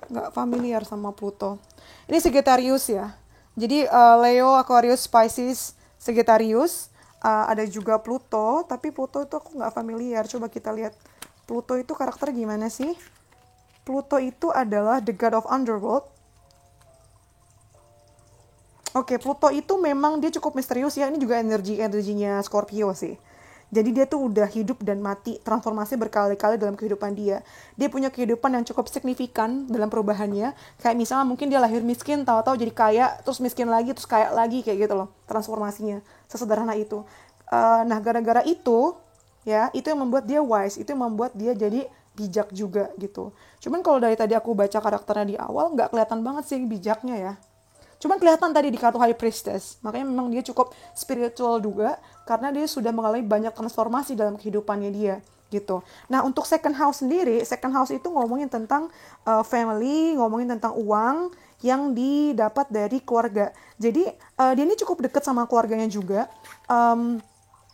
Nggak familiar sama Pluto. Ini Sagittarius ya. Jadi Leo, Aquarius, Pisces, Sagittarius. Ada juga Pluto, tapi Pluto itu aku nggak familiar. Coba kita lihat. Pluto itu karakter gimana sih? Pluto itu adalah the god of underworld. Oke, Pluto itu memang dia cukup misterius ya. Ini juga energinya Scorpio sih. Jadi dia tuh udah hidup dan mati, transformasi berkali-kali dalam kehidupan dia. Dia punya kehidupan yang cukup signifikan dalam perubahannya. Kayak misalnya mungkin dia lahir miskin, tahu-tahu jadi kaya, terus miskin lagi, terus kaya lagi, kayak gitu loh. Transformasinya, sesederhana itu. Nah, gara-gara itu, ya, itu yang membuat dia wise, itu yang membuat dia jadi bijak juga gitu. Cuman kalau dari tadi aku baca karakternya di awal, nggak kelihatan banget sih bijaknya ya. Cuman kelihatan tadi di kartu High Priestess. Makanya memang dia cukup spiritual juga. Karena dia sudah mengalami banyak transformasi dalam kehidupannya dia. Gitu. Nah, untuk second house sendiri, second house itu ngomongin tentang family, ngomongin tentang uang yang didapat dari keluarga. Jadi, dia ini cukup dekat sama keluarganya juga.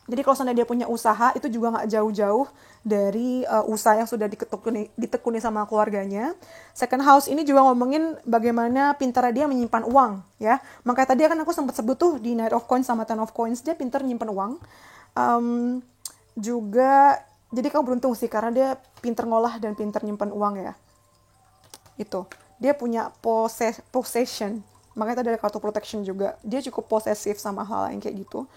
Jadi kalau seandainya dia punya usaha, itu juga nggak jauh-jauh dari usaha yang sudah ditekuni sama keluarganya. Second house ini juga ngomongin bagaimana pintar dia menyimpan uang, ya. Makanya tadi kan aku sempat sebut tuh di Knight of Coins sama Ten of Coins, dia pintar nyimpan uang. Juga, jadi kamu beruntung sih, karena dia pintar ngolah dan pintar nyimpan uang ya. Itu. Dia punya possession. Makanya tadi ada kartu protection juga. Dia cukup posesif sama hal yang kayak gitu.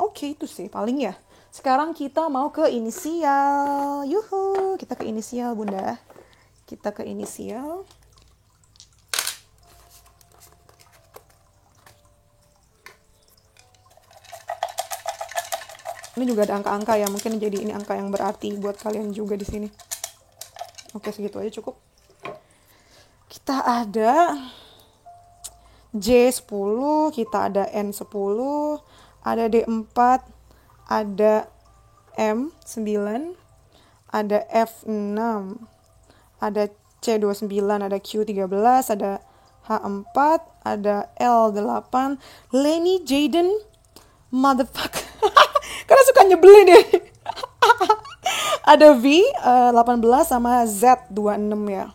Oke, itu sih paling ya. Sekarang kita mau ke inisial. Yuhu, kita ke inisial Bunda. Kita ke inisial. Ini juga ada angka-angka ya, mungkin jadi ini angka yang berarti buat kalian juga di sini. Oke, segitu aja cukup. Kita ada J10, kita ada N10, ada D4, ada M9, ada F6, ada C29, ada Q13, ada H4, ada L8, Lenny Jaden, motherfucker. Karena suka nyebelin deh. Ada V 18 sama Z26 ya.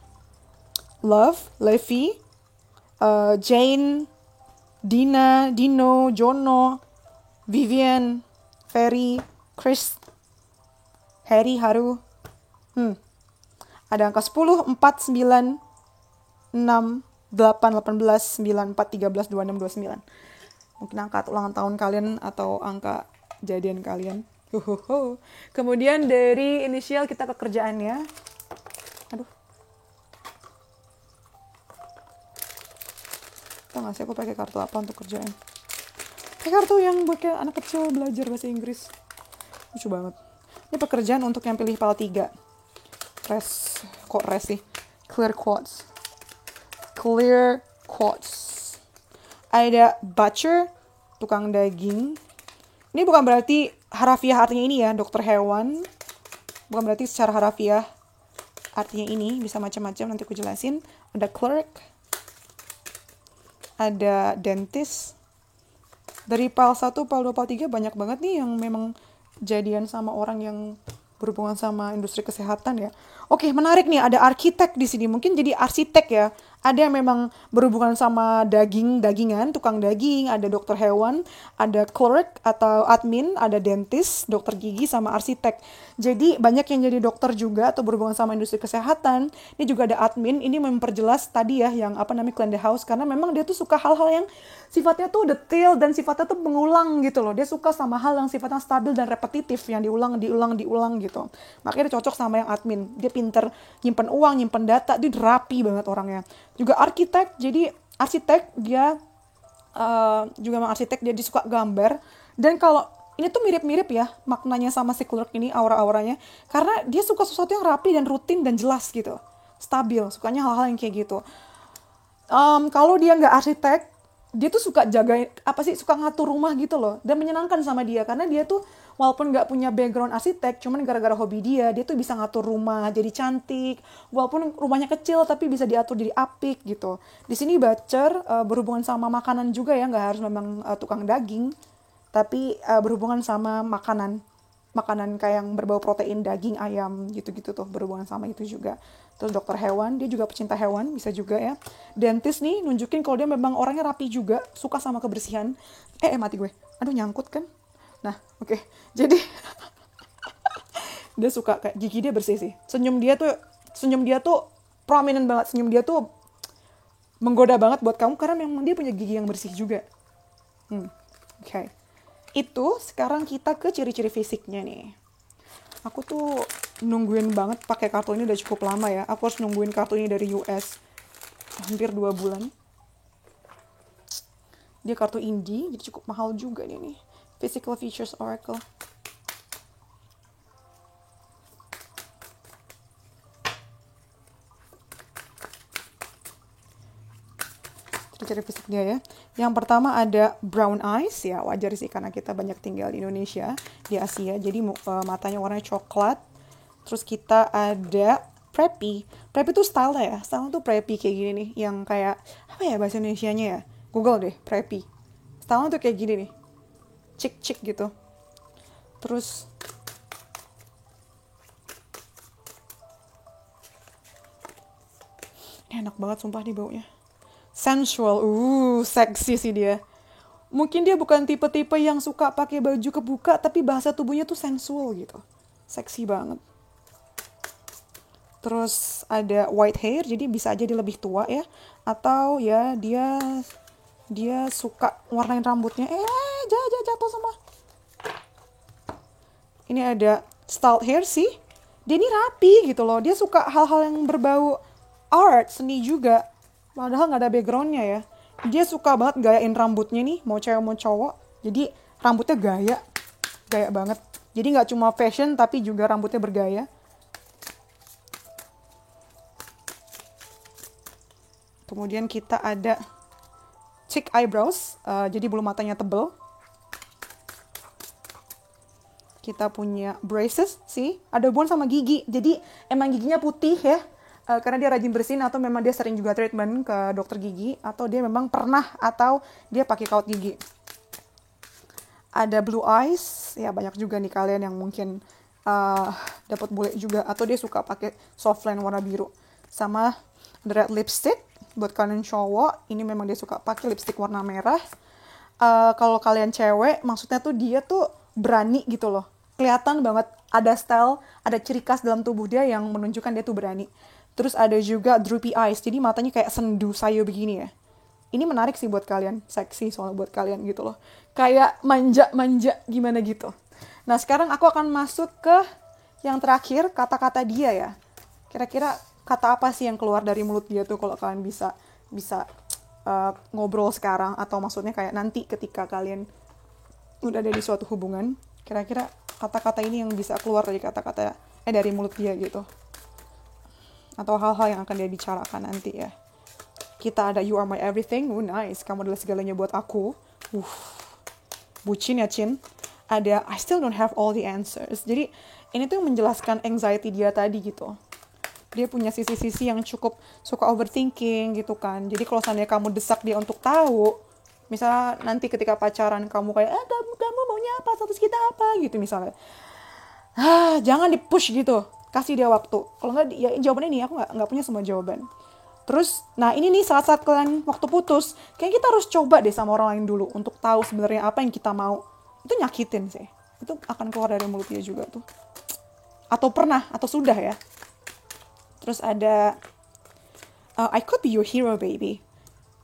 Love, Levi, Jane, Dina, Dino, Jono, Vivian, Ferry, Chris, Harry, Haru. Ada angka 10, 4, 9, 6, 8, 18, 9, 4, 13, 26, 29. Mungkin angka ulang tahun kalian atau angka jadian kalian. Kemudian dari inisial kita ke kerjaannya. Aduh. Tau gak sih aku pakai kartu apa untuk kerjaan? Pakai kartu yang buat kayak anak kecil belajar bahasa Inggris. Lucu banget. Ini pekerjaan untuk yang pilih PAL 3. Kok res sih? Clear quotes. Ada butcher, tukang daging. Ini bukan berarti harafiah artinya ini ya, dokter hewan. Bukan berarti secara harafiah artinya ini, bisa macam-macam, nanti aku jelasin. Ada clerk, ada dentist. Dari PAL 1, PAL 2, PAL 3 banyak banget nih yang memang jadian sama orang yang berhubungan sama industri kesehatan ya. Oke, menarik nih, ada arsitek di sini. Mungkin jadi arsitek ya. Ada yang memang berhubungan sama dagingan, tukang daging, ada dokter hewan, ada clerk atau admin, ada dentist, dokter gigi, sama arsitek. Jadi banyak yang jadi dokter juga atau berhubungan sama industri kesehatan. Ini juga ada admin, ini memperjelas tadi ya yang clean the house, karena memang dia tuh suka hal-hal yang sifatnya tuh detail dan sifatnya tuh mengulang gitu loh. Dia suka sama hal yang sifatnya stabil dan repetitif, yang diulang gitu. Makanya dia cocok sama yang admin. Dia pinter nyimpen uang, nyimpen data, dia rapi banget orangnya. Juga arsitek, jadi arsitek dia juga memang arsitek, dia suka gambar. Dan kalau ini tuh mirip-mirip ya maknanya sama si clerk ini, aura-auranya, karena dia suka sesuatu yang rapi dan rutin dan jelas gitu, stabil, sukanya hal-hal yang kayak gitu. Kalau dia nggak arsitek, dia tuh suka jagain suka ngatur rumah gitu loh, dan menyenangkan sama dia karena dia tuh walaupun nggak punya background arsitek, cuman gara-gara hobi dia tuh bisa ngatur rumah jadi cantik, walaupun rumahnya kecil tapi bisa diatur jadi apik gitu. Di sini butcher berhubungan sama makanan juga ya, nggak harus memang tukang daging, tapi berhubungan sama makanan kayak yang berbau protein, daging, ayam gitu-gitu tuh, berhubungan sama itu juga. Terus dokter hewan, dia juga pecinta hewan, bisa juga ya. Dentist nih nunjukin kalau dia memang orangnya rapi juga, suka sama kebersihan. Mati gue. Aduh, nyangkut kan. Nah, oke. Jadi dia suka kayak gigi dia bersih sih. Senyum dia tuh prominent banget. Senyum dia tuh menggoda banget buat kamu karena memang dia punya gigi yang bersih juga. Oke. Itu sekarang kita ke ciri-ciri fisiknya nih. Aku tuh nungguin banget pakai kartu ini udah cukup lama ya. Aku harus nungguin kartu ini dari US hampir 2 bulan. Dia kartu indie, jadi cukup mahal juga nih. Physical Features Oracle. Ciri fisik dia ya. Yang pertama ada brown eyes ya, wajar sih karena kita banyak tinggal di Indonesia, di Asia. Jadi matanya warnanya coklat. Terus kita ada preppy. Preppy tuh style ya. Style tuh preppy kayak gini nih, yang kayak apa ya bahasa Indonesianya ya? Google deh, preppy. Style tuh kayak gini nih. Chic gitu. Terus ini enak banget sumpah nih baunya. Sensual, seksi sih dia. Mungkin dia bukan tipe-tipe yang suka pakai baju kebuka, tapi bahasa tubuhnya tuh sensual gitu. Seksi banget. Terus ada white hair, jadi bisa aja dia lebih tua ya. Atau ya dia suka warnain rambutnya. Jatuh semua. Ini ada styled hair sih. Dia ini rapi gitu loh. Dia suka hal-hal yang berbau art, seni juga. Padahal nggak ada backgroundnya ya. Dia suka banget gayain rambutnya nih, mau cewek mau cowok. Jadi rambutnya gaya banget. Jadi nggak cuma fashion, tapi juga rambutnya bergaya. Kemudian kita ada thick eyebrows, jadi bulu matanya tebel. Kita punya braces sih, ada hubungan sama gigi. Jadi emang giginya putih ya. Karena dia rajin bersihin atau memang dia sering juga treatment ke dokter gigi, atau dia memang pernah atau dia pakai kawat gigi. Ada blue eyes, ya banyak juga nih kalian yang mungkin dapat bule juga, atau dia suka pakai softline warna biru. Sama red lipstick buat kalian cowok, ini memang dia suka pakai lipstick warna merah. Kalau kalian cewek, maksudnya tuh dia tuh berani gitu loh. Kelihatan banget ada style, ada ciri khas dalam tubuh dia yang menunjukkan dia tuh berani. Terus ada juga droopy eyes, jadi matanya kayak sendu sayo begini ya. Ini menarik sih buat kalian, seksi soalnya buat kalian gitu loh. Kayak manja-manja gimana gitu. Nah sekarang aku akan masuk ke yang terakhir, kata-kata dia ya. Kira-kira kata apa sih yang keluar dari mulut dia tuh kalau kalian bisa ngobrol sekarang, atau maksudnya kayak nanti ketika kalian udah ada di suatu hubungan, kira-kira kata-kata ini yang bisa keluar dari kata-kata dari mulut dia gitu. Atau hal-hal yang akan dia bicarakan nanti ya. Kita ada you are my everything, nice, kamu adalah segalanya buat aku. Bucin ya Cin. Ada I still don't have all the answers. Jadi ini tuh menjelaskan anxiety dia tadi gitu. Dia punya sisi-sisi yang cukup suka overthinking gitu kan. Jadi kalau seandainya kamu desak dia untuk tahu, misalnya nanti ketika pacaran kamu kayak kamu maunya apa, status kita apa gitu misalnya, jangan di-push gitu, kasih dia waktu. Kalau nggak ya jawabannya ini, aku nggak punya semua jawaban. Terus, nah ini nih saat-saat kalian waktu putus, kayak kita harus coba deh sama orang lain dulu untuk tahu sebenarnya apa yang kita mau. Itu nyakitin sih. Itu akan keluar dari mulut dia juga tuh. Atau pernah, atau sudah ya. Terus ada, I could be your hero baby.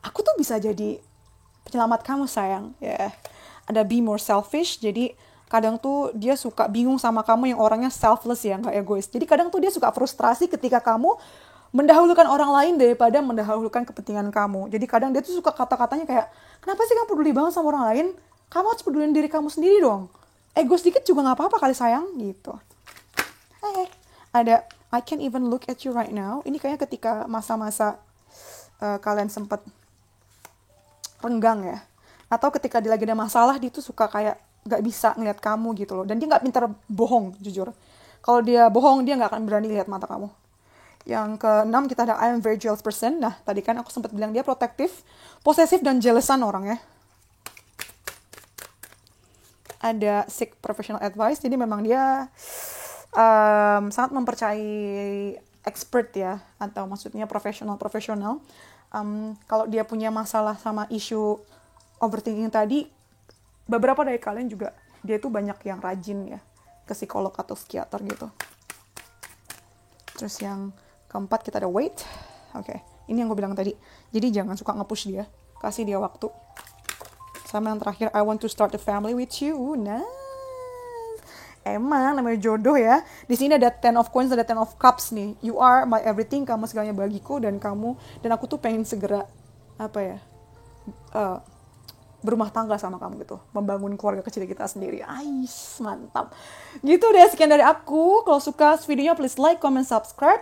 Aku tuh bisa jadi penyelamat kamu sayang. Ya. Ada be more selfish, jadi kadang tuh dia suka bingung sama kamu yang orangnya selfless ya, nggak egois. Jadi kadang tuh dia suka frustrasi ketika kamu mendahulukan orang lain daripada mendahulukan kepentingan kamu. Jadi kadang dia tuh suka kata-katanya kayak, kenapa sih kamu peduli banget sama orang lain? Kamu harus peduliin diri kamu sendiri dong. Egois dikit juga gak apa-apa kali sayang, gitu. Ada, I can't even look at you right now. Ini kayaknya ketika masa-masa kalian sempat renggang ya. Atau ketika dia lagi ada masalah, dia tuh suka kayak gak bisa ngeliat kamu gitu loh. Dan dia gak pintar bohong, jujur. Kalau dia bohong, dia gak akan berani lihat mata kamu. Yang ke-6 kita ada I am very jealous person. Nah, tadi kan aku sempat bilang dia protektif, posesif, dan jealousan orangnya. Ada seek professional advice. Jadi memang dia sangat mempercayai expert ya, atau maksudnya profesional. Kalau dia punya masalah sama isu overthinking tadi, beberapa dari kalian juga dia tuh banyak yang rajin ya ke psikolog atau psikiater gitu. Terus yang keempat kita ada wait. Oke, ini yang gue bilang tadi. Jadi jangan suka nge-push dia, kasih dia waktu. Sama yang terakhir, I want to start a family with you. Nah, emang namanya jodoh ya. Di sini ada 10 of coins, ada 10 of cups nih. You are my everything, kamu segalanya bagiku, dan aku tuh pengen segera berumah tangga sama kamu gitu, membangun keluarga kecil kita sendiri. Ais, mantap. Gitu deh, sekian dari aku. Kalau suka videonya please like, comment, subscribe.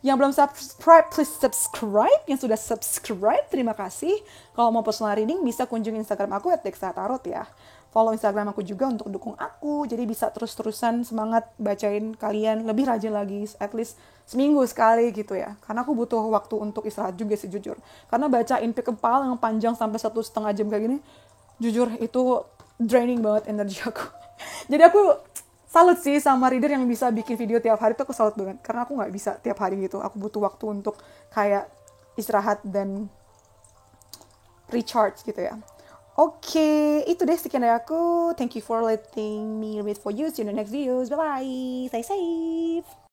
Yang belum subscribe, please subscribe. Yang sudah subscribe, terima kasih. Kalau mau personal reading, bisa kunjungi Instagram aku @dexatarot ya. Follow Instagram aku juga untuk dukung aku. Jadi bisa terus-terusan semangat bacain kalian lebih rajin lagi. At least seminggu sekali gitu ya. Karena aku butuh waktu untuk istirahat juga sih, jujur. Karena bacain pick kepala yang panjang sampai 1,5 jam kayak gini, jujur itu draining banget energi aku. Jadi aku salut sih sama reader yang bisa bikin video tiap hari, tuh aku salut banget. Karena aku gak bisa tiap hari gitu. Aku butuh waktu untuk kayak istirahat dan recharge gitu ya. Oke, itu deh sekian dari aku. Thank you for letting me read for you. See you in the next videos. Bye-bye. Stay safe.